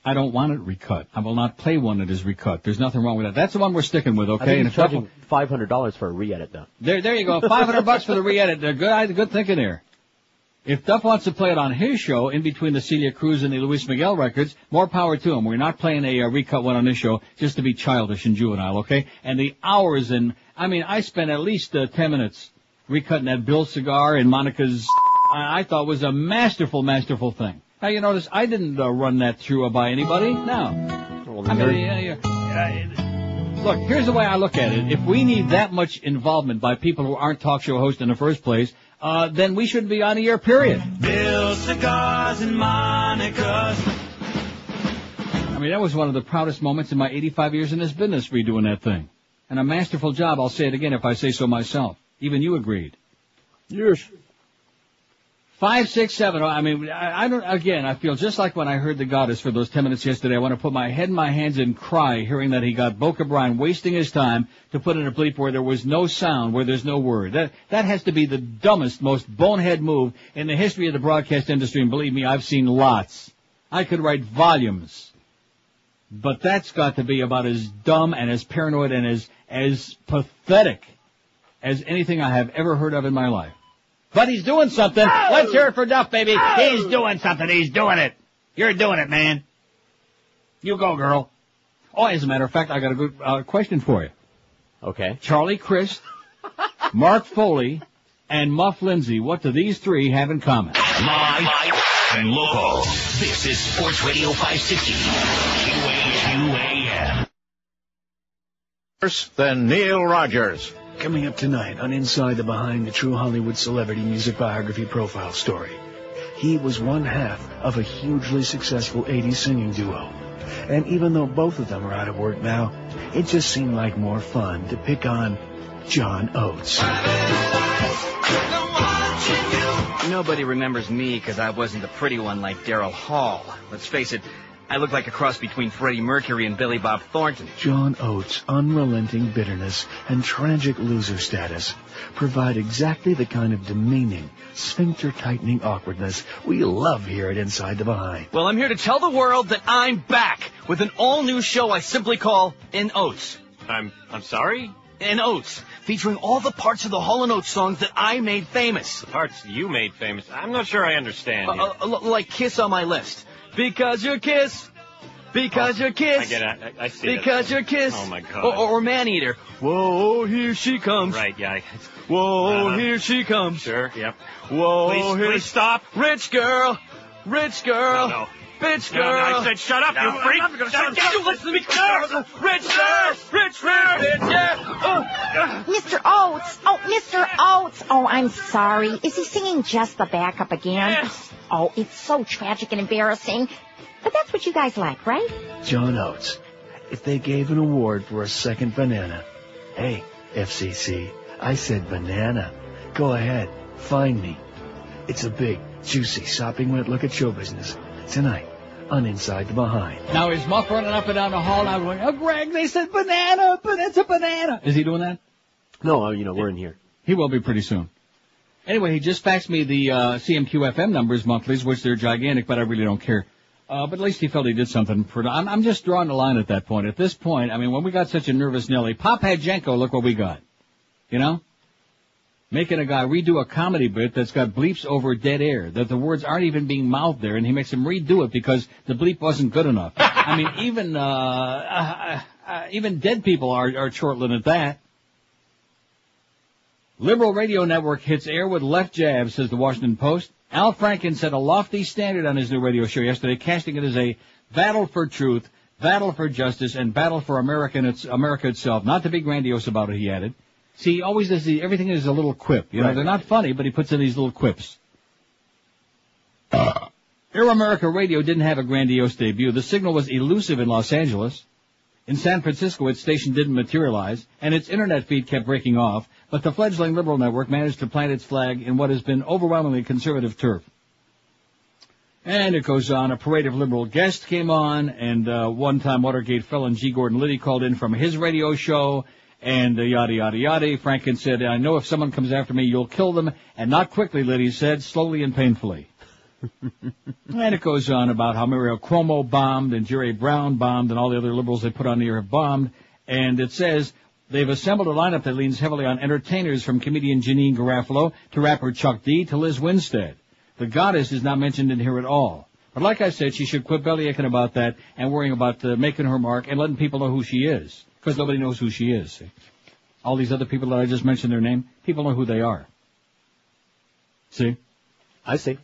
I don't want it recut. I will not play one that is recut. There's nothing wrong with that. That's the one we're sticking with, okay? I think he's charging $500 for a re-edit, though. There you go. $500 for the re-edit. Good thinking there. If Duff wants to play it on his show, in between the Celia Cruz and the Luis Miguel records, more power to him. We're not playing a recut one on this show just to be childish and juvenile, okay? And the hours I spent at least 10 minutes recutting that Bill Cigar and Monica's, I thought was a masterful thing. Now, you notice I didn't run that through by anybody. No. Look, here's the way I look at it. If we need that much involvement by people who aren't talk show hosts in the first place, then we shouldn't be on the air, period. Bill Cigars and Monica's. I mean, that was one of the proudest moments in my 85 years in this business, redoing that thing. And a masterful job, I'll say it again if I say so myself. Even you agreed. Yes. 567. I feel just like when I heard the Goddess for those 10 minutes yesterday. I want to put my head in my hands and cry, hearing that he got Boca Brian wasting his time to put in a bleep where there was no sound, where there's no word. That has to be the dumbest, most bonehead move in the history of the broadcast industry, and believe me, I've seen lots. I could write volumes. But that's got to be about as dumb and as paranoid and as pathetic as anything I have ever heard of in my life. But he's doing something. Oh! Let's hear it for Duff, baby. Oh! He's doing something. He's doing it. You're doing it, man. You go, girl. Oh, as a matter of fact, I got a good question for you. Okay. Charlie Crist, Mark Foley, and Muff Lindsay. What do these three have in common? Live and local. This is Sports Radio 560. QAM. Worse than Neil Rogers. Coming up tonight on Inside the Behind the True Hollywood Celebrity Music Biography Profile Story. He was one half of a hugely successful 80s singing duo. And even though both of them are out of work now, it just seemed like more fun to pick on John Oates. Nobody remembers me because I wasn't the pretty one like Daryl Hall. Let's face it, I look like a cross between Freddie Mercury and Billy Bob Thornton. John Oates' unrelenting bitterness and tragic loser status provide exactly the kind of demeaning, sphincter-tightening awkwardness we love here at Inside the Behind. Well, I'm here to tell the world that I'm back with an all-new show I simply call In Oates. I'm sorry? In Oates, featuring all the parts of the Hall & Oates songs that I made famous. The parts you made famous? I'm not sure I understand you. Like Kiss on my list. Because your kiss. Because your kiss. I get it. I see Because your kiss. Oh, my God. Or Man-Eater. Whoa, here she comes. Right, yeah. Whoa, here she comes. Sure, yep. Whoa, Please stop. Rich girl. Rich girl. No. Bitch girl. No, I said shut up, you freak. I'm not gonna shut up. You listen to me. Rich girl. Rich bitch, yeah. Mr. Oates. Oh, Mr. Oates. Oh, I'm sorry. Is he singing Just the Backup again? Yes. Oh, it's so tragic and embarrassing. But that's what you guys like, right? John Oates. If they gave an award for a second banana. Hey, FCC, I said banana. Go ahead, find me. It's a big, juicy, sopping wet look at show business. Tonight, on Inside the Behind. Now he's Muff running up and down the hall now going, oh, Greg, they said banana, but it's a banana. Is he doing that? No, we're in here. He will be pretty soon. Anyway, he just faxed me the CMQ-FM numbers monthlies, which they're gigantic, but I really don't care. But at least he felt he did something. I'm just drawing the line at that point. At this point, I mean, when we got such a nervous Nelly, Pop Hadjenko, look what we got. You know? Making a guy redo a comedy bit that's got bleeps over dead air, that the words aren't even being mouthed there, and he makes him redo it because the bleep wasn't good enough. I mean, even dead people are chortling at that. Liberal radio network hits air with left jab, says the Washington Post. Al Franken set a lofty standard on his new radio show yesterday, casting it as a battle for truth, battle for justice, and battle for America itself. Not to be grandiose about it, he added. See, he always does everything is a little quip. You know, right. They're not funny, but he puts in these little quips. Air America Radio didn't have a grandiose debut. The signal was elusive in Los Angeles. In San Francisco, its station didn't materialize, and its internet feed kept breaking off, but the fledgling liberal network managed to plant its flag in what has been overwhelmingly conservative turf. And it goes on. A parade of liberal guests came on, and one-time Watergate felon G. Gordon Liddy called in from his radio show, and yada, yada, yada. Franken said, I know if someone comes after me, you'll kill them, and not quickly, Liddy said, slowly and painfully. And it goes on about how Mario Cuomo bombed and Jerry Brown bombed and all the other liberals they put on the air have bombed. And it says they've assembled a lineup that leans heavily on entertainers from comedian Janine Garofalo to rapper Chuck D to Liz Winstead. The goddess is not mentioned in here at all. But like I said, she should quit bellyaching about that and worrying about making her mark and letting people know who she is. Because nobody knows who she is. See? All these other people that I just mentioned their name, people know who they are. See? I see.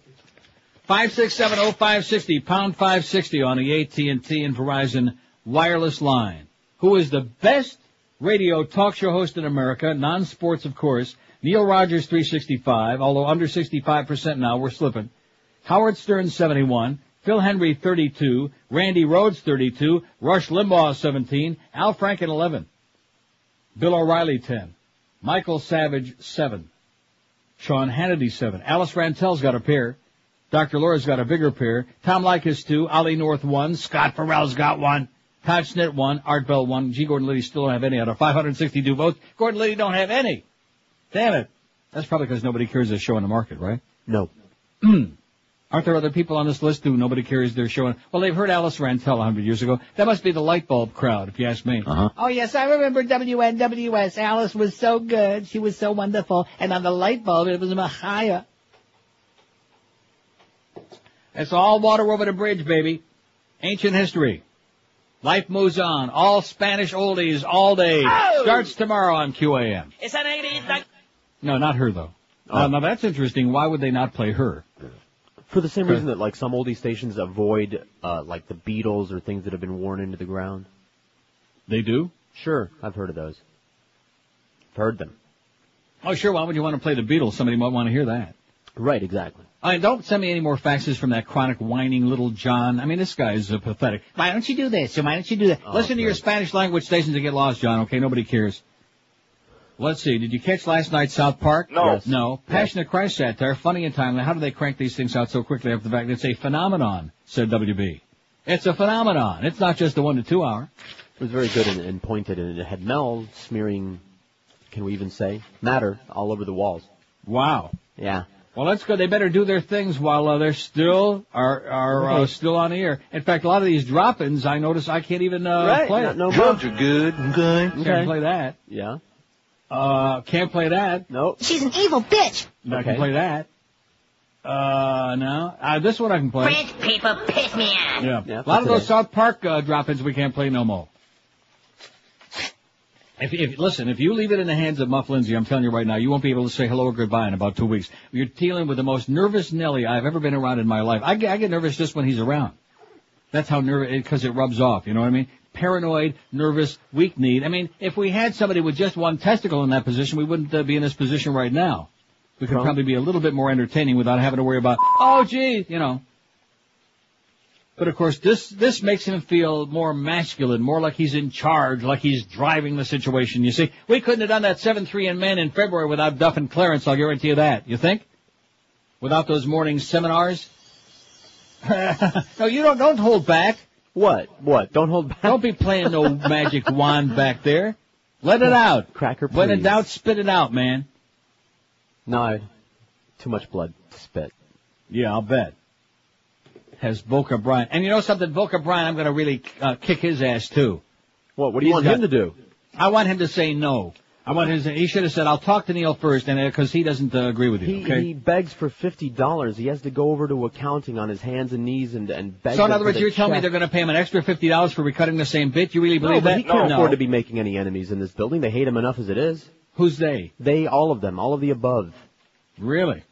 5670560, pound 560 on the AT&T and Verizon wireless line. Who is the best radio talk show host in America? Non-sports, of course. Neil Rogers, 365, although under 65% now, we're slipping. Howard Stern, 71. Phil Henry, 32. Randy Rhodes, 32. Rush Limbaugh, 17. Al Franken, 11. Bill O'Reilly, 10. Michael Savage, 7. Sean Hannity, 7. Alice Rantel's got a pair. Dr. Laura's got a bigger pair. Tom Likas, 2. Ollie North, 1. Scott Farrell's got 1. Todd Schnitt, 1. Art Bell, 1. G. Gordon Liddy still don't have any out of 562 votes. Gordon Liddy don't have any. Damn it. That's probably because nobody carries their show on the market, right? No. Aren't there other people on this list who nobody carries their show on? Well, they've heard Alice Rantel 100 years ago. That must be the light bulb crowd, if you ask me. Uh-huh. Oh, yes, I remember WNWS. Alice was so good. She was so wonderful. And on the light bulb, it was a Machaya. It's all water over the bridge, baby. Ancient history. Life moves on. All Spanish oldies all day. Oh! Starts tomorrow on QAM. It's an 80s. No, not her, though. Now, that's interesting. Why would they not play her? For the same reason that, like, some oldie stations avoid, like, the Beatles or things that have been worn into the ground. They do? Sure. I've heard of those. I've heard them. Oh, sure. Why would you want to play the Beatles? Somebody might want to hear that. Right, exactly. Don't send me any more faxes from that chronic whining little John. I mean, this guy is pathetic. Why don't you do this? Why don't you do that? Listen to your Spanish language stations and get lost, John, okay? Nobody cares. Let's see. Did you catch last night's South Park? No. Yes. No. Passion of Christ satire, funny and timely. How do they crank these things out so quickly after the fact? It's a phenomenon, said WB. It's a phenomenon. It's not just a 1 to 2 hour. It was very good and pointed, and it had Mel smearing, can we even say, matter all over the walls. Wow. Yeah. Well, that's good. They better do their things while they're still still on the air. In fact, a lot of these drop-ins, I notice I can't even play it. No Drugs are good. Okay. Can't play that. Yeah. Can't play that. Nope. She's an evil bitch. I can play that. No. This one I can play. French people piss me off. Yeah. A lot of those South Park drop-ins we can't play no more. Listen, if you leave it in the hands of Muff Lindsay, I'm telling you right now, you won't be able to say hello or goodbye in about 2 weeks. You're dealing with the most nervous Nelly I've ever been around in my life. I get nervous just when he's around. That's how nervous, because it rubs off, you know what I mean? Paranoid, nervous, weak-kneed. I mean, if we had somebody with just one testicle in that position, we wouldn't be in this position right now. We could probably be a little bit more entertaining without having to worry about, oh, gee, you know. But, of course, this makes him feel more masculine, more like he's in charge, like he's driving the situation, you see. We couldn't have done that 7-3 in men in February without Duff and Clarence, I'll guarantee you that. You think? Without those morning seminars? No, you don't hold back. What? Don't hold back? Don't be playing no magic wand back there. Let it out. Cracker, please. When in doubt, spit it out, man. No, too much blood to spit. Yeah, I'll bet. Has Boca Brian. And you know something? Boca Brian, I'm going to really kick his ass, too. What do you want him to do? I want him to say no. He should have said, I'll talk to Neil first, and because he doesn't agree with you, okay? He begs for $50. He has to go over to accounting on his hands and knees and beg. So in other words, you're telling me they're going to pay him an extra $50 for recutting the same bit? You really believe that? He can't afford to be making any enemies in this building. They hate him enough as it is. Who's they? They, all of them, all of the above. Really?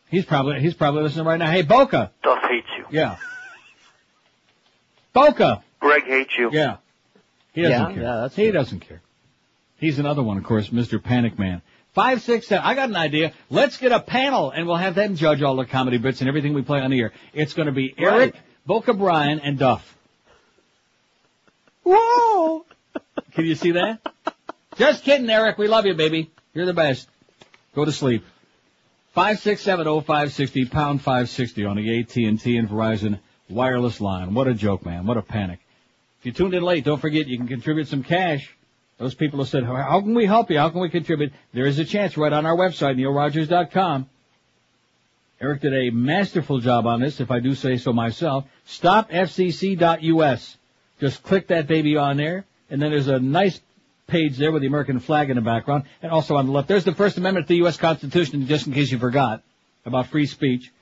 He's probably listening right now. Hey, Boca. Duff hates you. Yeah. Boca. Greg hates you. Yeah. He doesn't care. Yeah, he doesn't care. He's another one, of course, Mr. Panic Man. 5, 6, 7. I got an idea. Let's get a panel, and we'll have them judge all the comedy bits and everything we play on the air. It's going to be Eric, Boca Brian, and Duff. Whoa! Can you see that? Just kidding, Eric. We love you, baby. You're the best. Go to sleep. 5670560, pound 560 on the AT&T and Verizon wireless line. What a joke, man. What a panic. If you tuned in late, don't forget you can contribute some cash. Those people have said, how can we help you? How can we contribute? There is a chance right on our website, neilrogers.com. Eric did a masterful job on this, if I do say so myself. Stop FCC.us. Just click that baby on there, and then there's a nice page there with the American flag in the background, and also on the left, there's the First Amendment to the U.S. Constitution, just in case you forgot, about free speech.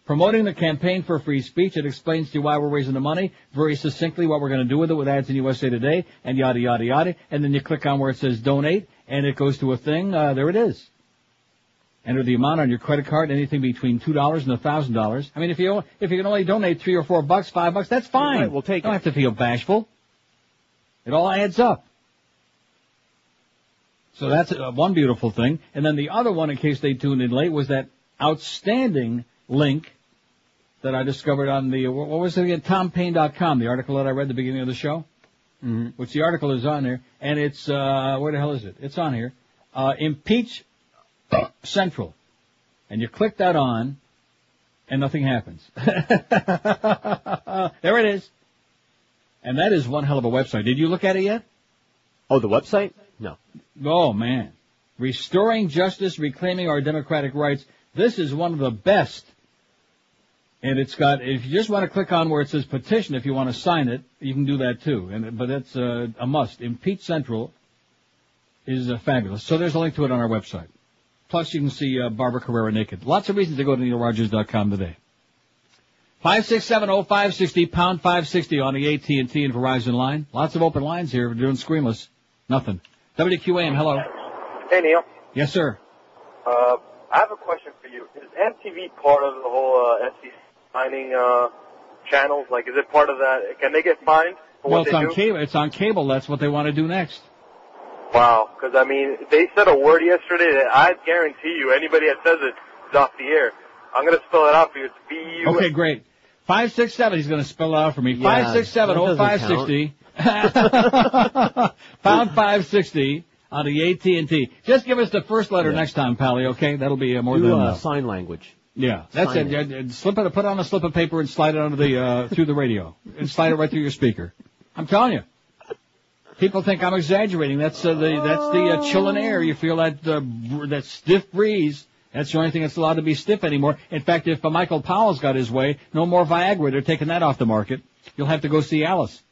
Promoting the campaign for free speech, it explains to you why we're raising the money, very succinctly what we're going to do with it, with ads in USA Today, and yada, yada, yada, and then you click on where it says donate, and it goes to a thing, there it is. Enter the amount on your credit card, anything between $2 and $1,000. I mean, if you can only donate $3 or $4, $5, that's fine. Right, we'll take it. Don't have to feel bashful. It all adds up. So that's one beautiful thing. And then the other one, in case they tuned in late, was that outstanding link that I discovered on the, what was it again? TomPaine.com, the article that I read at the beginning of the show. Mm-hmm. Which the article is on there. And it's, where the hell is it? It's on here. Impeach Central. And you click that on, and nothing happens. There it is. And that is one hell of a website. Did you look at it yet? Oh, the website? No. Oh, man. Restoring Justice, Reclaiming Our Democratic Rights. This is one of the best. And it's got, if you just want to click on where it says petition, if you want to sign it, you can do that too. But that's a must. Impeach Central is fabulous. So there's a link to it on our website. Plus you can see Barbara Carrera naked. Lots of reasons to go to neilrogers.com today. 5670560, pound 560 on the AT&T and Verizon line. Lots of open lines here. We're doing screenless. Nothing. WQAM, hello. Hey, Neil. Yes, sir. I have a question for you. Is MTV part of the whole FCC signing channels? Like, is it part of that? Can they get fined for what they do? Well, it's on cable. That's what they want to do next. Wow. Because, I mean, they said a word yesterday that I guarantee you anybody that says it is off the air. I'm going to spell it out for you. It's B-U... Okay, great. 567, he's going to spell it out for me. Yeah, 5670560. Pound 560 On the AT&T. Just give us the first letter next time, Pally, okay? That'll be more than enough. Sign language. Yeah, that's it. Put it on a slip of paper and slide it onto the through the radio. And slide it right through your speaker. I'm telling you. People think I'm exaggerating. That's the chilling air. You feel that stiff breeze. That's the only thing that's allowed to be stiff anymore. In fact, if Michael Powell's got his way, no more Viagra. They're taking that off the market. You'll have to go see Alice.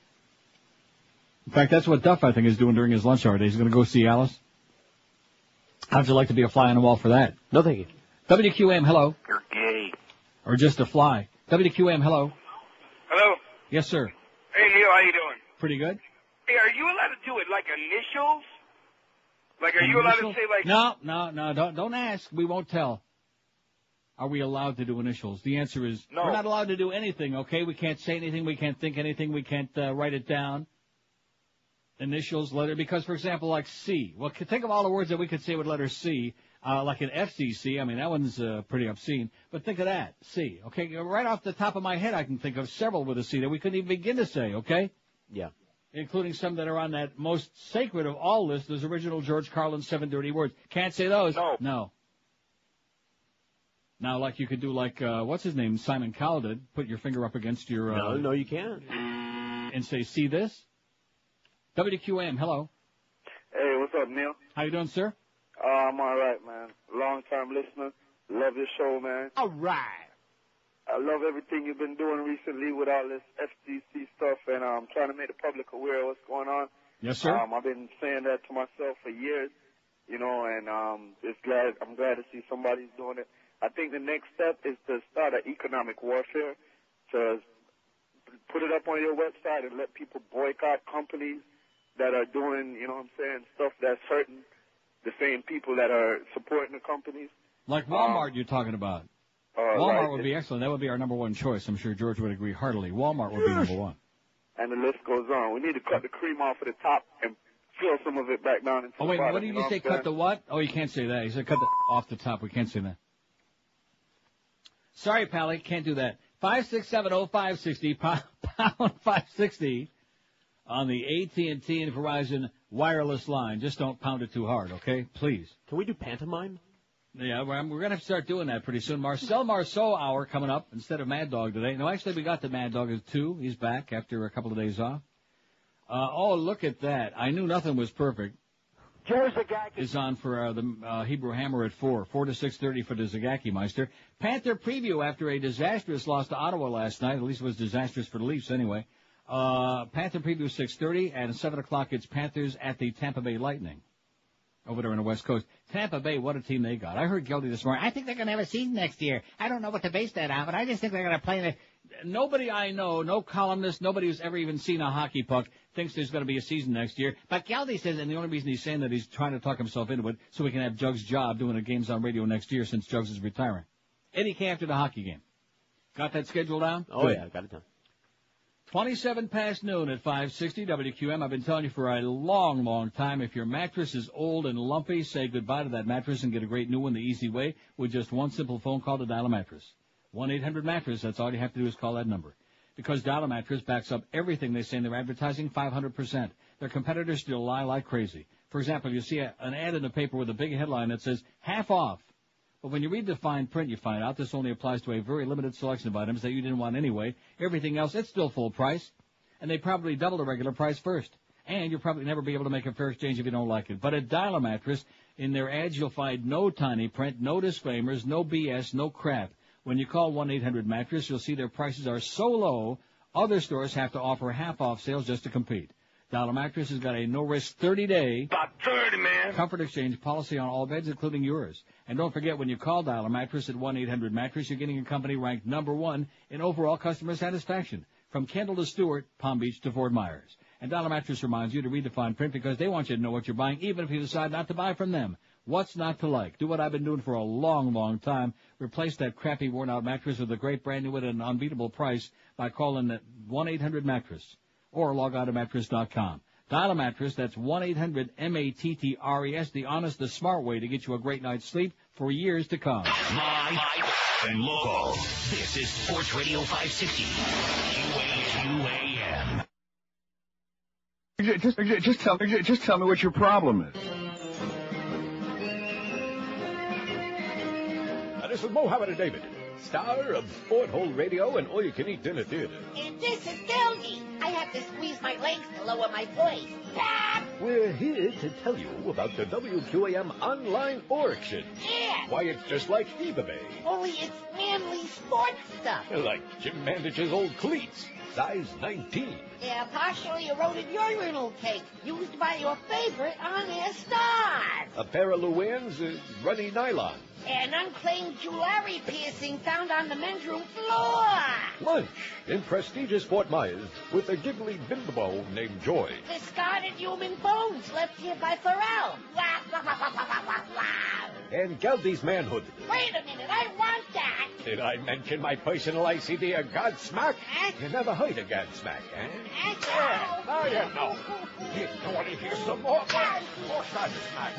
In fact, that's what Duff, I think, is doing during his lunch hour today. He's going to go see Alice. How'd you like to be a fly on the wall for that? No, thank you. WQAM, hello. You're gay. Or just a fly. WQAM, hello. Hello. Yes, sir. Hey, Neil, how you doing? Pretty good. Hey, are you allowed to do it like initials? Like, are you allowed to say, like... No, don't ask. We won't tell. Are we allowed to do initials? The answer is no. We're not allowed to do anything, okay? We can't say anything. We can't think anything. We can't write it down. Initials, letter, because, for example, like C. Well, think of all the words that we could say with letter C, like an FCC. I mean, that one's pretty obscene. But think of that, C. Okay, right off the top of my head, I can think of several with a C that we couldn't even begin to say, okay? Yeah. Including some that are on that most sacred of all lists, those original George Carlin 7 dirty words. Can't say those? No. Now, like you could do like, what's his name, Simon Cowell did, put your finger up against your... No, you can't. And say, see this? WQAM, hello. Hey, what's up, Neil? How you doing, sir? I'm all right, man. Long-time listener. Love your show, man. All right. I love everything you've been doing recently with all this FCC stuff, and I'm trying to make the public aware of what's going on. Yes, sir. I've been saying that to myself for years, and I'm glad to see somebody's doing it. I think the next step is to start an economic warfare, to put it up on your website and let people boycott companies that are doing, stuff that's hurting the same people that are supporting the companies. Like Walmart you're talking about. Walmart would be excellent. That would be our number one choice. I'm sure George would agree heartily. Walmart would be number one. And the list goes on. We need to cut the cream off of the top and fill some of it back down into the bottom. What did you say, cut the what? Oh, you can't say that. You said cut the off the top. We can't say that. Sorry, Pally, can't do that. 5670560, pound 560 on the AT&T and Verizon wireless line. Just don't pound it too hard, okay? Please. Can we do pantomime? Yeah, we're going to have to start doing that pretty soon. Marcel Marceau hour coming up instead of Mad Dog today. No, actually, we got the Mad Dog at 2. He's back after a couple of days off. Look at that. I knew nothing was perfect. Joe Zagacki is on for the Hebrew Hammer at 4 to 6:30 for the Zagacki Meister. Panther preview after a disastrous loss to Ottawa last night. At least it was disastrous for the Leafs anyway. Panther preview 6:30, and at 7 o'clock it's Panthers at the Tampa Bay Lightning over there on the West Coast. Tampa Bay, what a team they got. I heard Geldy this morning. I think they're going to have a season next year. I don't know what to base that on, but I just think they're going to play in Nobody I know, no columnist, nobody who's ever even seen a hockey puck thinks there's going to be a season next year. But Geldy says, and the only reason he's saying that, he's trying to talk himself into it so he can have Jug's job doing the games on radio next year since Jugs is retiring. Eddie K after the hockey game. Got that schedule down? Oh, good. Yeah, got it done. 27 past noon at 560 WQAM. I've been telling you for a long, long time, if your mattress is old and lumpy, say goodbye to that mattress and get a great new one the easy way with just one simple phone call to Dial a Mattress. 1-800-MATTRESS, that's all you have to do is call that number. Because Dial a Mattress backs up everything they say in their advertising 500%. Their competitors still lie like crazy. For example, you see an ad in the paper with a big headline that says, half off. But when you read the fine print, you find out this only applies to a very limited selection of items that you didn't want anyway. Everything else, it's still full price. And they probably double the regular price first. And you'll probably never be able to make a fair exchange if you don't like it. But at Dial a Mattress, in their ads, you'll find no tiny print, no disclaimers, no BS, no crap. When you call 1-800-MATTRESS, you'll see their prices are so low, other stores have to offer half-off sales just to compete. Dial a Mattress has got a no-risk 30-day comfort exchange policy on all beds, including yours. And don't forget, when you call Dial a Mattress at 1-800-MATTRESS, you're getting a company ranked number 1 in overall customer satisfaction, from Kendall to Stewart, Palm Beach to Fort Myers. And Dial a Mattress reminds you to read the fine print because they want you to know what you're buying, even if you decide not to buy from them. What's not to like? Do what I've been doing for a long, long time. Replace that crappy, worn-out mattress with a great brand new at an unbeatable price by calling 1-800-MATTRESS or log on to mattress.com. Dial a Mattress, that's 1-800-MATTRES, the honest, the smart way to get you a great night's sleep for years to come. Live and local. This is Sports Radio 560. QAM. Just tell me what your problem is. this is Mohammed and David, star of Sport Hole Radio and All You Can Eat Dinner Theater. And this is Doggy. I have to squeeze my legs to lower my voice. We're here to tell you about the WQAM online auction. Yeah. Why, it's just like eBay. Only it's manly sports stuff. Like Jim Mandage's old cleats, size 19. Yeah, partially eroded urinal cake used by your favorite on-air stars. A pair of Luann's runny nylon. An unclaimed jewelry piercing found on the men's room floor. Lunch in prestigious Fort Myers with a giggly bimbo named Joy. Discarded human bones left here by Pharrell. And Geldy's manhood. Wait a minute, I want that. Did I mention my personal ICD, a Godsmack? You never heard of Godsmack, eh? Yeah, now you know. You want to hear some more? More Godsmack.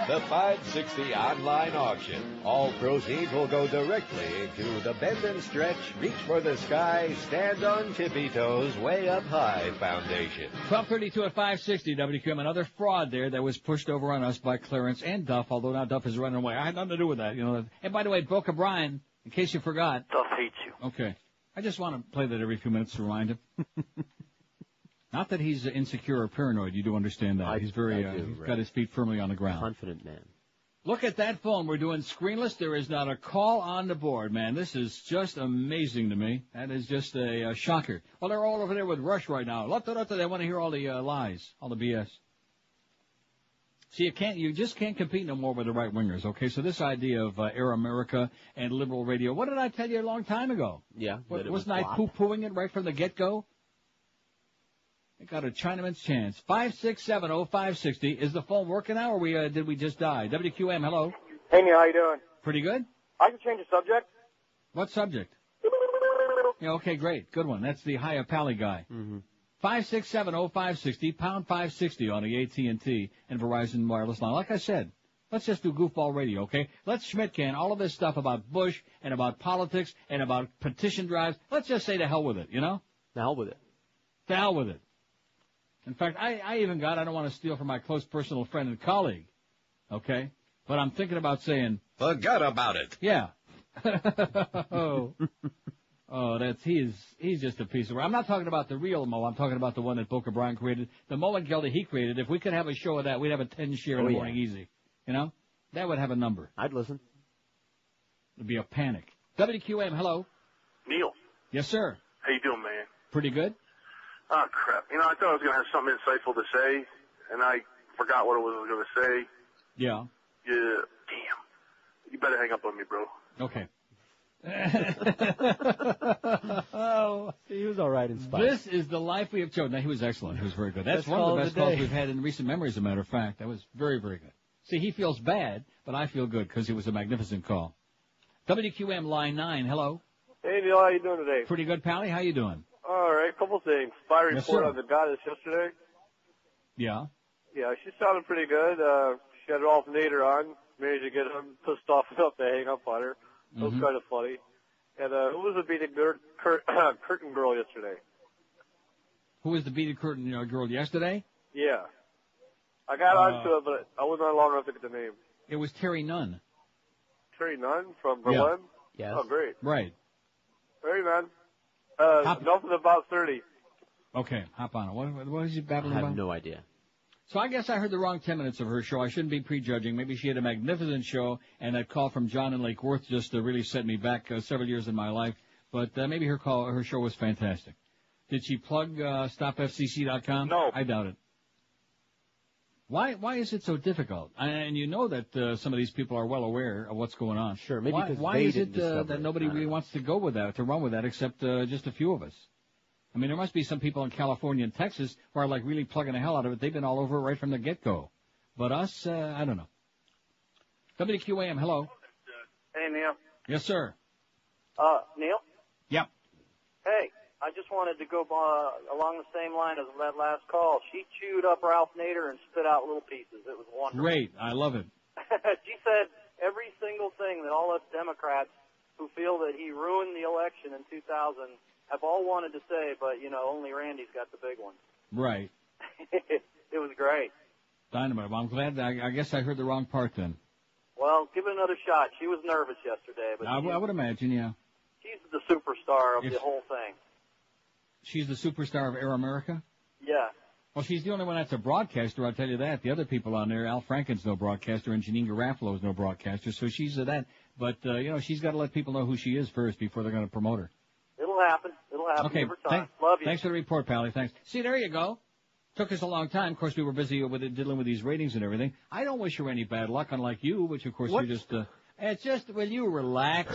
The 560 online auction. All proceeds will go directly to the Bend and Stretch, Reach for the Sky, Stand on Tippy Toes, Way Up High Foundation. 12:32 at 560 WQAM. Another fraud there that was pushed over on us by Clarence and Duff, although now Duff is running away. I had nothing to do with that, you know. And by the way, Boca Brian, in case you forgot. Duff hates you. Okay. I just want to play that every few minutes to remind him. Not that he's insecure or paranoid. You do understand that. He's he's got his feet firmly on the ground. Confident man. Look at that phone. We're doing screenless. There is not a call on the board, man. This is just amazing to me. That is just a shocker. Well, they're all over there with Rush right now. They want to hear all the lies, all the BS. See, you just can't compete no more with the right wingers. Okay, so this idea of Air America and liberal radio. What did I tell you a long time ago? Yeah, wasn't I poo-pooing it right from the get-go? It got a Chinaman's chance. 5670560. Is the phone working now, or did we just die? WQAM, hello. Hey, Neil, how you doing? Pretty good. I can change the subject. What subject? Yeah, okay, great. Good one. That's the Haya Pally guy. 5670560, pound 560 on the AT&T and Verizon wireless line. Like I said, let's just do goofball radio, okay? Let's Schmidt-can all of this stuff about Bush and about politics and about petition drives. Let's just say to hell with it, you know? To hell with it. To hell with it. In fact, I even I don't want to steal from my close personal friend and colleague, okay? But I'm thinking about saying, forget about it. Yeah. He's just a piece of work. I'm not talking about the real Mo. I'm talking about the one that Boca Brian created. The Mo and Geldy he created. If we could have a show of that, we'd have a 10 share in the morning easy. You know? That would have a number. I'd listen. It'd be a panic. WQAM, hello. Neil. Yes, sir. How you doing, man? Pretty good. Oh, crap. You know, I thought I was going to have something insightful to say, and I forgot what it was I was going to say. Yeah. Yeah. Damn. You better hang up on me, bro. Okay. Oh, he was all right in spite. This is the life we have chosen. Now, he was excellent. He was very good. That's one of the best calls we've had in recent memory, as a matter of fact. That was very, very good. See, he feels bad, but I feel good because it was a magnificent call. WQM line 9, hello. Hey, Neil, how you doing today? Pretty good, Pally. How you doing? All right, couple things. Spy report sir. on the goddess yesterday. Yeah. Yeah, she sounded pretty good. She had Ralph Nader on. Managed to get him pissed off enough to hang up on her. It was kind of funny. And who was the beating curtain girl yesterday? Who was the beaded curtain girl yesterday? Yeah. I got onto it, but I wasn't on long enough to get the name. It was Terry Nunn. Terry Nunn from Berlin? Yeah. Yes. Oh, great. Right. Terry Nunn. Nothing about 30. Okay, hop on it. What is he babbling about? I have no idea. So I guess I heard the wrong 10 minutes of her show. I shouldn't be prejudging. Maybe she had a magnificent show, and that call from John in Lake Worth just really set me back several years in my life. But maybe her show was fantastic. Did she plug stopfcc.com? No. I doubt it. Why is it so difficult? And you know that some of these people are well aware of what's going on. Sure, maybe why is it that nobody really wants to go with that, to run with that, except just a few of us? I mean, there must be some people in California and Texas who are like really plugging the hell out of it. They've been all over it right from the get-go. But us, I don't know. WQAM, hello. Hey, Neil. Yes, sir. Neil? Yep. Hey, I just wanted to go along the same line as that last call. She chewed up Ralph Nader and spit out little pieces. It was wonderful. Great. I love it. She said every single thing that all us Democrats who feel that he ruined the election in 2000 have all wanted to say, but, only Randy's got the big one. Right. It was great. Dynamite. Well, I'm glad. I guess I heard the wrong part then. Well, give it another shot. She was nervous yesterday, but I would imagine, yeah. she's the superstar of the whole thing. She's the superstar of Air America? Yeah. Well, she's the only one that's a broadcaster, I'll tell you that. The other people on there, Al Franken's no broadcaster, and Janine Garofalo's no broadcaster, so she's that. But, she's got to let people know who she is first before they're going to promote her. It'll happen. It'll happen over time. Love you. Thanks for the report, Pally. Thanks. See, there you go. Took us a long time. Of course, we were busy dealing with these ratings and everything. I don't wish her any bad luck, unlike you, which, of course, you just... it's just, will you relax?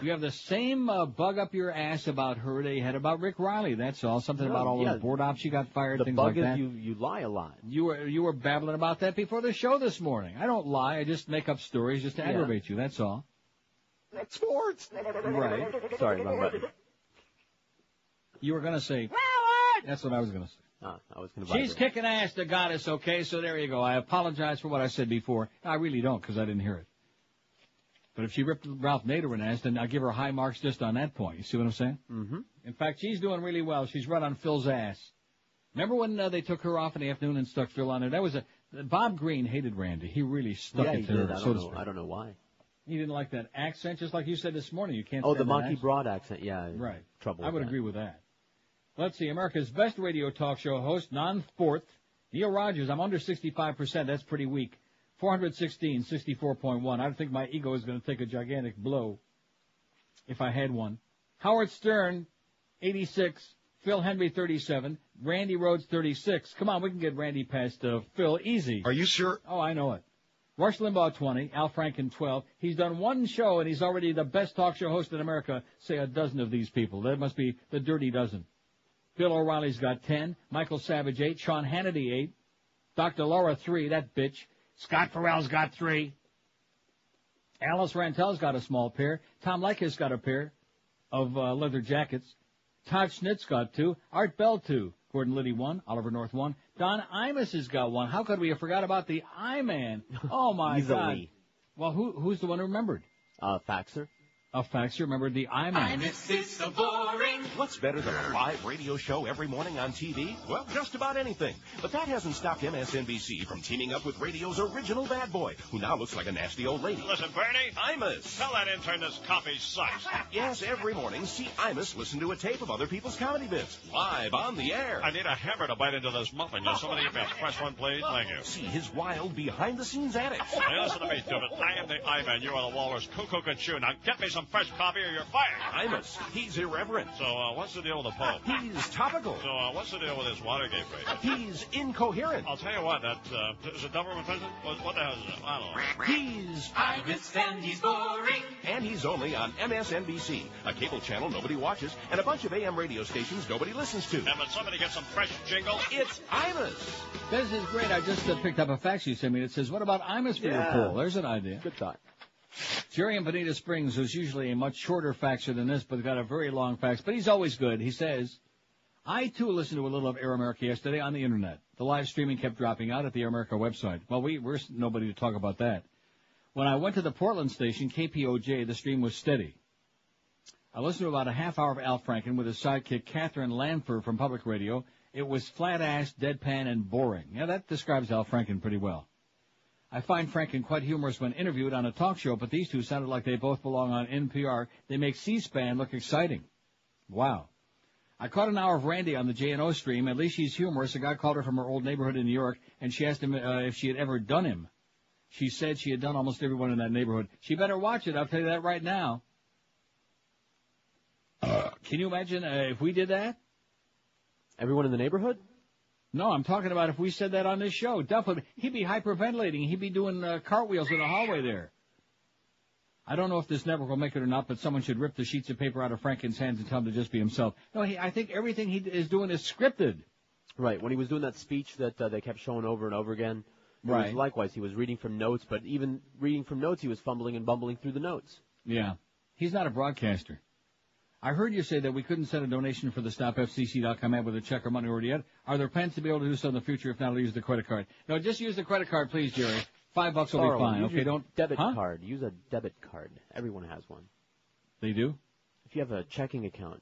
You have the same bug up your ass about her that you had about Rick Riley. That's all. Something about all those board ops she got fired, things like that. The bug is you lie a lot. You were babbling about that before the show this morning. I don't lie. I just make up stories just to aggravate you. That's all. That's sports. Right. Sorry about that. You were going to say... That's what I was going to say. I was going to. She's kicking ass, the goddess, okay? So there you go. I apologize for what I said before. I really don't, because I didn't hear it. But if she ripped Ralph Nader an ass, then I'll give her high marks just on that point. You see what I'm saying? Mm-hmm. In fact, she's doing really well. She's right on Phil's ass. Remember when they took her off in the afternoon and stuck Phil on there? That was Bob Green hated Randy. He really stuck it to her, so to speak. I don't know why. He didn't like that accent, just like you said this morning. You can't. Oh, the Monkey Broad accent. Yeah. Right. Trouble. I would agree with that. Let's see, America's best radio talk show host, non-fourth, Neil Rogers. I'm under 65%. That's pretty weak. 416, 64.1. I think my ego is going to take a gigantic blow if I had one. Howard Stern, 86. Phil Henry, 37. Randy Rhodes, 36. Come on, we can get Randy past Phil easy. Are you sure? Oh, I know it. Rush Limbaugh, 20. Al Franken, 12. He's done one show, and he's already the best talk show host in America. Say a dozen of these people. That must be the dirty dozen. Bill O'Reilly's got 10. Michael Savage, 8. Sean Hannity, 8. Dr. Laura, 3. That bitch. Scott Farrell's got 3. Alice Rantel's got a small pair. Tom Leykis got a pair of leather jackets. Todd Schnitt's got 2. Art Bell, 2. Gordon Liddy, 1. Oliver North, 1. Don Imus has got 1. How could we have forgot about the I-Man? Oh, my God. Well, who's the one who remembered? Faxer. A faxer, remember the I-Man. This is so boring. What's better than a live radio show every morning on TV? Well, just about anything. But that hasn't stopped MSNBC from teaming up with radio's original bad boy, who now looks like a nasty old lady. Listen, Bernie. Imus. Tell that intern this copy sucks. Yes, every morning, see Imus listen to a tape of other people's comedy bits. Live on the air. I need a hammer to bite into this muffin. Will somebody give me a fresh one, please? Thank you. See his wild behind-the-scenes antics. Hey, listen to me, stupid. I am the I-Man. You are the walrus. Cuckoo Chew. Now get me some fresh coffee or you're fired. Imus. He's irreverent. So, what's the deal with the Pope? He's topical. So, what's the deal with this Watergate raid? He's incoherent. I'll tell you what, is it Doberman Pinscher? What the hell is it? I don't know. He's Imus and he's boring. And he's only on MSNBC, a cable channel nobody watches, and a bunch of AM radio stations nobody listens to. But somebody get some fresh jingle. It's Imus. This is great. I just picked up a fax you sent me that says, what about Imus for your poll? There's an idea. Good thought. Jerry in Bonita Springs, who's usually a much shorter faxer than this, but got a very long fax, but he's always good. He says, I, too, listened to a little of Air America yesterday on the Internet. The live streaming kept dropping out at the Air America website. Well, we're nobody to talk about that. When I went to the Portland station, KPOJ, the stream was steady. I listened to about a half hour of Al Franken with his sidekick, Catherine Lanford from Public Radio. It was flat-ass, deadpan, and boring. Yeah, that describes Al Franken pretty well. I find Franken quite humorous when interviewed on a talk show, but these two sounded like they both belong on NPR. They make C-SPAN look exciting. Wow. I caught an hour of Randy on the J&O stream. At least she's humorous. A guy called her from her old neighborhood in New York, and she asked him if she had ever done him. She said she had done almost everyone in that neighborhood. She better watch it. I'll tell you that right now. Can you imagine if we did that? Everyone in the neighborhood? No, I'm talking about if we said that on this show. Definitely. He'd be hyperventilating. He'd be doing cartwheels in the hallway there. I don't know if this network will make it or not, but someone should rip the sheets of paper out of Franken's hands and tell him to just be himself. No, I think everything he is doing is scripted. Right. When he was doing that speech that they kept showing over and over again, right. Likewise, he was reading from notes, but even reading from notes, he was fumbling and bumbling through the notes. Yeah. He's not a broadcaster. I heard you say that we couldn't send a donation for the StopFCC.com ad with a check or money order yet. Are there plans to be able to do so in the future? If not, I'll use the credit card. No, just use the credit card, please, Jerry. $5 will be fine. Okay, don't. Debit card. Use a debit card. Everyone has one. They do? If you have a checking account,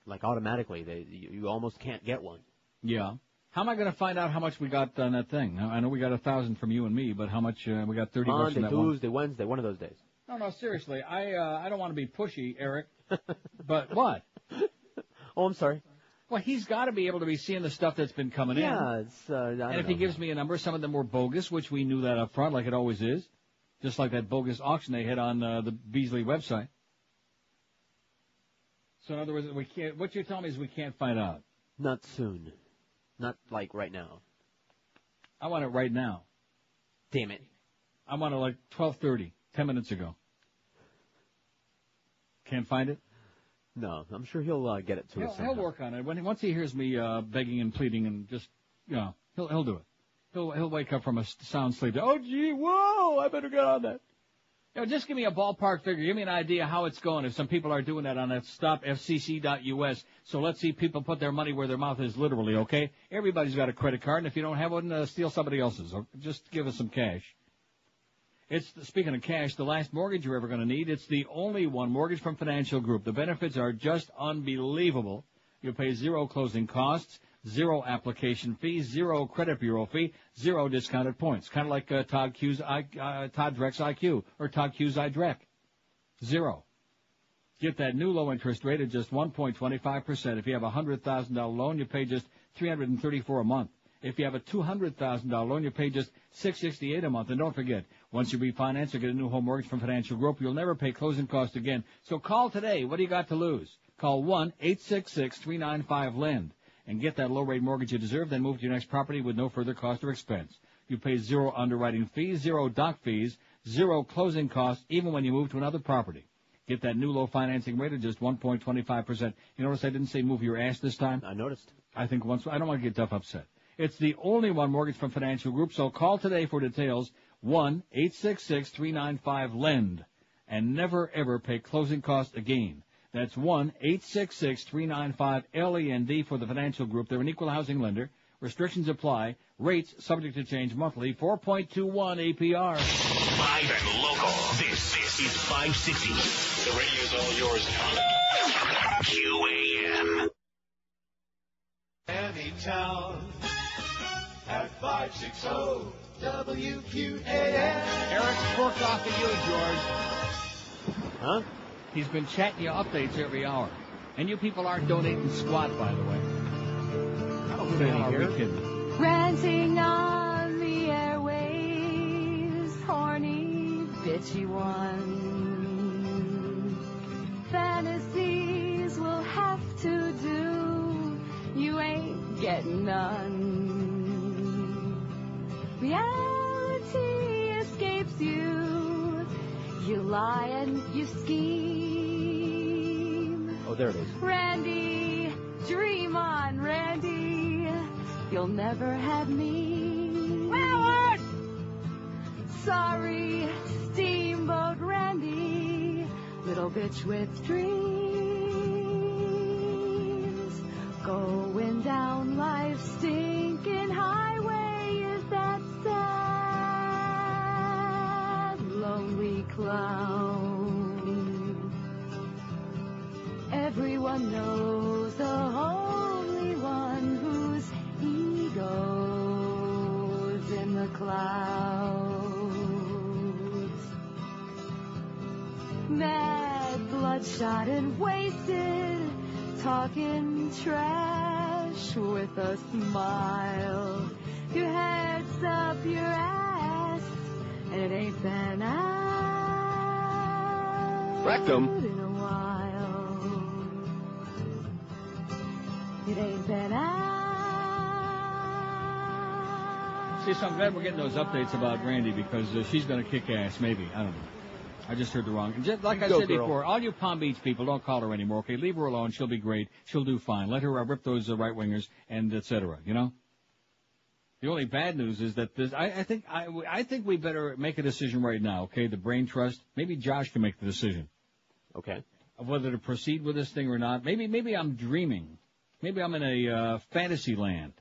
like automatically, you almost can't get one. Yeah. How am I going to find out how much we got on that thing? I know we got 1,000 from you and me, but how much we got? 30 bucks from that Tuesday, Wednesday, one of those days. No, seriously. I don't want to be pushy, Eric. But what? Oh, I'm sorry. Well, he's got to be able to be seeing the stuff that's been coming in. Yeah, it's. And if he gives me a number, some of them were bogus, which we knew that up front, like it always is. Just like that bogus auction they had on the Beasley website. So in other words, we can't. What you're telling me is we can't find out. Not soon. Not like right now. I want it right now. Damn it. I want it like 12:30, 10 minutes ago. Can't find it? No, I'm sure he'll get it to us. He'll work on it. Once he hears me begging and pleading and just, he'll do it. He'll wake up from a sound sleep. Oh, gee, whoa, I better get on that. Just give me a ballpark figure. Give me an idea how it's going. If some people are doing that on that Stop FCC.us. So let's see people put their money where their mouth is, literally, okay? Everybody's got a credit card, and if you don't have one, steal somebody else's. Or just give us some cash. Speaking of cash, the last mortgage you're ever going to need. It's the only one, Mortgage from Financial Group. The benefits are just unbelievable. You'll pay 0 closing costs, 0 application fee, 0 credit bureau fee, 0 discounted points. Kind of like Todd Dreck's IQ or Todd Q's iDreck. 0. Get that new low interest rate at just 1.25%. If you have a $100,000 loan, you pay just $334 a month. If you have a $200,000 loan, you pay just $668 a month. And don't forget, once you refinance or get a new home mortgage from Financial Group, you'll never pay closing costs again. So call today. What do you got to lose? Call 1-866-395-LEND and get that low-rate mortgage you deserve, then move to your next property with no further cost or expense. You pay 0 underwriting fees, 0 doc fees, 0 closing costs, even when you move to another property. Get that new low financing rate of just 1.25%. You notice I didn't say move your ass this time? I noticed. I don't want to get Duff upset. It's the only one, Mortgage from Financial Group, so call today for details, 1-866-395-LEND, and never, ever pay closing costs again. That's 1-866-395-LEND for the Financial Group. They're an equal housing lender. Restrictions apply. Rates subject to change monthly. 4.21 APR. Live and local. This is 560. The radio's all yours now. QAM. Anytown at 560 WQAM. Eric's forked off to you, George. Huh? He's been chatting you updates every hour. And you people aren't donating squat, by the way. I don't think are we kidding. Ranting on the airwaves, horny, bitchy one. Fantasies will have to do. You ain't getting none. Reality escapes you. You lie and you scheme. Oh, there it is. Randy, dream on, Randy. You'll never have me. Howard! Sorry, Steamboat Randy. Little bitch with dreams. Going down life's stinking highway is that sad, lonely clown. Everyone knows the only one whose ego's in the clouds. Mad, bloodshot, and wasted, talking trash with a smile. Your head's up your ass, and it ain't been out Rectum. in a while. It ain't been out. See, so I'm glad we're getting those updates about Randy because she's going to kick ass, maybe. I don't know. I just heard the wrong. Just like I said before, all you Palm Beach people, don't call her anymore, okay? Leave her alone. She'll be great. She'll do fine. Let her rip those right-wingers and et cetera, you know? The only bad news is that this, I think we better make a decision right now, okay? The Brain Trust. Maybe Josh can make the decision. Okay. Of whether to proceed with this thing or not. Maybe I'm dreaming. Maybe I'm in a fantasy land.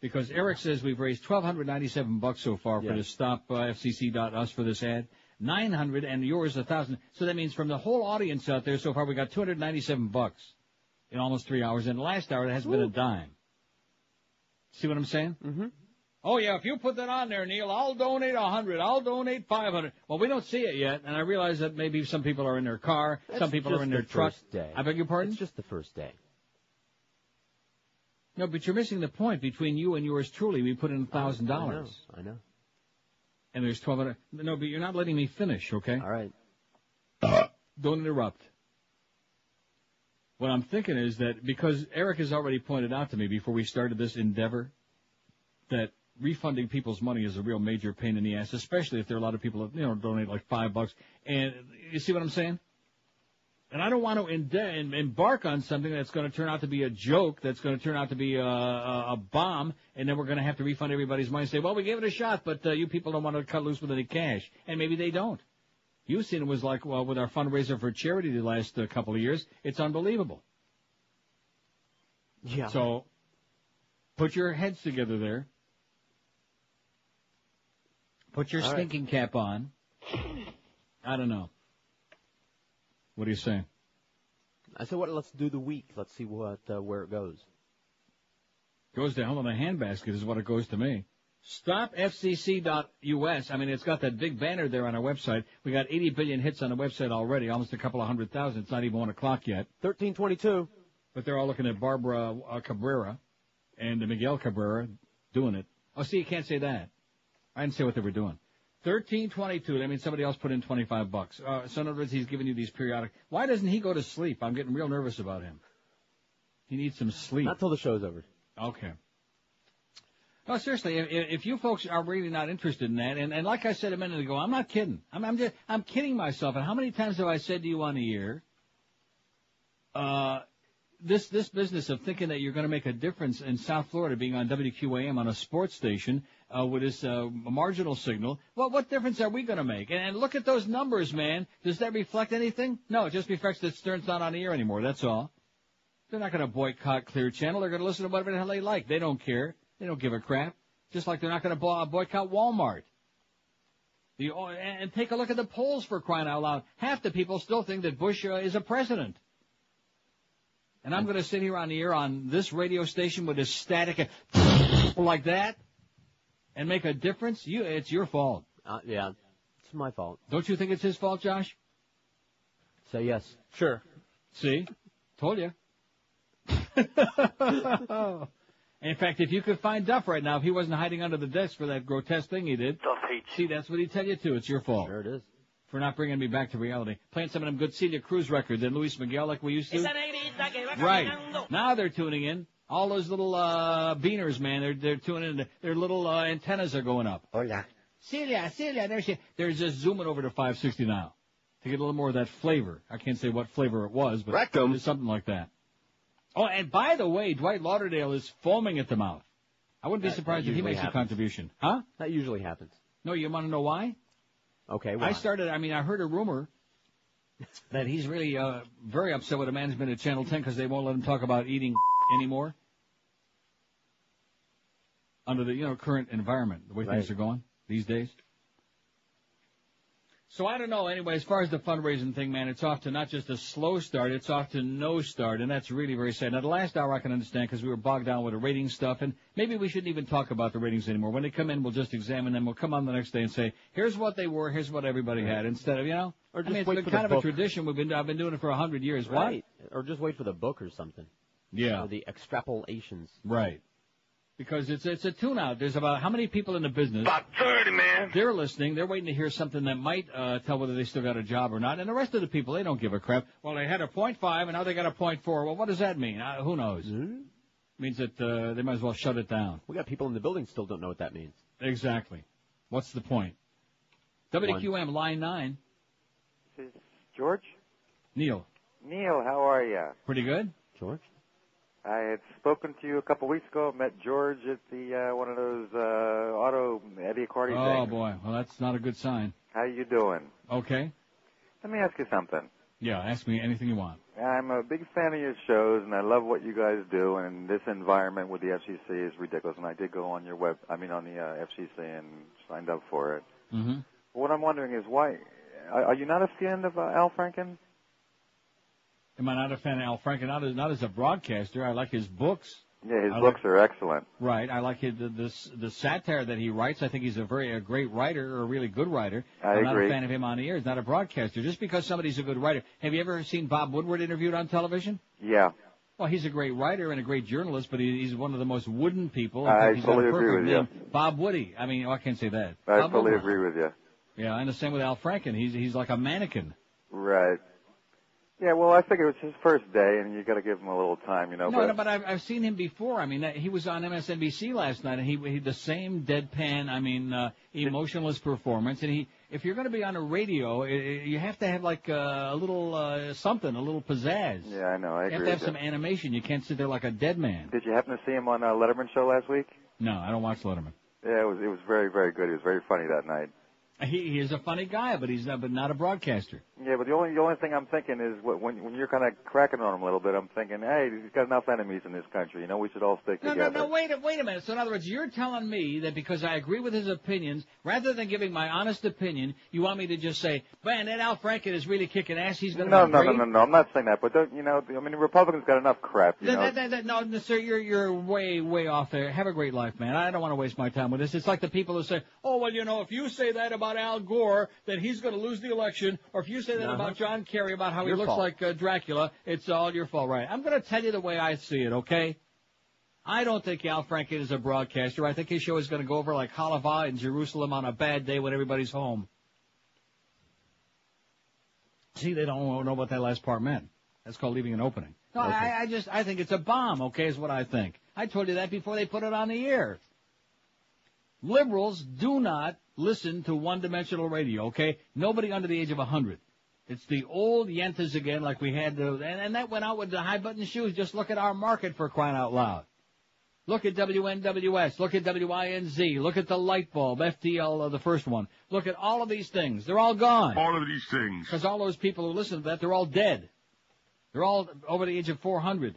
Because Eric says we've raised $1,297 so far for the Stop FCC.us for this ad. 900 and yours 1,000. So that means from the whole audience out there so far we got $297 in almost 3 hours. And the last hour it hasn't been a dime. See what I'm saying? Mm-hmm. Oh, yeah, if you put that on there, Neil, I'll donate 100. I'll donate 500. Well, we don't see it yet, and I realize that maybe some people are in their car, some people are in their truck. Day. I beg your pardon? It's just the first day. No, but you're missing the point. Between you and yours truly, we put in $1,000. I know. And there's 1,200. No, but you're not letting me finish, okay? All right. Don't interrupt. What I'm thinking is that because Eric has already pointed out to me before we started this endeavor that refunding people's money is a real major pain in the ass, especially if there are a lot of people that, donate like $5. And you see what I'm saying? And I don't want to embark on something that's going to turn out to be a joke, that's going to turn out to be a bomb, and then we're going to have to refund everybody's money and say, well, we gave it a shot, but you people don't want to cut loose with any cash. And maybe they don't. You've seen it was like, well, with our fundraiser for charity the last couple of years, it's unbelievable. Yeah. So, put your heads together there. Put your stinking cap on. I don't know. What do you say? I said, let's do the week. Let's see where it goes. Goes to hell in a handbasket is what it goes to me. StopFCC.us. I mean, it's got that big banner there on our website. We got 80 billion hits on the website already, almost a couple of 100,000. It's not even 1 o'clock yet. 1322. But they're all looking at Barbara Cabrera and Miguel Cabrera doing it. Oh, see, you can't say that. I didn't say what they were doing. 1322. That means somebody else put in $25. So in other words, he's giving you these periodic. Why doesn't he go to sleep? I'm getting real nervous about him. He needs some sleep. Not till the show's over. Okay. No, seriously, if you folks are really not interested in that, and like I said a minute ago, I'm not kidding. I'm kidding myself. And how many times have I said to you on the air, this business of thinking that you're going to make a difference in South Florida being on WQAM on a sports station, with this, marginal signal, what difference are we going to make? And look at those numbers, man. Does that reflect anything? No, it just reflects that Stern's not on the air anymore. That's all. They're not going to boycott Clear Channel. They're going to listen to whatever the hell they like. They don't care. They don't give a crap. Just like they're not going to boycott Walmart. And take a look at the polls, for crying out loud. Half the people still think that Bush is a president. And I'm going to sit here on the air on this radio station with a static like that and make a difference? It's your fault. Yeah, it's my fault. Don't you think it's his fault, Josh? Say yes. Sure. See? Told you. In fact, if you could find Duff right now, if he wasn't hiding under the desk for that grotesque thing he did. Duff hates you. See, that's what he'd tell you, too. It's your fault. Sure it is. For not bringing me back to reality. Playing some of them good Celia Cruz records and Luis Miguel like we used to. Right. Now they're tuning in. All those little beaners, man, they're tuning in. Their little antennas are going up. Hola. Celia, there she. They're just zooming over to 560 now to get a little more of that flavor. I can't say what flavor it was, but it's something like that. Oh, and by the way, Dwight Lauderdale is foaming at the mouth. I wouldn't be surprised if he makes a contribution. Huh? That usually happens. No, you want to know why? Okay, why? I heard a rumor that he's really very upset with the management at Channel 10 because they won't let him talk about eating anymore under the current environment, the way things are going these days. So I don't know. Anyway, as far as the fundraising thing, man, it's off to not just a slow start, it's off to no start, and that's really very sad. Now, the last hour I can understand because we were bogged down with the ratings stuff, and maybe we shouldn't even talk about the ratings anymore. When they come in, we'll just examine them. We'll come on the next day and say, here's what they were, here's what everybody had, instead of, Or just it's wait been for kind the of book. a tradition. I've been doing it for 100 years. Right. Or just wait for the book or something. Yeah. Or the extrapolations. Right. Because it's a tune-out. There's about how many people in the business? About 30, man. They're listening. They're waiting to hear something that might tell whether they still got a job or not. And the rest of the people, they don't give a crap. Well, they had a 0.5 and now they got a 0.4. Well, what does that mean? Who knows? Mm-hmm. Means that they might as well shut it down. We got people in the building still don't know what that means. Exactly. What's the point? WQAM line 9. This is George? Neil. Neil, how are you? Pretty good. George? I had spoken to you a couple weeks ago. Met George at the one of those auto Eddie Accordi things. Oh, boy. Well, that's not a good sign. How you doing? Okay. Let me ask you something. Yeah, ask me anything you want. I'm a big fan of your shows, and I love what you guys do, and this environment with the FCC is ridiculous, and I did go on your on the FCC and signed up for it. Mm-hmm. What I'm wondering is why, are you not a fan of Al Franken? Am I not a fan of Al Franken? Not as a broadcaster. I like his books. Yeah, his books are excellent. Right. I like the satire that he writes. I think he's a great writer, or a really good writer. I'm not a fan of him on the air. He's not a broadcaster. Just because somebody's a good writer. Have you ever seen Bob Woodward interviewed on television? Yeah. Well, he's a great writer and a great journalist, but he's one of the most wooden people. I fully agree with you. Bob Woody. I mean, I can't say that. I fully agree with you. Yeah, and the same with Al Franken. He's like a mannequin. Right. Yeah, well, I think it was his first day, and you got to give him a little time, you know. No, but I've seen him before. I mean, he was on MSNBC last night, and he the same deadpan, emotionless performance. And if you're going to be on a radio, you have to have like a little something, a little pizzazz. Yeah, I know. I agree. You have to have some animation. You can't sit there like a dead man. Did you happen to see him on Letterman show last week? No, I don't watch Letterman. Yeah, it was very, very good. He was very funny that night. He is a funny guy, but he's not a broadcaster. Yeah, but the only thing I'm thinking is when you're kind of cracking on him a little bit, I'm thinking, hey, he's got enough enemies in this country. You know, we should all stick together. No, wait a minute. So in other words, you're telling me that because I agree with his opinions, rather than giving my honest opinion, you want me to just say, man, that Al Franken is really kicking ass. He's going to No. I'm not saying that, but the Republicans got enough crap. No, sir, you're way, way off there. Have a great life, man. I don't want to waste my time with this. It's like the people who say, oh, well, if you say that about Al Gore, then he's going to lose the election, or if you say that about John Kerry, about how he looks like Dracula, it's all your fault, right? I'm going to tell you the way I see it, okay? I don't think Al Franken is a broadcaster. I think his show is going to go over like Halava in Jerusalem on a bad day when everybody's home. See, they don't know what that last part meant. That's called leaving an opening. No, okay. I think it's a bomb, okay, is what I think. I told you that before they put it on the air. Liberals do not listen to one-dimensional radio, okay? Nobody under the age of 100. It's the old yentas again, like we had to, and that went out with the high-button shoes. Just look at our market, for crying out loud. Look at WNWS. Look at WINZ. Look at the light bulb, FTL, the first one. Look at all of these things. They're all gone. All of these things. Because all those people who listen to that, they're all dead. They're all over the age of 400.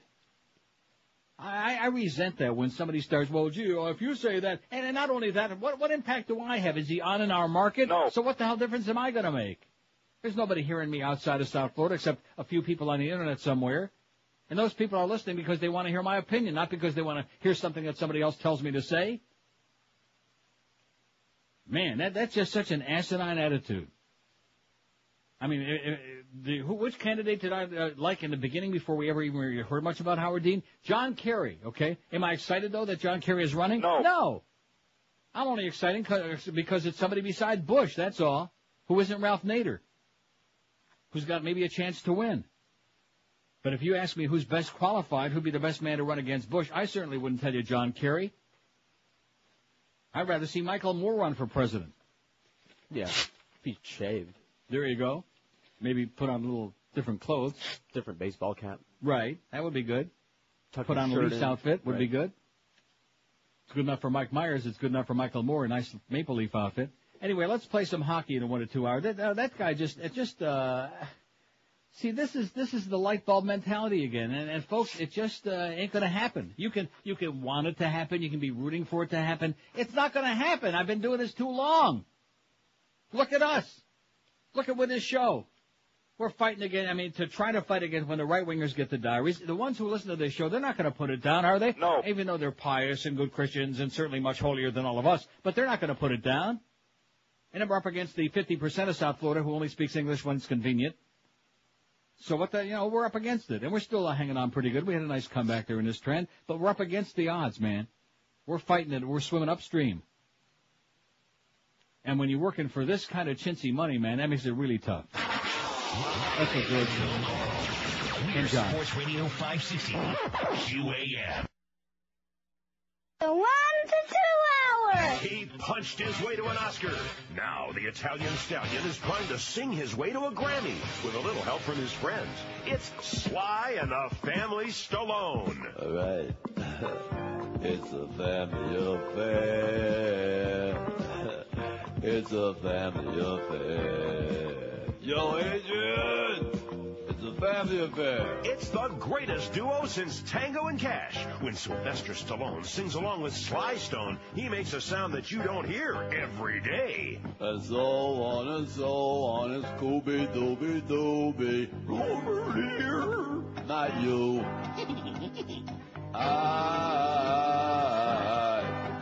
I resent that when somebody starts, well, gee, if you say that, and not only that, what impact do I have? Is he on in our market? No. So what the hell difference am I going to make? There's nobody hearing me outside of South Florida except a few people on the Internet somewhere. And those people are listening because they want to hear my opinion, not because they want to hear something that somebody else tells me to say. Man, that's just such an asinine attitude. I mean, which candidate did I like in the beginning before we ever even heard much about Howard Dean? John Kerry, okay? Am I excited, though, that John Kerry is running? No. I'm only excited because it's somebody besides Bush, that's all, who isn't Ralph Nader, who's got maybe a chance to win. But if you ask me who's best qualified, who'd be the best man to run against Bush, I certainly wouldn't tell you John Kerry. I'd rather see Michael Moore run for president. Yeah, if he's shaved. There you go. Maybe put on a little different clothes. Different baseball cap. Right. That would be good. Put on a Leafs outfit would be right. good. It's good enough for Mike Myers. It's good enough for Michael Moore, a nice Maple Leaf outfit. Anyway, let's play some hockey in 1 to 2 hours. That guy see, this is the light bulb mentality again. And folks, it just ain't going to happen. You can want it to happen. You can be rooting for it to happen. It's not going to happen. I've been doing this too long. Look at us. Look at with this show. We're fighting again. To try to fight against when the right-wingers get the diaries. The ones who listen to this show, they're not going to put it down, are they? No. Even though they're pious and good Christians and certainly much holier than all of us. But they're not going to put it down. And we're up against the 50% of South Florida who only speaks English when it's convenient. So we're up against it. And we're still hanging on pretty good. We had a nice comeback there in this trend. But we're up against the odds, man. We're fighting it. We're swimming upstream. And when you're working for this kind of chintzy money, man, that makes it really tough. That's what George said. We're Sports Radio 560, QAM. 1 to 2 hours. He punched his way to an Oscar. Now the Italian stallion is trying to sing his way to a Grammy with a little help from his friends. It's Sly and the Family Stallone. All right. It's a family affair. It's a family affair. Yo, Adrian! It's a family affair. It's the greatest duo since Tango and Cash. When Sylvester Stallone sings along with Sly Stone, he makes a sound that you don't hear every day. And so on and so on, it's Scooby-Dooby-Dooby. Over here. Not you.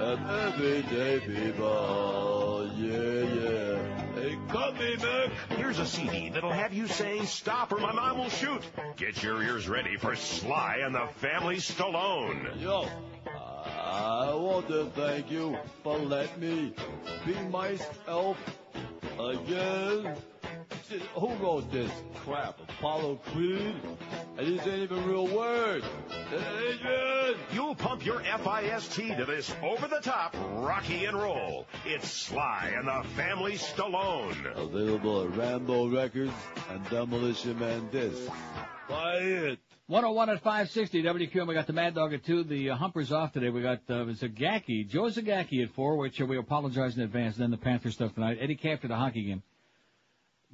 am everyday people. Yeah. Hey, cut me, Mick. Here's a CD that'll have you saying, "Stop or my mom will shoot." Get your ears ready for Sly and the Family Stallone. Yo, I want to thank you for letting me be myself again. Who wrote this crap? Apollo Creed? And these ain't even real words. Adrian! You'll pump your FIST to this over-the-top Rocky and roll. It's Sly and the Family Stallone. Available at Rambo Records and Demolition Man Discs. Buy it. 101 at 560 WQAM. We got the Mad Dog at 2. The Humper's off today. We got Zagacki, Joe Zagacki at 4, which we apologize in advance. Then the Panther stuff tonight. Eddie Captain, the hockey game.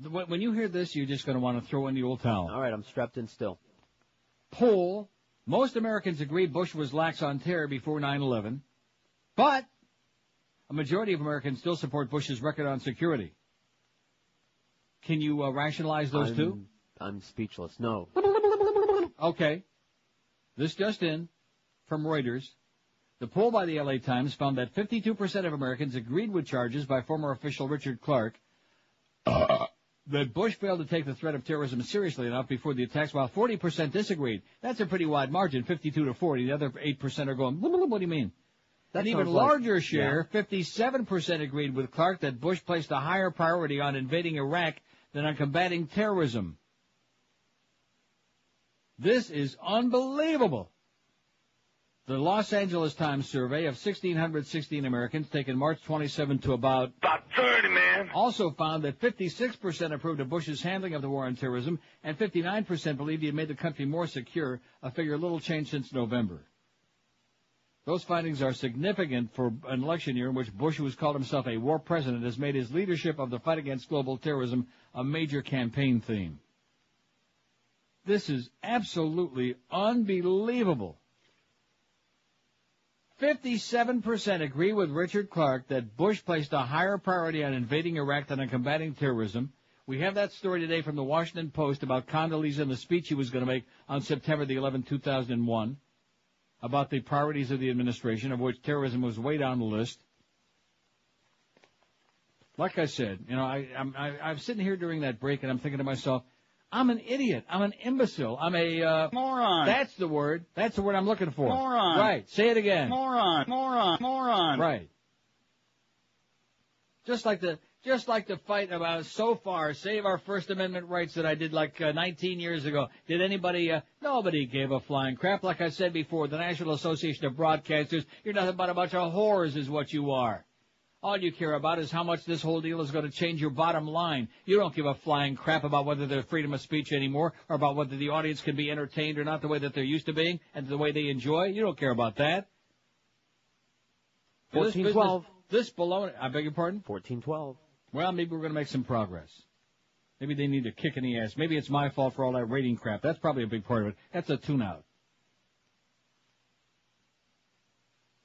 When you hear this, you're just going to want to throw in the old towel. All right, I'm strapped in still. Poll. Most Americans agree Bush was lax on terror before 9/11, but a majority of Americans still support Bush's record on security. Can you rationalize those two? I'm speechless. No. Okay. This just in from Reuters. The poll by the LA Times found that 52% of Americans agreed with charges by former official Richard Clark that Bush failed to take the threat of terrorism seriously enough before the attacks, while 40% disagreed. That's a pretty wide margin, 52 to 40. The other 8% are going, what do you mean? An even larger share, 57% agreed with Clark that Bush placed a higher priority on invading Iraq than on combating terrorism. This is unbelievable. The Los Angeles Times survey of 1,616 Americans taken March 27 to about 30, man. Also found that 56% approved of Bush's handling of the war on terrorism, and 59% believed he had made the country more secure, a figure little changed since November. Those findings are significant for an election year in which Bush, who has called himself a war president, has made his leadership of the fight against global terrorism a major campaign theme. This is absolutely unbelievable. 57% agree with Richard Clark that Bush placed a higher priority on invading Iraq than on combating terrorism. We have that story today from the Washington Post about Condoleezza and the speech he was going to make on September the 11th, 2001, about the priorities of the administration, of which terrorism was way down the list. Like I said, I'm sitting here during that break and I'm thinking to myself, I'm an idiot. I'm an imbecile. I'm a moron. That's the word. That's the word I'm looking for. Moron. Right. Say it again. Moron. Right. Just like the fight about so far save our First Amendment rights that I did 19 years ago. Did anybody? Nobody gave a flying crap. Like I said before, the National Association of Broadcasters, you're nothing but a bunch of whores, is what you are. All you care about is how much this whole deal is going to change your bottom line. You don't give a flying crap about whether there's freedom of speech anymore, or about whether the audience can be entertained or not the way that they're used to being, and the way they enjoy. You don't care about that. 14-12. This baloney, I beg your pardon? 14-12. Well, maybe we're going to make some progress. Maybe they need a kick in the ass. Maybe it's my fault for all that rating crap. That's probably a big part of it. That's a tune-out.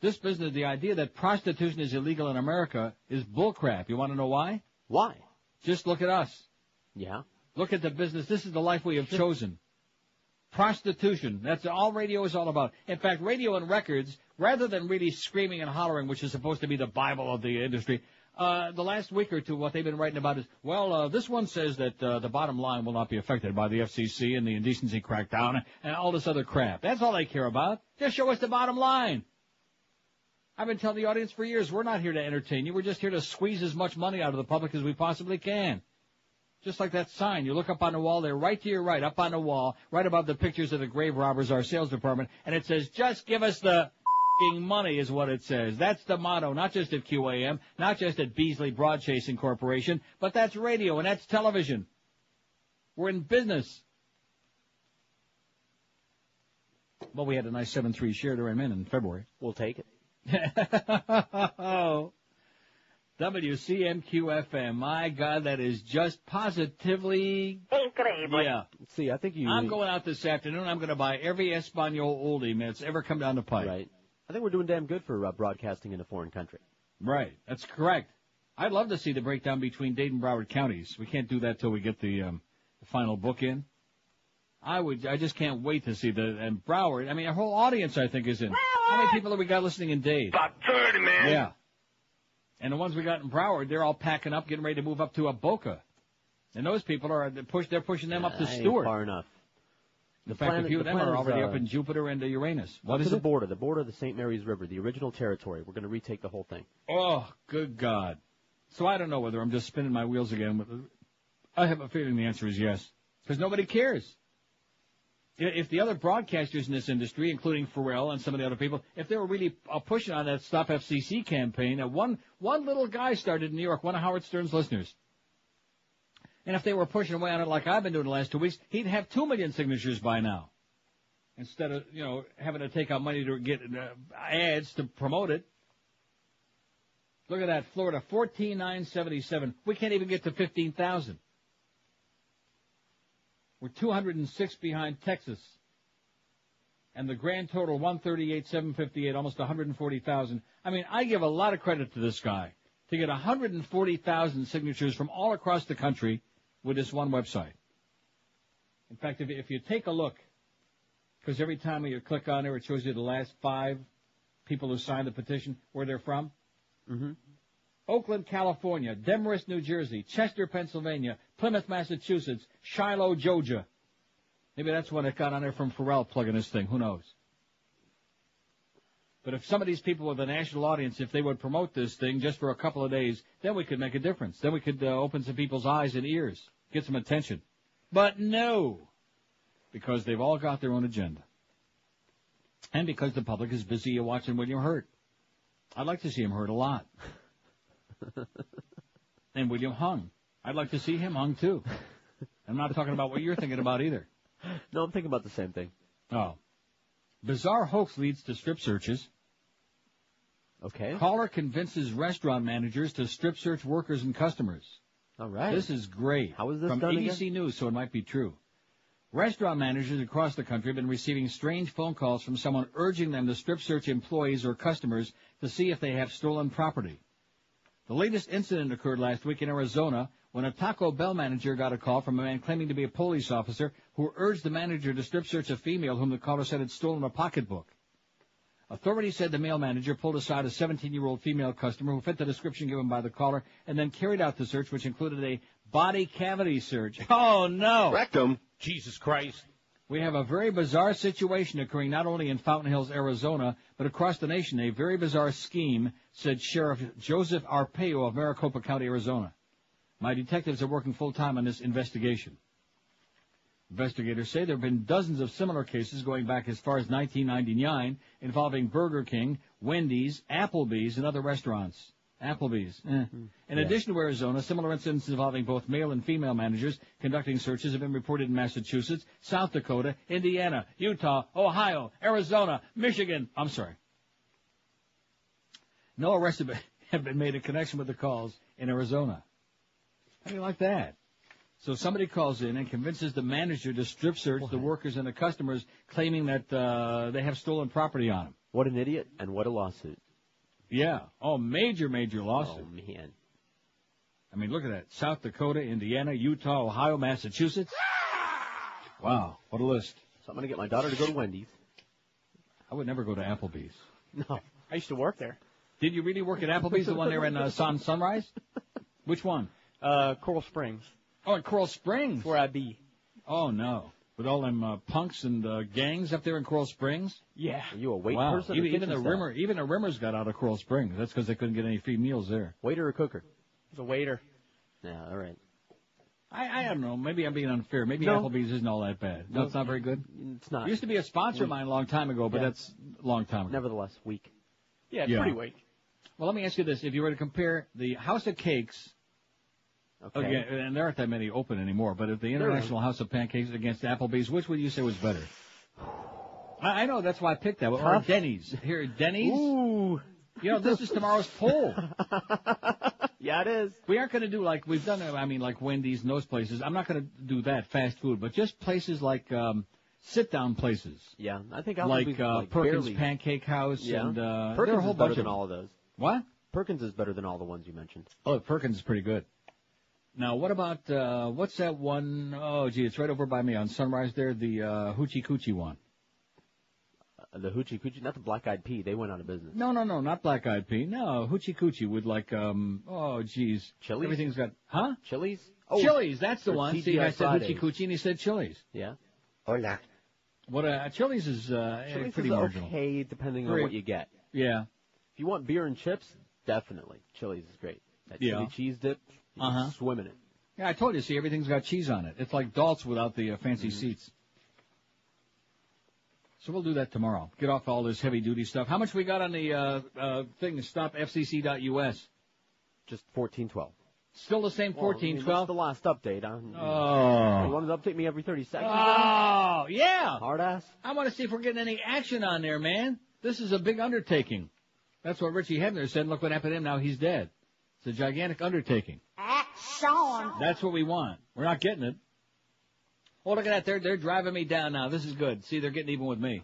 This business, the idea that prostitution is illegal in America is bullcrap. You want to know why? Why? Just look at us. Yeah. Look at the business. This is the life we have chosen. Prostitution. That's all radio is all about. In fact, radio and records, rather than really screaming and hollering, which is supposed to be the Bible of the industry, the last week or two, what they've been writing about is, this one says that the bottom line will not be affected by the FCC and the indecency crackdown and all this other crap. That's all they care about. Just show us the bottom line. I've been telling the audience for years, we're not here to entertain you. We're just here to squeeze as much money out of the public as we possibly can. Just like that sign. You look up on the wall there, right to your right, up on the wall, right above the pictures of the grave robbers, our sales department, and it says, just give us the money is what it says. That's the motto, not just at QAM, not just at Beasley Broadcasting Corporation, but that's radio and that's television. We're in business. Well, we had a nice 7-3 share to run in February. We'll take it. WCMQ-FM. My God, that is just positively incredible. Yeah. See, I think I'm going out this afternoon. I'm going to buy every Espanol oldie that's ever come down the pipe. Right. I think we're doing damn good for broadcasting in a foreign country. Right. That's correct. I'd love to see the breakdown between Dade and Broward counties. We can't do that till we get the final book in. I just can't wait to see and Broward. I mean, our whole audience, I think, is in. How many people have we got listening in Dade? About 30, man. Yeah. And the ones we got in Broward, they're all packing up, getting ready to move up to Boca. And those people they're pushing them up to Stewart. Far enough. In fact, a few of them are already up in Jupiter and Uranus. What is the border of the St. Mary's River, the original territory. We're going to retake the whole thing. Oh, good God. So I don't know whether I'm just spinning my wheels again. I have a feeling the answer is yes. Because nobody cares. If the other broadcasters in this industry, including Pharrell and some of the other people, if they were really pushing on that Stop FCC campaign, that one little guy started in New York, one of Howard Stern's listeners. And if they were pushing away on it like I've been doing the last 2 weeks, he'd have 2 million signatures by now. Instead of, having to take out money to get ads to promote it. Look at that, Florida, 14,977. We can't even get to 15,000. We're 206 behind Texas. And the grand total, 138,758, almost 140,000. I mean, I give a lot of credit to this guy to get 140,000 signatures from all across the country with this one website. In fact, if you take a look, because every time you click on there, it shows you the last 5 people who signed the petition, where they're from. Mm-hmm. Oakland, California, Demorest, New Jersey, Chester, Pennsylvania, Plymouth, Massachusetts, Shiloh, Georgia. Maybe that's when it got on there from Pharrell plugging this thing. Who knows? But if some of these people with a national audience, if they would promote this thing just for a couple of days, then we could make a difference. Then we could open some people's eyes and ears, get some attention. But no, because they've all got their own agenda. And because the public is busy watching William Hurt. I'd like to see him hurt a lot. And William hung. I'd like to see him hung, too. I'm not talking about what you're thinking about either. No, I'm thinking about the same thing. Oh. Bizarre hoax leads to strip searches. Okay. Caller convinces restaurant managers to strip search workers and customers. All right. This is great. How is this From done ABC again? News, so it might be true. Restaurant managers across the country have been receiving strange phone calls from someone urging them to strip search employees or customers to see if they have stolen property. The latest incident occurred last week in Arizona when a Taco Bell manager got a call from a man claiming to be a police officer who urged the manager to strip search a female whom the caller said had stolen a pocketbook. Authorities said the male manager pulled aside a 17-year-old female customer who fit the description given by the caller and then carried out the search, which included a body cavity search. Oh, no! Rectum. Jesus Christ. We have a very bizarre situation occurring not only in Fountain Hills, Arizona, but across the nation. A very bizarre scheme, said Sheriff Joseph Arpaio of Maricopa County, Arizona. My detectives are working full-time on this investigation. Investigators say there have been dozens of similar cases going back as far as 1999 involving Burger King, Wendy's, Applebee's, and other restaurants. Applebee's. In addition to Arizona, similar incidents involving both male and female managers conducting searches have been reported in Massachusetts, South Dakota, Indiana, Utah, Ohio, Arizona, Michigan. No arrests have been made in connection with the calls in Arizona. How do you like that? So somebody calls in and convinces the manager to strip search the workers and the customers, claiming that they have stolen property on them. What an idiot and what a lawsuit. Yeah. Oh, major lawsuit. Oh, man. I mean, look at that. South Dakota, Indiana, Utah, Ohio, Massachusetts. Wow, what a list. So I'm going to get my daughter to go to Wendy's. I would never go to Applebee's. No. I used to work there. Did you really work at Applebee's, the one there in Sunrise? Which one? Coral Springs. Oh, in Coral Springs. That's where I be. Oh, no. With all them punks and gangs up there in Coral Springs? Yeah. Are you a wait wow. person? Even the Rimmers got out of Coral Springs. That's because they couldn't get any free meals there. Waiter or cooker? He's a waiter. Yeah, all right. I don't know. Maybe I'm being unfair. Maybe Applebee's isn't all that bad. No, it's not very good? It's not. It used to be a sponsor of mine a long time ago, but that's a long time ago. Nevertheless, weak. Yeah, it's pretty weak. Well, let me ask you this. If you were to compare the House of Cakes, okay, and there aren't that many open anymore, but if the International House of Pancakes against Applebee's, which would you say was better? I know, that's why I picked that. Or Denny's. Here, Denny's. Ooh. You know, this is tomorrow's poll. Yeah, it is. We aren't going to do like we've done, like Wendy's and those places. I'm not going to do that, fast food, but just places like sit-down places. Yeah, I think like Perkins barely. Pancake House. Yeah. And Perkins there are a whole is better bunch than of all of those. What? Perkins is better than all the ones you mentioned. Oh, Perkins is pretty good. Now, what about, what's that one? Oh, gee, it's right over by me on Sunrise there, the Hoochie Coochie one. The Hoochie Coochie, not the Black Eyed Pea. They went out of business. No, not Black Eyed Pea. No, Hoochie Coochie with like, oh, geez. Chili's? Everything's got, huh? Chili's? Oh, Chili's, that's the or one. TGI See, I said Fridays. Hoochie Coochie and he said Chili's. Yeah. Hola. What, Chili's is, Chili's pretty is marginal. okay depending Very- on what you get. Yeah. If you want beer and chips, definitely. Chili's is great. That Yeah. chili cheese dip, you Uh-huh. can swim in it. Yeah, I told you, see, everything's got cheese on it. It's like Dalt's without the fancy seats. So we'll do that tomorrow. Get off all this heavy-duty stuff. How much we got on the thing, Stop FCC.us? Just 1412. Still the same 1412? That's the last update. Oh. You wanted to update me every 30 seconds? Oh, yeah. Hard ass. I want to see if we're getting any action on there, man. This is a big undertaking. That's what Richie Hebner said. Look what happened to him. Now he's dead. It's a gigantic undertaking. Action. That's what we want. We're not getting it. Oh, look at that. They're driving me down now. This is good. See, they're getting even with me.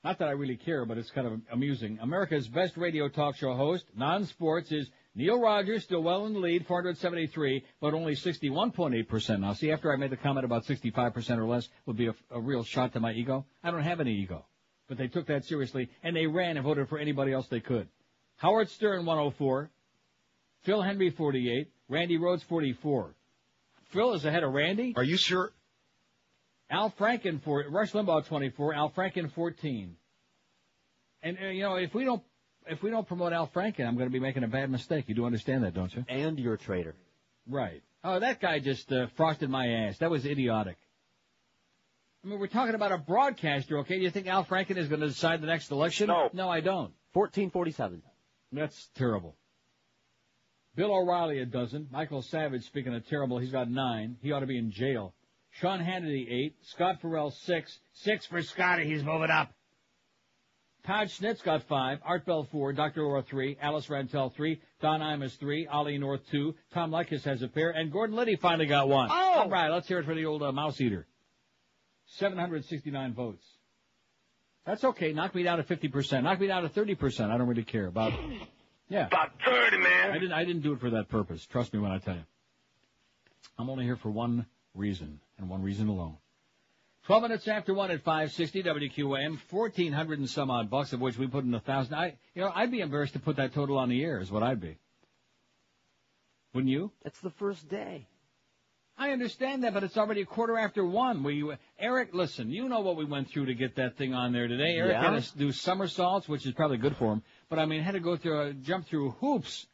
Not that I really care, but it's kind of amusing. America's best radio talk show host, non-sports, is Neil Rogers, still well in the lead, 473, but only 61.8%. Now, see, after I made the comment about 65% or less would be a real shot to my ego, I don't have any ego. But they took that seriously, and they ran and voted for anybody else they could. Howard Stern, 104. Phil Henry, 48. Randy Rhodes, 44. Phil is ahead of Randy. Are you sure? Al Franken, Rush Limbaugh, 24. Al Franken, 14. And, if we don't promote Al Franken, I'm going to be making a bad mistake. You do understand that, don't you? And you're a traitor. Right. Oh, that guy just frosted my ass. That was idiotic. I mean, we're talking about a broadcaster, okay? Do you think Al Franken is going to decide the next election? No, I don't. 1447. That's terrible. Bill O'Reilly, a dozen. Michael Savage, speaking of terrible, he's got 9. He ought to be in jail. Sean Hannity, 8. Scott Farrell, 6. 6 for Scotty. He's moving up. Todd Schnitt's got 5. Art Bell, 4. Dr. Laura, 3. Alice Rantel, 3. Don Imus, 3. Ollie North, 2. Tom Likas has a pair. And Gordon Liddy finally got 1. Oh! All right, let's hear it for the old mouse eater. 769 votes. That's okay. Knock me down to 50%. Knock me down to 30%. I don't really care about... Yeah. About 30, man. I didn't do it for that purpose. Trust me when I tell you. I'm only here for one reason, and one reason alone. 12 minutes after 1 at 560 WQAM, 1,400 and some odd bucks, of which we put in 1,000. I'd be embarrassed to put that total on the air, is what I'd be. Wouldn't you? It's the first day. I understand that, but it's already 1:15. Eric, listen, you know what we went through to get that thing on there today. Eric had to do somersaults, which is probably good for him. But had to go through, jump through hoops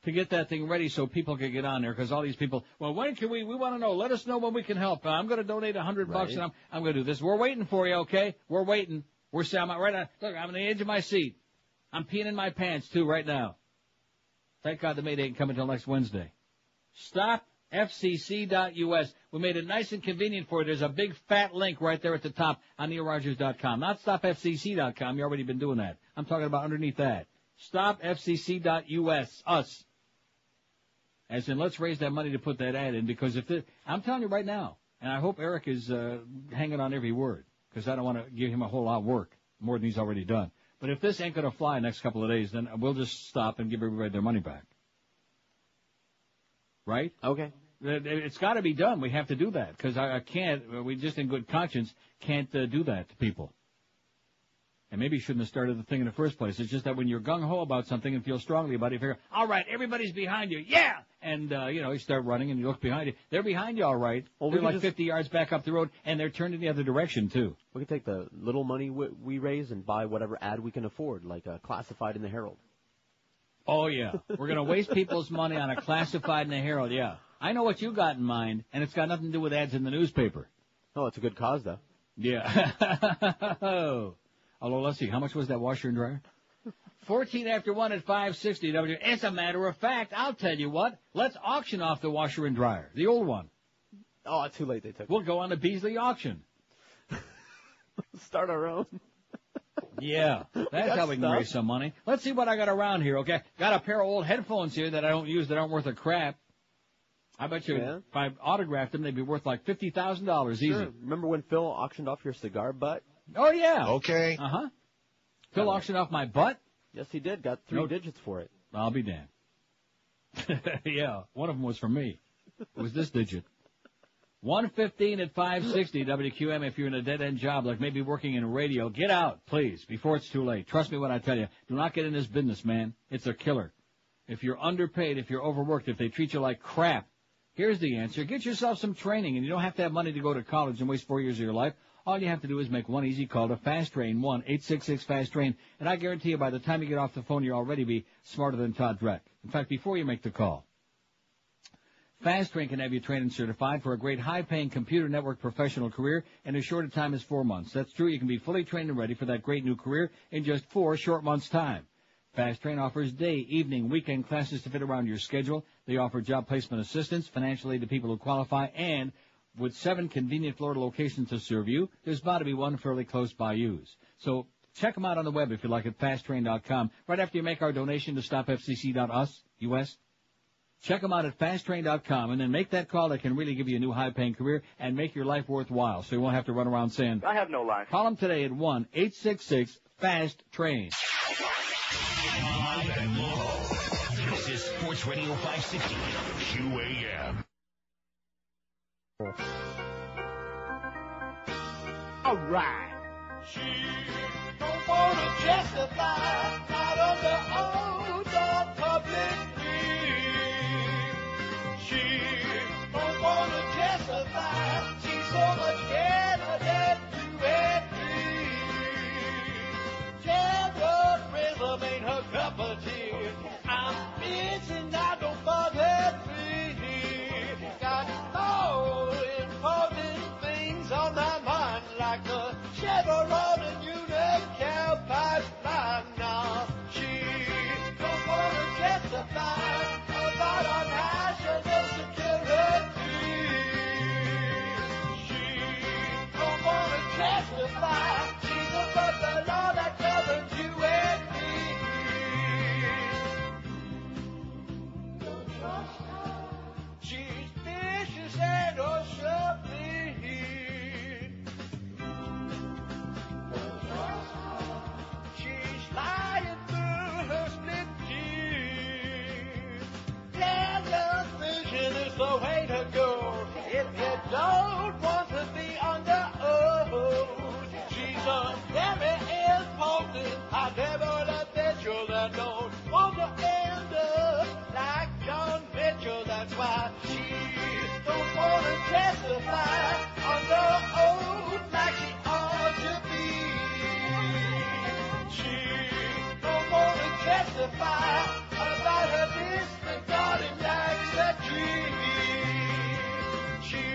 to get that thing ready so people could get on there. Because all these people, well, when can we want to know. Let us know when we can help. I'm going to donate $100 bucks, and I'm going to do this. We're waiting for you, okay? We're waiting. I'm right on. Look, I'm on the edge of my seat. I'm peeing in my pants too right now. Thank God the May ain't coming until next Wednesday. Stop FCC.us. We made it nice and convenient for you. There's a big fat link right there at the top on NeilRogers.com. Not StopFCC.com. You've already been doing that. I'm talking about underneath that. StopFCC.us. Us. As in, let's raise that money to put that ad in, because I'm telling you right now, and I hope Eric is hanging on every word, because I don't want to give him a whole lot of work, more than he's already done. But if this ain't going to fly next couple of days, then we'll just stop and give everybody their money back. Right? Okay. It's got to be done. We have to do that, because I can't, we just in good conscience can't do that to people. And maybe you shouldn't have started the thing in the first place. It's just that when you're gung-ho about something and feel strongly about it, you figure, all right, everybody's behind you. Yeah! And, you start running and you look behind you. They're behind you all right. Well, they're like 50 yards back up the road, and they're turned in the other direction, too. We can take the little money we raise and buy whatever ad we can afford, like classified in the Herald. Oh, yeah. We're going to waste people's money on a classified in the Herald, yeah. I know what you got in mind, and it's got nothing to do with ads in the newspaper. Oh, it's a good cause, though. Yeah. Although, let's see, how much was that washer and dryer? 14 after 1 at 560 W. As a matter of fact, I'll tell you what. Let's auction off the washer and dryer, the old one. Oh, too late. They took it. We'll go on the Beasley auction. Start our own. Yeah, that's how we can raise some money. Let's see what I got around here, okay? Got a pair of old headphones here that I don't use that aren't worth a crap. I bet you if I autographed them, they'd be worth like $50,000 easy. Remember when Phil auctioned off your cigar butt? Oh, yeah. Okay. Uh-huh. Phil auctioned off my butt? Yes, he did. Got 3 digits for it. I'll be damned. Yeah, one of them was for me. It was this digit. 115 at 560 WQM. If you're in a dead-end job, like maybe working in radio, get out, please, before it's too late. Trust me when I tell you. Do not get in this business, man. It's a killer. If you're underpaid, if you're overworked, if they treat you like crap, here's the answer. Get yourself some training, and you don't have to have money to go to college and waste 4 years of your life. All you have to do is make one easy call to Fast Train, 1-866-FAST-TRAIN, and I guarantee you by the time you get off the phone, you'll already be smarter than Todd Dreck. In fact, before you make the call. Fast Train can have you trained and certified for a great high-paying computer network professional career in as short a time as 4 months. That's true. You can be fully trained and ready for that great new career in just 4 short months' time. Fast Train offers day, evening, weekend classes to fit around your schedule. They offer job placement assistance, financial aid to people who qualify, and with 7 convenient Florida locations to serve you, there's bound to be one fairly close by yours. So check them out on the web if you like at fasttrain.com. Right after you make our donation to stopfcc.us, US. Check them out at fasttrain.com and then make that call that can really give you a new high-paying career and make your life worthwhile so you won't have to run around saying, I have no life. Call them today at 1-866-FAST-TRAIN. This is Sports Radio 560 WQAM. All right. She don't want to justify, not under oath or public need. She don't want to justify, she's so much better than you and me. Terrorism ain't her cup of tea. I'm busy now, don't bother me. Got all important things on my mind, like the Chevron and Unicel pipeline. Now she don't want to testify about our national security. She don't want to testify. She's above the law that governs you and me. Don't trust her. She's vicious and unsubmitted. She's lying through her split teeth. Television is the way to go if you don't want to be under oath. She's a very important. I never let Mitchell that don't want to end up like John Mitchell. That's why she don't want to testify under oath like she ought to be. She don't want to testify about her disregarding laxity. She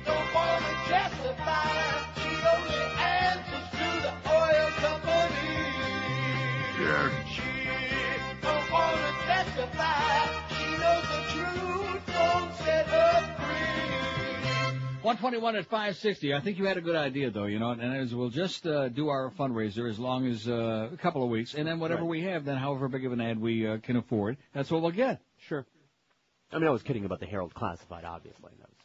don't want to testify. She only answers to the oil company. She don't want to testify. She knows the truth won't set her free. 121 at 560. I think you had a good idea, though, you know, and as we'll just do our fundraiser as long as a couple of weeks, and then whatever we have, then however big of an ad we can afford, that's what we'll get. Sure. I mean, I was kidding about the Herald Classified, obviously. That was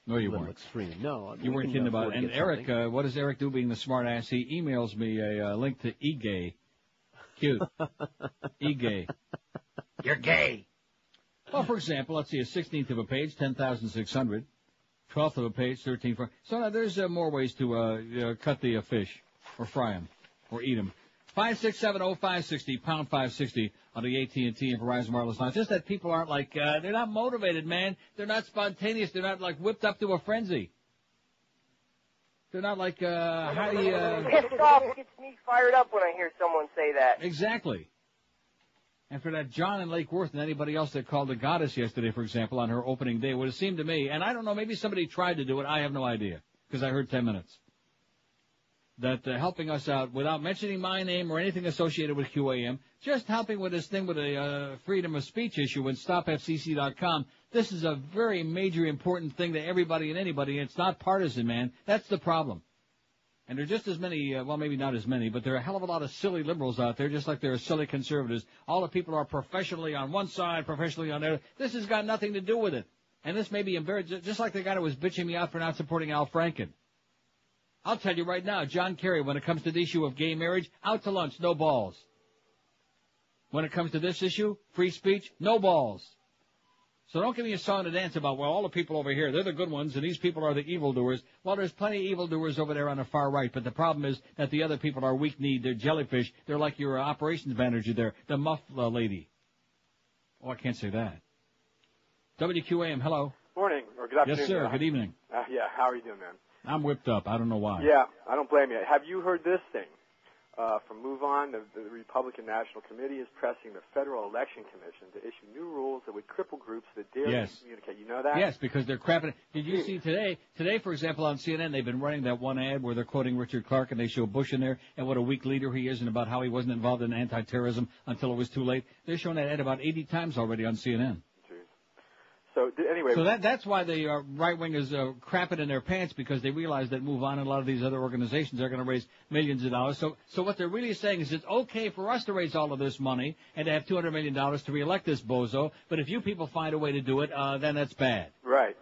no, you a little weren't. extreme. No, I mean, you weren't kidding about it. And Eric, what does Eric do being the smart ass? He emails me a link to eGay. Cute. eGay. You're gay. Well, for example, let's see, a 16th of a page, 10,600. 12th of a page, 13. So now there's more ways to cut the fish, or fry them, or eat them. 5670560, pound 560 on the AT&T and Verizon wireless line. Just that people aren't like, they're not motivated, man. They're not spontaneous. They're not like whipped up to a frenzy. They're not like, highly, Pissed off gets me fired up when I hear someone say that. Exactly. And for that John in Lake Worth and anybody else that called the goddess yesterday, for example, on her opening day, it would have seemed to me, and I don't know, maybe somebody tried to do it, I have no idea, because I heard 10 minutes, that helping us out without mentioning my name or anything associated with QAM, just helping with this thing with a freedom of speech issue and stopfcc.com, this is a very major important thing to everybody and anybody, and it's not partisan, man. That's the problem. And there are just as many, well, maybe not as many, but there are a hell of a lot of silly liberals out there, just like there are silly conservatives. All the people are professionally on one side, professionally on the other. This has got nothing to do with it. And this may be embarrassing, just like the guy that was bitching me out for not supporting Al Franken. I'll tell you right now, John Kerry, when it comes to the issue of gay marriage, out to lunch, no balls. When it comes to this issue, free speech, no balls. So don't give me a song and dance about, well, all the people over here, they're the good ones, and these people are the evildoers. Well, there's plenty of evildoers over there on the far right, but the problem is that the other people are weak-kneed, they're jellyfish, they're like your operations manager there, the muff lady. Oh, I can't say that. WQAM, hello. Morning, or good afternoon. Yes, sir, good evening. Yeah, how are you doing, man? I'm whipped up, I don't know why. Yeah, I don't blame you. Have you heard this thing? From Move On, the Republican National Committee is pressing the Federal Election Commission to issue new rules that would cripple groups that dare to communicate. You know that? Yes, because they're crapping. Did you see today? Today, for example, on CNN, they've been running that one ad where they're quoting Richard Clark, and they show Bush in there, and what a weak leader he is, and about how he wasn't involved in anti-terrorism until it was too late. They're showing that ad about 80 times already on CNN. So anyway, so that's why the right wing is crapping in their pants, because they realize that Move On and a lot of these other organizations are going to raise millions of dollars. So what they're really saying is it's okay for us to raise all of this money and to have $200 million to reelect this bozo, but if you people find a way to do it, then that's bad. Right.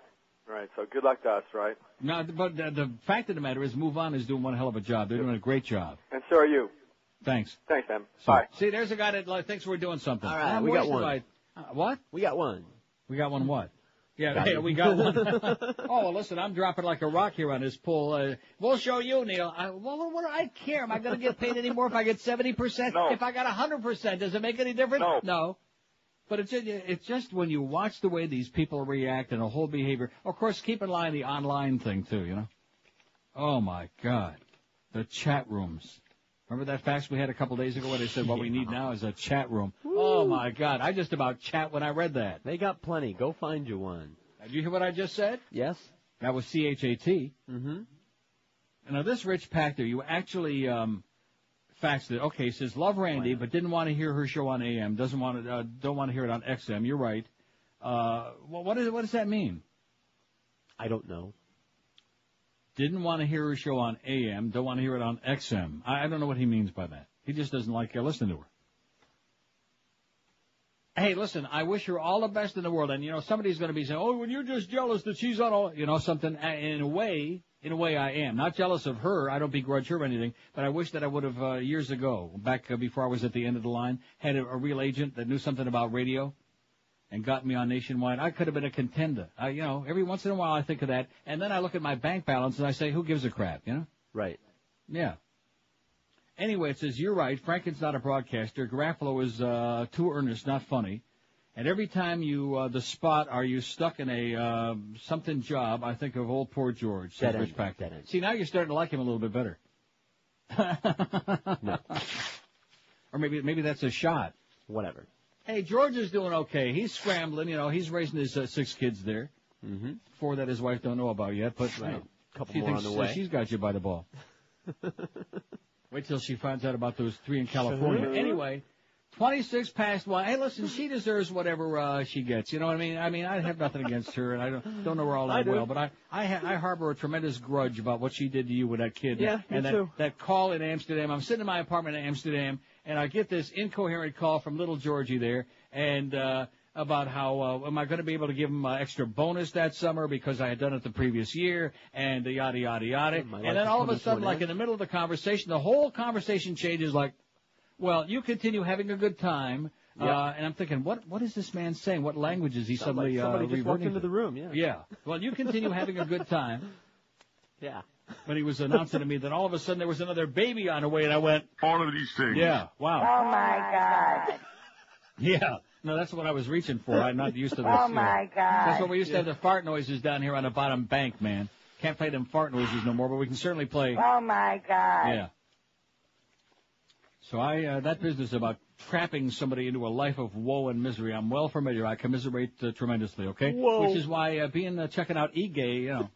So good luck to us, right? No, but the fact of the matter is Move On is doing one hell of a job. They're doing a great job. And so are you. Thanks. Thanks, man. So, bye. See, there's a guy that thinks we're doing something. All right, we got one. What? We got one. We got one what? Yeah, we got one. Oh, well, listen, I'm dropping like a rock here on this pool. We'll show you, Neil. Well, what do I care? Am I going to get paid any more if I get 70%? No. If I got 100%, does it make any difference? No. But it's just when you watch the way these people react and the whole behavior. Of course, keep in line the online thing, too, you know. Oh, my God. The chat rooms. Remember that fax we had a couple days ago where they said what we need now is a chat room? Woo. Oh, my God. I just about chat when I read that. They got plenty. Go find you one. Did you hear what I just said? Yes. That was CHAT. Mm-hmm. Now, this Rich Pachter, you actually faxed it. Okay, it says, love Randy, but didn't want to hear her show on AM. Don't want to hear it on XM. You're right. Well, what does that mean? I don't know. Didn't want to hear her show on AM, don't want to hear it on XM. I don't know what he means by that. He just doesn't like listening to her. Hey, listen, I wish her all the best in the world. And, you know, somebody's going to be saying, oh, well, you're just jealous that she's on all, you know, something. In a way I am. Not jealous of her. I don't begrudge her or anything. But I wish that I would have, years ago, back before I was at the end of the line, had a real agent that knew something about radio and got me on Nationwide. I could have been a contender. You know, every once in a while I think of that, and then I look at my bank balance and I say, who gives a crap, you know? Right. Yeah. Anyway, it says, you're right, Franken's not a broadcaster. Garofalo is too earnest, not funny. And every time you, the spot, are you stuck in a something job, I think of old poor George. Says Rich Pachter. See, now you're starting to like him a little bit better. No. Or maybe that's a shot. Whatever. Hey, George is doing okay. He's scrambling, you know. He's raising his 6 kids there. Mm-hmm. 4 that his wife don't know about yet, but right. A couple more on the way. She's got you by the ball. Wait till she finds out about those 3 in California. Anyway, 26 past 1. Hey, listen, she deserves whatever she gets. You know what I mean? I have nothing against her, and I don't know her all that well, but I harbor a tremendous grudge about what she did to you with that kid. Yeah, and me too. That call in Amsterdam. I'm sitting in my apartment in Amsterdam, and I get this incoherent call from little Georgie there, and about how am I going to be able to give him extra bonus that summer because I had done it the previous year, and yada, yada, yada. And then all of a sudden, like in the middle of the conversation, the whole conversation changes like, well, you continue having a good time. Yeah. And I'm thinking, what is this man saying? What language is he suddenly somebody just walked reverting into to? the room, yeah. Yeah. Well, you continue having a good time. Yeah. But he was announcing to me that all of a sudden there was another baby on the way, and I went, all of these things. Yeah, wow. Oh, my God. Yeah. No, that's what I was reaching for. I'm not used to this. Oh, my God. That's what we used to have the fart noises down here on the bottom bank, man. Can't play them fart noises no more, but we can certainly play. Oh, my God. Yeah. So that business about trapping somebody into a life of woe and misery, I'm well familiar. I commiserate tremendously, okay? Whoa. Which is why checking out e-gay, you know.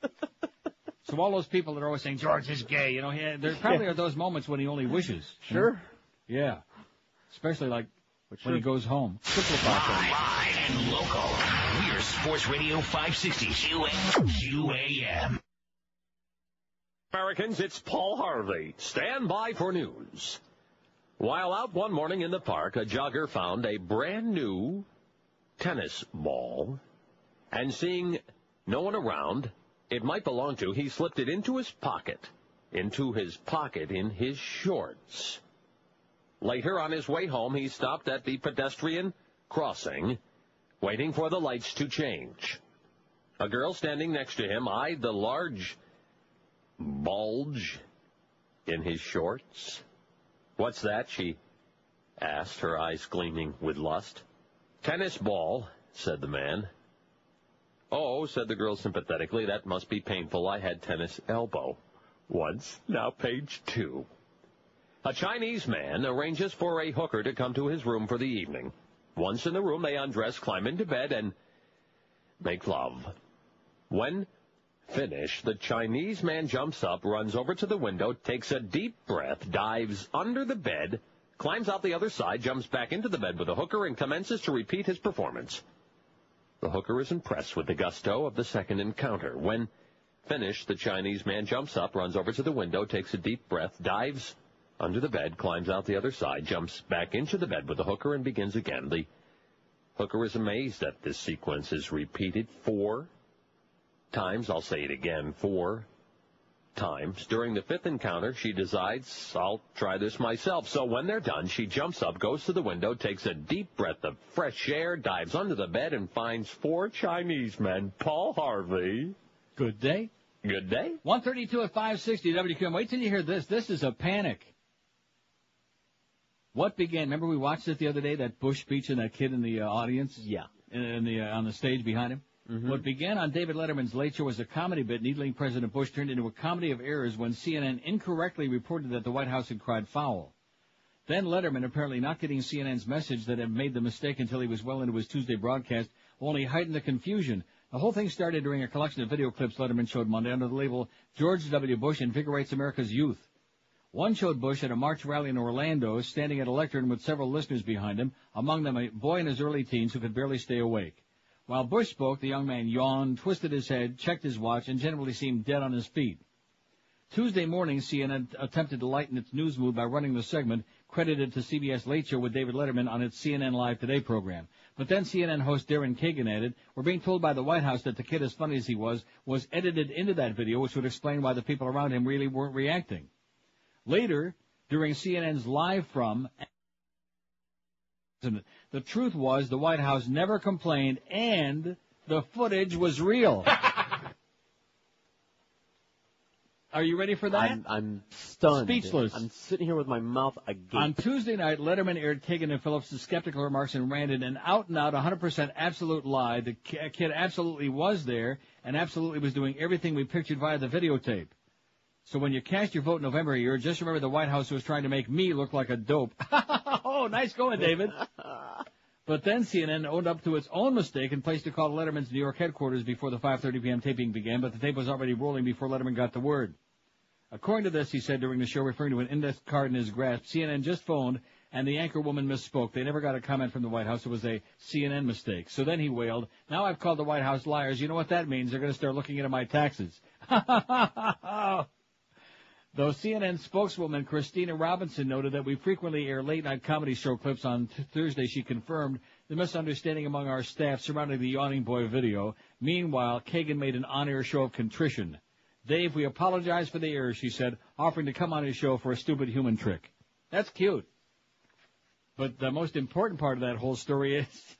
So all those people that are always saying, George is gay, you know, there probably are those moments when he only wishes. Sure. You know? Yeah. Especially like when he goes home. Live and local. We're Sports Radio 560 QAM. Americans, it's Paul Harvey. Stand by for news. While out one morning in the park, a jogger found a brand new tennis ball, and seeing no one around it might belong to, he slipped it into his pocket in his shorts. Later, on his way home, he stopped at the pedestrian crossing, waiting for the lights to change. A girl standing next to him eyed the large bulge in his shorts. "What's that?" she asked, her eyes gleaming with lust. "Tennis ball," said the man. "Oh," said the girl sympathetically, "that must be painful. I had tennis elbow once." Now page 2. A Chinese man arranges for a hooker to come to his room for the evening. Once in the room, they undress, climb into bed, and make love. When finished, the Chinese man jumps up, runs over to the window, takes a deep breath, dives under the bed, climbs out the other side, jumps back into the bed with the hooker, and commences to repeat his performance. The hooker is impressed with the gusto of the second encounter. When finished, the Chinese man jumps up, runs over to the window, takes a deep breath, dives under the bed, climbs out the other side, jumps back into the bed with the hooker, and begins again. The hooker is amazed that this sequence is repeated 4 times. I'll say it again, 4 times. During the 5th encounter, she decides, I'll try this myself. So when they're done, she jumps up, goes to the window, takes a deep breath of fresh air, dives under the bed, and finds 4 Chinese men. Paul Harvey. Good day. Good day. 132 at 560 WQAM. Wait till you hear this. This is a panic. What began? Remember we watched it the other day, that Bush speech and that kid in the audience? Yeah. On the stage behind him? Mm-hmm. What began on David Letterman's Late Show was a comedy bit needling President Bush turned into a comedy of errors when CNN incorrectly reported that the White House had cried foul. Then Letterman, apparently not getting CNN's message that had made the mistake until he was well into his Tuesday broadcast, only heightened the confusion. The whole thing started during a collection of video clips Letterman showed Monday under the label, George W. Bush Invigorates America's Youth. One showed Bush at a March rally in Orlando, standing at a lectern with several listeners behind him, among them a boy in his early teens who could barely stay awake. While Bush spoke, the young man yawned, twisted his head, checked his watch, and generally seemed dead on his feet. Tuesday morning, CNN attempted to lighten its news mood by running the segment, credited to CBS Late Show with David Letterman on its CNN Live Today program. But then CNN host Darren Kagan added, "We're being told by the White House that the kid, as funny as he was edited into that video, which would explain why the people around him really weren't reacting." Later, during CNN's Live From, the truth was the White House never complained and the footage was real. Are you ready for that? I'm stunned. Speechless. I'm sitting here with my mouth agape. On Tuesday night, Letterman aired Kagan and Phillips' skeptical remarks and ranted an out-and-out 100% absolute lie. The kid absolutely was there and absolutely was doing everything we pictured via the videotape. So when you cast your vote in November here, just remember the White House was trying to make me look like a dope. Oh, nice going, David. But then CNN owned up to its own mistake and placed a call to Letterman's New York headquarters before the 5:30 p.m. taping began, but the tape was already rolling before Letterman got the word. According to this, he said during the show, referring to an index card in his grasp, CNN just phoned, and the anchor woman misspoke. They never got a comment from the White House. It was a CNN mistake. So then he wailed, "Now I've called the White House liars. You know what that means? They're going to start looking into my taxes." Though CNN spokeswoman Christina Robinson noted that we frequently air late-night comedy show clips on Thursday, she confirmed the misunderstanding among our staff surrounding the Yawning Boy video. Meanwhile, Kagan made an on-air show of contrition. "Dave, we apologize for the error," she said, offering to come on his show for a stupid human trick. That's cute. But the most important part of that whole story is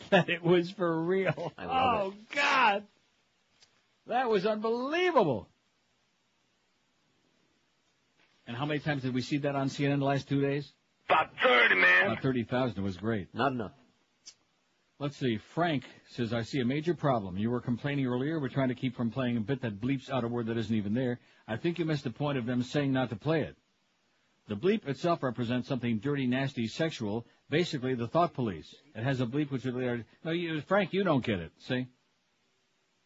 that it was for real. I love Oh, God. That was unbelievable. And how many times did we see that on CNN the last 2 days? About 30, man. About 30,000. It was great. Not enough. Let's see. Frank says, "I see a major problem. You were complaining earlier. We're trying to keep from playing a bit that bleeps out a word that isn't even there. I think you missed the point of them saying not to play it. The bleep itself represents something dirty, nasty, sexual, basically the thought police. It has a bleep which would... No, Frank, you don't get it, see?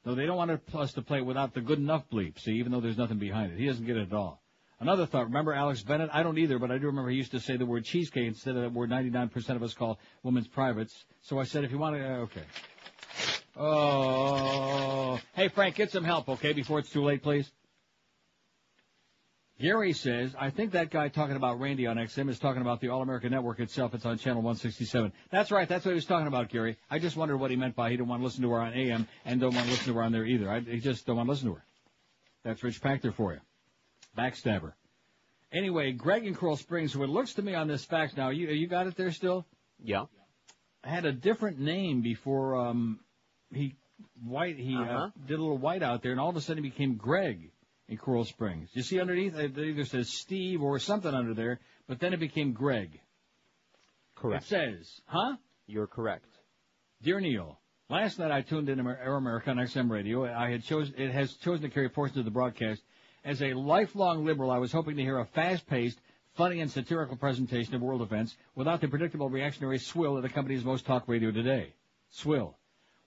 No, they don't want us to play it without the good enough bleep, see, even though there's nothing behind it. He doesn't get it at all. Another thought, remember Alex Bennett? I don't either, but I do remember he used to say the word cheesecake instead of the word 99% of us call women's privates. So I said, if you want to, okay. Oh, hey, Frank, get some help, okay, before it's too late, please. Gary says, I think that guy talking about Randy on XM is talking about the All-America Network itself. It's on channel 167. That's right. That's what he was talking about, Gary. I just wondered what he meant by he didn't want to listen to her on AM and don't want to listen to her on there either. He just don't want to listen to her. That's Rich Pachter for you. Backstabber. Anyway, Greg in Coral Springs, who it looks to me on this fax now, you got it there still? Yeah. Had a different name before he did a little white out there, and all of a sudden he became Greg in Coral Springs. You see underneath, it either says Steve or something under there, but then it became Greg. Correct. It says, huh? You're correct. Dear Neil, last night I tuned in Air America on XM Radio. It has chosen to carry portions of the broadcast. As a lifelong liberal, I was hoping to hear a fast-paced, funny and satirical presentation of world events without the predictable reactionary swill that accompanies most talk radio today. Swill.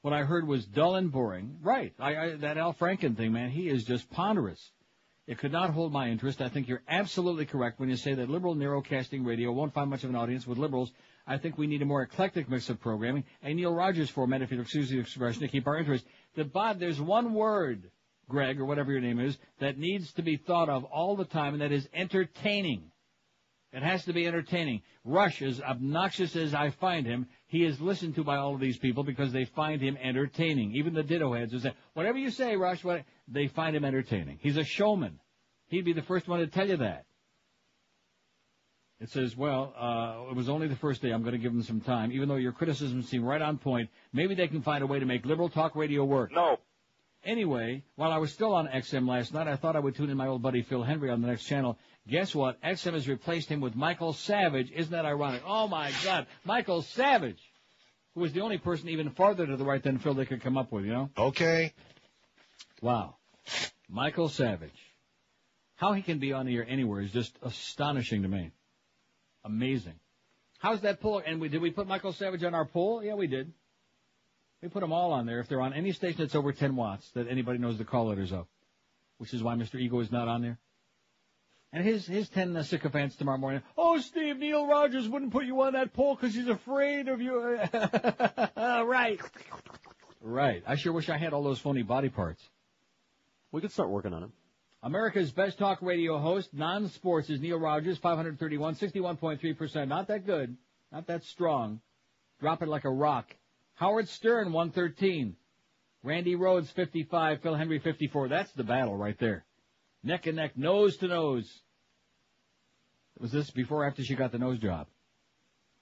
What I heard was dull and boring. Right. That Al Franken thing, man, he is just ponderous. It could not hold my interest. I think you're absolutely correct when you say that liberal narrowcasting radio won't find much of an audience with liberals. I think we need a more eclectic mix of programming. A Neil Rogers format, if you'll excuse the expression, to keep our interest. Bob, there's one word, Greg, or whatever your name is, that needs to be thought of all the time, and that is entertaining. It has to be entertaining. Rush, as obnoxious as I find him, he is listened to by all of these people because they find him entertaining. Even the ditto heads who say, whatever you say, Rush, they find him entertaining. He's a showman. He'd be the first one to tell you that. It says, well, it was only the first day. I'm going to give them some time. Even though your criticisms seem right on point, maybe they can find a way to make liberal talk radio work. No. Anyway, while I was still on XM last night, I thought I would tune in my old buddy Phil Henry on the next channel. Guess what? XM has replaced him with Michael Savage. Isn't that ironic? Oh, my God. Michael Savage, who was the only person even farther to the right than Phil they could come up with, you know? Okay. Wow. Michael Savage. How he can be on the air anywhere is just astonishing to me. Amazing. How's that poll? And did we put Michael Savage on our poll? Yeah, we did. We put them all on there. If they're on any station that's over 10 watts that anybody knows the call letters of, which is why Mr. Ego is not on there. And his 10 sycophants tomorrow morning. Oh, Steve, Neil Rogers wouldn't put you on that poll because he's afraid of you. Right. Right. I sure wish I had all those phony body parts. We could start working on them. America's best talk radio host, non-sports, is Neil Rogers, 531, 61.3%. Not that good. Not that strong. Drop it like a rock. Howard Stern, 113. Randi Rhodes, 55. Phil Henry, 54. That's the battle right there. Neck and neck, nose to nose. Was this before or after she got the nose job?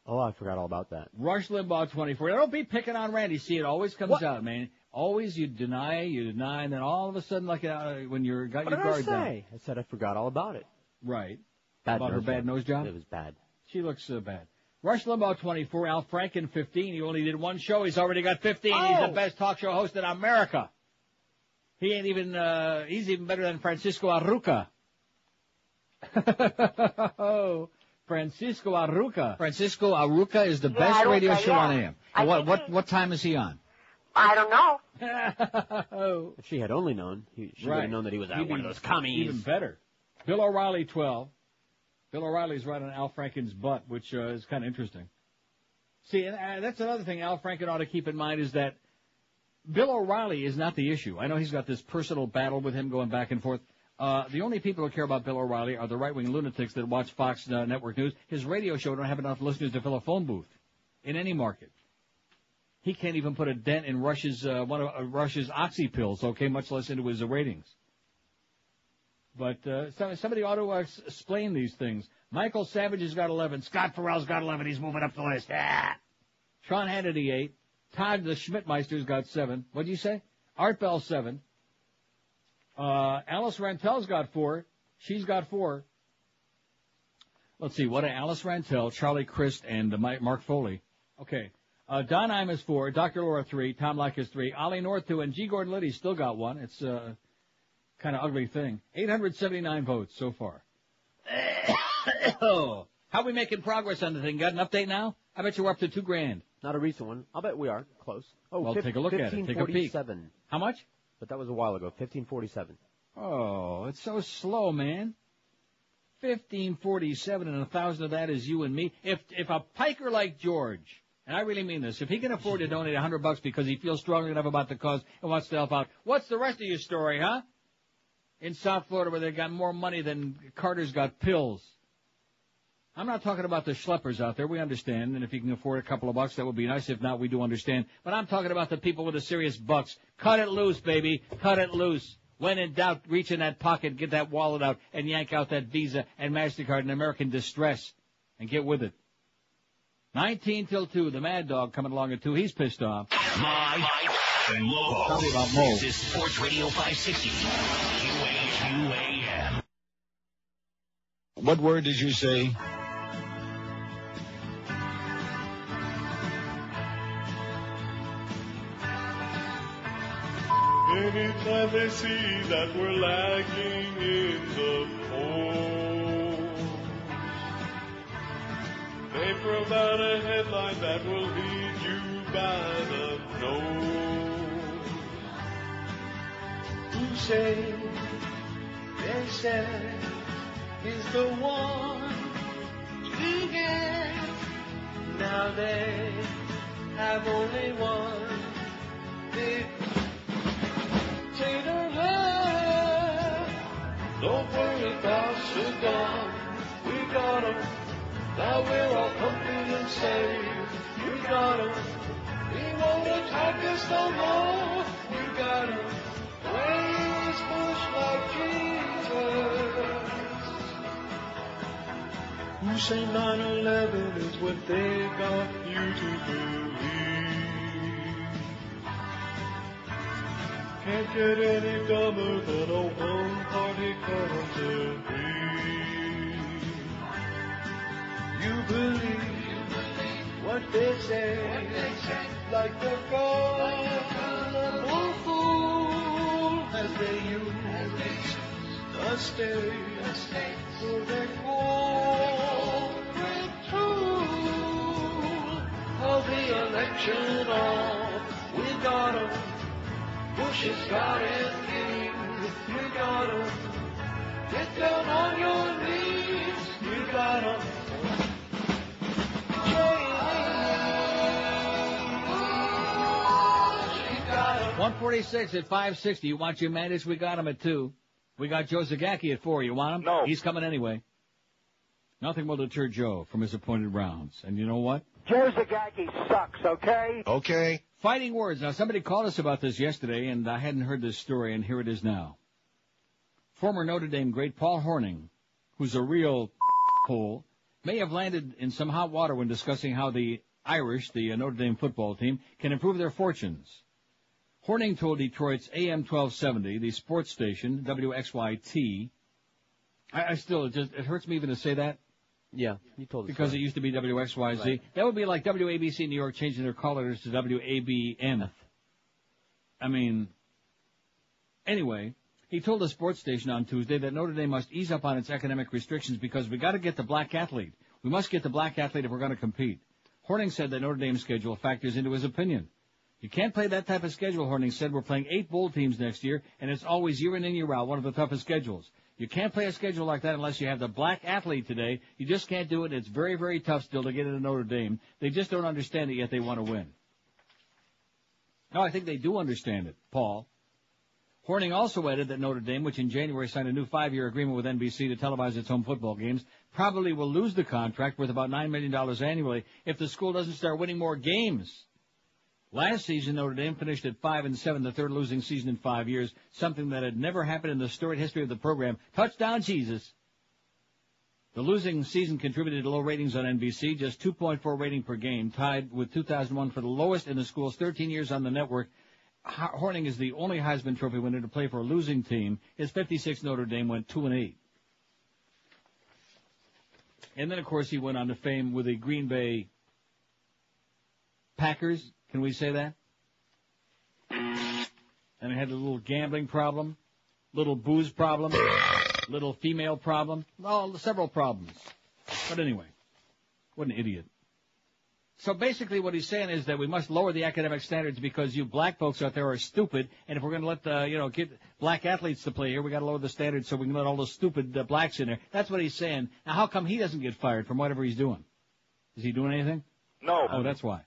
Oh, I forgot all about that. Rush Limbaugh, 24. Now, don't be picking on Randy. See, it always comes out, man. Always you deny, and then all of a sudden, like when you're got your guard down. I said I forgot all about it. Right. Bad about her bad nose job? It was bad. She looks bad. Rush Limbaugh, 24. Al Franken, 15. He only did one show. He's already got 15. Oh. He's the best talk show host in America. He ain't even, he's even better than Francisco Arruca. Oh, Francisco Arruca. Francisco Arruca is the best radio show on AM. What time is he on? I don't know. If she had only known, she would have known that he was one of those commies. Even better. Bill O'Reilly, 12. Bill O'Reilly's right on Al Franken's butt, which is kind of interesting. See, and that's another thing Al Franken ought to keep in mind is that Bill O'Reilly is not the issue. I know he's got this personal battle with him going back and forth. The only people who care about Bill O'Reilly are the right-wing lunatics that watch Fox Network News. His radio show don't have enough listeners to fill a phone booth in any market. He can't even put a dent in Rush's one of Rush's oxy pills, okay, much less into his ratings. But somebody ought to explain these things. Michael Savage has got 11. Scott Farrell's got 11. He's moving up the list. Ah! Sean Hannity, 8. Todd the Schmidtmeister's got 7. What'd you say? Art Bell, 7. Alice Rantel's got 4. She's got 4. Let's see. What are Alice Rantel, Charlie Crist, and Mark Foley? Okay. Don Imus 4. Dr. Laura 3. Tom Likas 3. Ollie North 2. And G. Gordon Liddy's still got 1. It's kind of ugly thing. 879 votes so far. How are we making progress on the thing? Got an update now? I bet you're up to $2,000. Not a recent one. I'll bet we are. Close. Oh, well, take a look at it. Take a peek. How much? But that was a while ago. 1547. Oh, it's so slow, man. 1547, and 1,000 of that is you and me. If a piker like George, and I really mean this, if he can afford to donate $100 because he feels strongly enough about the cause and wants to help out, what's the rest of your story, huh? In South Florida where they got more money than Carter's got pills. I'm not talking about the schleppers out there. We understand, and if you can afford a couple of bucks, that would be nice. If not, we do understand. But I'm talking about the people with the serious bucks. Cut it loose, baby. Cut it loose. When in doubt, reach in that pocket, get that wallet out, and yank out that Visa and MasterCard and American Distress, and get with it. 19 till 2, the Mad Dog coming along at 2. He's pissed off. Live and local. Tell me about Mo. This is Sports Radio 560. QAM. What word did you say? Anytime they see that we're lagging in the polls, they provide a headline that will lead you by the nose. Who say, they say, is the one to get. Now they have only one big potato left. Don't worry about Sudan, we got 'em. Now we're all comfy and safe. We got 'em. He won't attack us no more. We got 'em. Praise Bush like Jesus. Who say 9/11 is what they got you to believe? Can't get any dumber than a one-party country. You believe what they say, like the gullible fool, as they use the state for their corporate tool. Of the election on, we got 'em. Bush has got his king, you got 'em. Get down on your knees, you got 'em. 146 at 560. You want your Mandis? We got him at 2. We got Joe Zagacki at 4. You want him? No. He's coming anyway. Nothing will deter Joe from his appointed rounds. And you know what? Joe Zagacki sucks, okay? Okay. Fighting words. Now, somebody called us about this yesterday, and I hadn't heard this story, and here it is now. Former Notre Dame great Paul Hornung, who's a real hole, may have landed in some hot water when discussing how the Irish, the Notre Dame football team, can improve their fortunes. Hornung told Detroit's AM 1270, the sports station, WXYT, it hurts me even to say that. Yeah, you told us. Because it used to be WXYZ. Right. That would be like WABC New York changing their call letters to WABN. I mean, anyway, he told the sports station on Tuesday that Notre Dame must ease up on its academic restrictions because we got to get the black athlete. We must get the black athlete if we're going to compete. Hornung said that Notre Dame's schedule factors into his opinion. You can't play that type of schedule, Hornung said. We're playing 8 bowl teams next year, and it's always year in and year out, one of the toughest schedules. You can't play a schedule like that unless you have the black athlete today. You just can't do it. It's very, very tough still to get into Notre Dame. They just don't understand it, yet they want to win. No, I think they do understand it, Paul. Hornung also added that Notre Dame, which in January signed a new 5-year agreement with NBC to televise its home football games, probably will lose the contract worth about $9 million annually if the school doesn't start winning more games. Last season, Notre Dame finished at 5-7, the third losing season in 5 years, something that had never happened in the storied history of the program. Touchdown, Jesus! The losing season contributed to low ratings on NBC, just 2.4 rating per game, tied with 2001 for the lowest in the school's 13 years on the network. Hornung is the only Heisman Trophy winner to play for a losing team. His 56 Notre Dame went 2-8. And then, of course, he went on to fame with the Green Bay Packers. Can we say that? And he had a little gambling problem, little booze problem, little female problem, several problems. But anyway, what an idiot. So basically what he's saying is that we must lower the academic standards because you black folks out there are stupid, and if we're going to let get black athletes to play here, we got to lower the standards so we can let all those stupid blacks in there. That's what he's saying. Now, how come he doesn't get fired from whatever he's doing? Is he doing anything? No. Oh, that's why.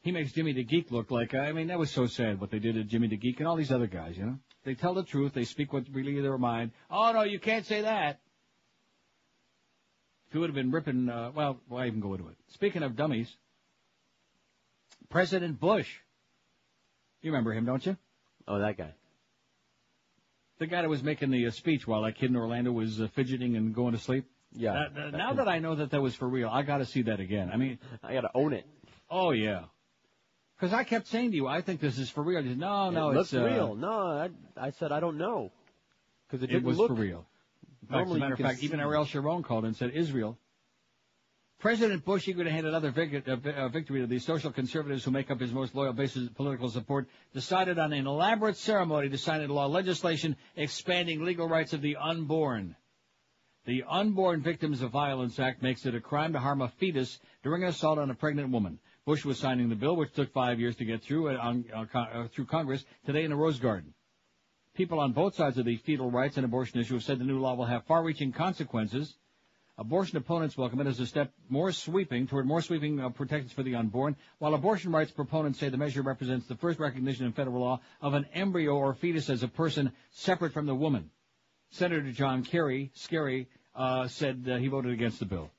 He makes Jimmy the Geek look like, that was so sad what they did to Jimmy the Geek and all these other guys, you know. They tell the truth. They speak what's really in their mind. Oh, no, you can't say that. If he would have been ripping, why even go into it? Speaking of dummies, President Bush. You remember him, don't you? Oh, that guy. The guy that was making the speech while that kid in Orlando was fidgeting and going to sleep. Yeah. Now that I know that was for real, I got to see that again. I mean, I got to own it. Oh yeah. Because I kept saying to you, I think this is for real. You said, no, it it's looks real. No, I said I don't know. Because it was look for real. As a matter of fact, even Ariel Sharon called and said, Israel. President Bush, eager to hand another victory to the social conservatives who make up his most loyal base of political support, decided on an elaborate ceremony to sign into law legislation expanding legal rights of the unborn. The Unborn Victims of Violence Act makes it a crime to harm a fetus during an assault on a pregnant woman. Bush was signing the bill, which took 5 years to get through through Congress, today in the Rose Garden. People on both sides of the fetal rights and abortion issue have said the new law will have far-reaching consequences. Abortion opponents welcome it as a step toward more sweeping protections for the unborn, while abortion rights proponents say the measure represents the first recognition in federal law of an embryo or fetus as a person separate from the woman. Senator John Kerry, said he voted against the bill.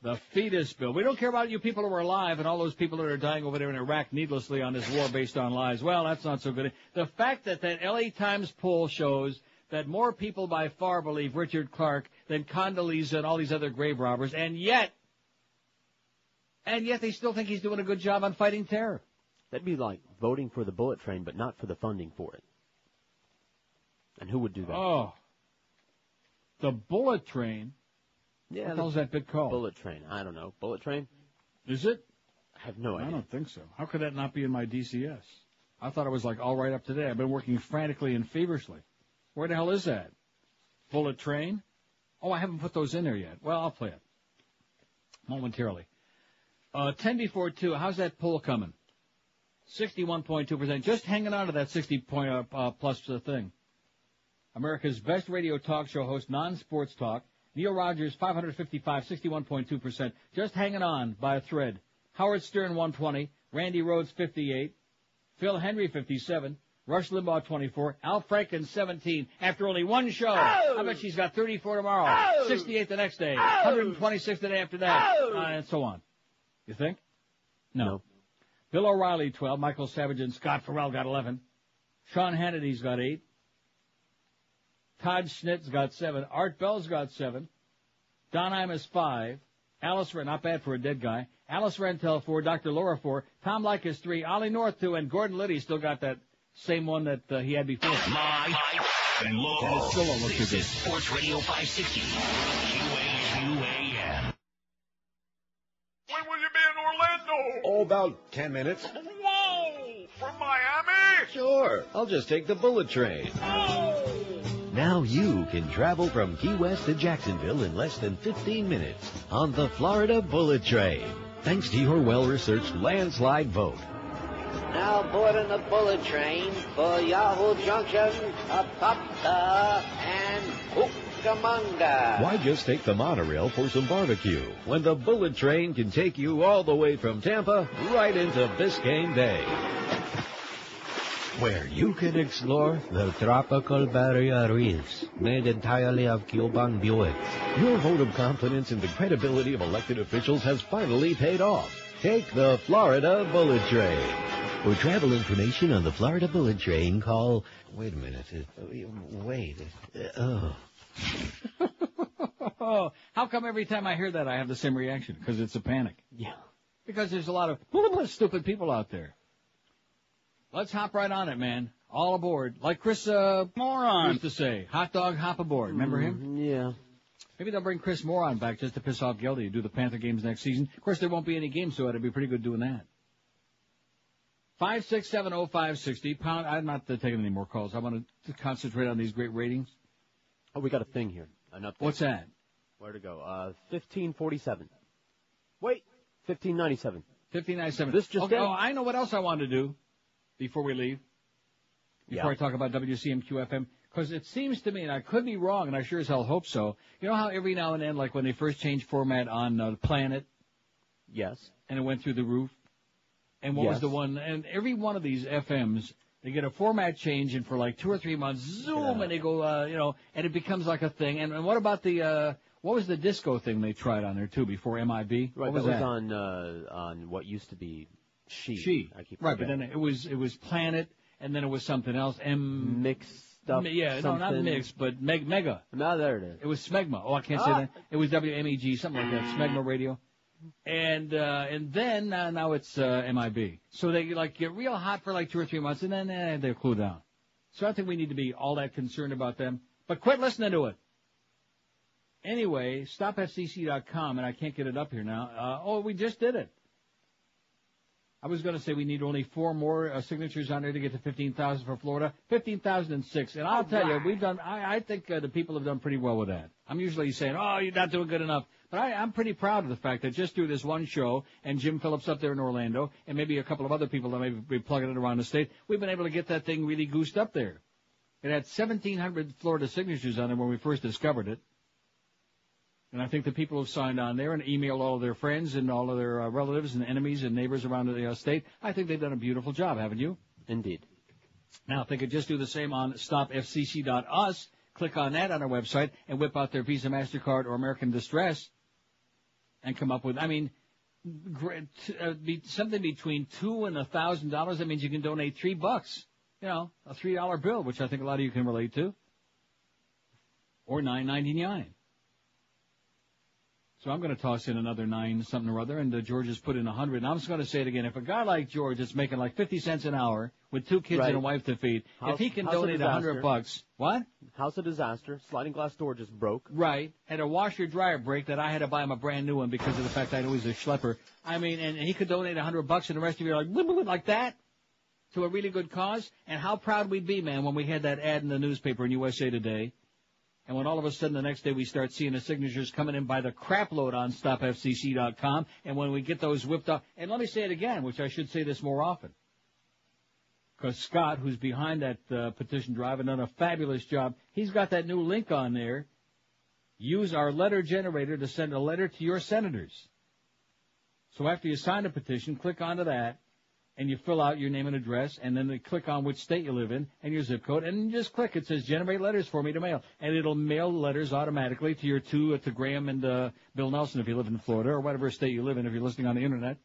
The fetus bill. We don't care about you people who are alive and all those people that are dying over there in Iraq needlessly on this war based on lies. Well, that's not so good. The fact that LA Times poll shows that more people by far believe Richard Clark than Condoleezza and all these other grave robbers, and yet they still think he's doing a good job on fighting terror. That'd be like voting for the bullet train, but not for the funding for it. And who would do that? Oh, the bullet train? Yeah. What the hell's that bit called? Bullet train. I don't know. Bullet train? Is it? I have no idea. I don't think so. How could that not be in my DCS? I thought it was like all right up to date. I've been working frantically and feverishly. Where the hell is that? Bullet train? Oh, I haven't put those in there yet. Well, I'll play it momentarily. 10 before 2. How's that poll coming? 61.2%. Just hanging on to that 60 plus thing. America's best radio talk show host, non-sports talk. Neil Rogers, 555, 61.2%. Just hanging on by a thread. Howard Stern, 120. Randy Rhodes, 58. Phil Henry, 57. Rush Limbaugh, 24. Al Franken, 17. After only one show. Oh! I bet she's got 34 tomorrow. Oh! 68 the next day. Oh! 126 the day after that. Oh! And so on. You think? No. Bill O'Reilly, 12. Michael Savage and Scott Farrell got 11. Sean Hannity's got 8. Todd Schnitt's got 7. Art Bell's got 7. Don Imus, 5. Alice Wren, not bad for a dead guy. Alice Rentel, 4. Dr. Laura, 4. Tom Likas, 3. Ollie North, 2. And Gordon Liddy still got that same one that he had before. Live and local. And it still don't look too This good. is Sports Radio 560. QAM. When will you be in Orlando? Oh, about 10 minutes. Whoa! From Miami? Sure. I'll just take the bullet train. Now you can travel from Key West to Jacksonville in less than 15 minutes on the Florida Bullet Train. Thanks to your well-researched landslide vote. Now boarding the bullet train for Yahoo Junction, Apopka, and Cucamonga. Why just take the monorail for some barbecue when the bullet train can take you all the way from Tampa right into Biscayne Bay, where you can explore the tropical barrier reefs made entirely of Cuban Buick. Your vote of confidence in the credibility of elected officials has finally paid off. Take the Florida Bullet Train. For travel information on the Florida Bullet Train, call... Wait a minute. How come every time I hear that I have the same reaction? Because it's a panic. Yeah. Because there's a lot of stupid people out there. Let's hop right on it, man. All aboard. Like Chris Moron used to say. Hot dog, hop aboard. Remember him? Yeah. Maybe they'll bring Chris Moron back just to piss off Geldy and do the Panther games next season. Of course, there won't be any games, so it'd be pretty good doing that. 5670560 pound. I'm not taking any more calls. I want to concentrate on these great ratings. Oh, we got a thing here. An update. What's that? Where to go? 1547. Wait, 1597. 1597. This just okay, in. oh, I know what else I want to do before we leave. Before I talk about WCMQ-FM. Because it seems to me, and I could be wrong, and I sure as hell hope so, you know how every now and then, like when they first changed format on the Planet? Yes. And it went through the roof? And what was the one? And every one of these FMs, they get a format change, and for like 2 or 3 months, zoom, and they go, and it becomes like a thing. And what about what was the disco thing they tried on there too before MIB? Right, what was that that? was on what used to be She. She. I keep right, but forgetting. then it was Planet, and then it was something else. Mixed up. Yeah, something. no, not mixed, but Mega. No, there it is. It was Smegma. Oh, I can't say that. It was WMEG, something like that. Smegma Radio. And then now it's MIB. So they get real hot for 2 or 3 months, and then they cool down. So I think we need to be all that concerned about them. But quit listening to it. Anyway, stopfcc.com, and I can't get it up here now. We just did it. I was going to say we need only 4 more signatures on there to get to 15,000 for Florida. 15,006. And I'll tell you, we've done, I think the people have done pretty well with that. I'm usually saying, you're not doing good enough. But I'm pretty proud of the fact that just through this one show, and Jim Phillips up there in Orlando, and maybe a couple of other people that may be plugging it around the state, we've been able to get that thing really goosed up there. It had 1,700 Florida signatures on it when we first discovered it. And I think the people who signed on there and emailed all of their friends and all of their relatives and enemies and neighbors around the state, I think they've done a beautiful job, haven't you? Indeed. Now, if they could just do the same on stopfcc.us, click on that on our website and whip out their Visa, MasterCard, or American Distress and come up with, something between $2,000 and $1,000. That means you can donate $3. A $3 bill, which I think a lot of you can relate to. Or $9.99. So I'm going to toss in another 9 something or other, and George has put in 100. And I'm just going to say it again. If a guy like George is making 50 cents an hour with 2 kids and a wife to feed, if he can donate $100, what? House of disaster. Sliding glass door just broke. Right. Had a washer dryer break that I had to buy him a brand new one because of the fact I know he's a schlepper. And he could donate $100, and the rest of you are like that to a really good cause. And how proud we'd be, man, when we had that ad in the newspaper in USA Today. And when all of a sudden the next day we start seeing the signatures coming in by the crapload on stopfcc.com, and when we get those whipped up, and let me say it again, which I should say this more often, because Scott, who's behind that petition drive and done a fabulous job, he's got that new link on there. Use our letter generator to send a letter to your senators. So after you sign the petition, click onto that, and you fill out your name and address, and then they click on which state you live in, and your zip code, and you just click. It says, generate letters for me to mail. And it'll mail letters automatically to your to Graham and Bill Nelson if you live in Florida, or whatever state you live in if you're listening on the Internet.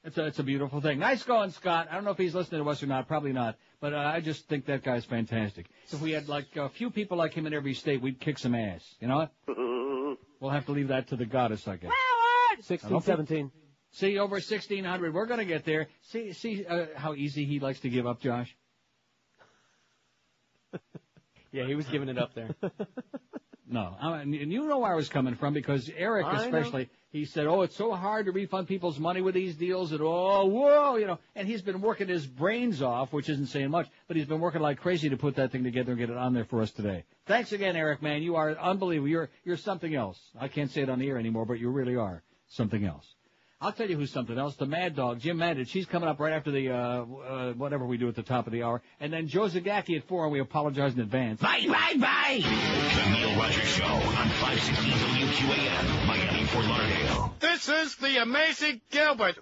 It's a beautiful thing. Nice going, Scott. I don't know if he's listening to us or not. Probably not. But I just think that guy's fantastic. If we had a few people like him in every state, we'd kick some ass. You know what? We'll have to leave that to the goddess, I guess. 1617. See, over 1,600. We're going to get there. See how easy he likes to give up, Josh? Yeah, he was giving it up there. No. And you know where I was coming from, because Eric especially, he said, it's so hard to refund people's money with these deals, and and he's been working his brains off, which isn't saying much, but he's been working like crazy to put that thing together and get it on there for us today. Thanks again, Eric, man. You are unbelievable. You're something else. I can't say it on the air anymore, but you really are something else. I'll tell you who's something else. The Mad Dog, Jim Madden. She's coming up right after the, whatever we do at the top of the hour. And then Joe Zagacki at 4, and we apologize in advance. Bye. The Neil Rogers Show on 560 WQAM, Miami, Fort Lauderdale. This is the Amazing Gilbert.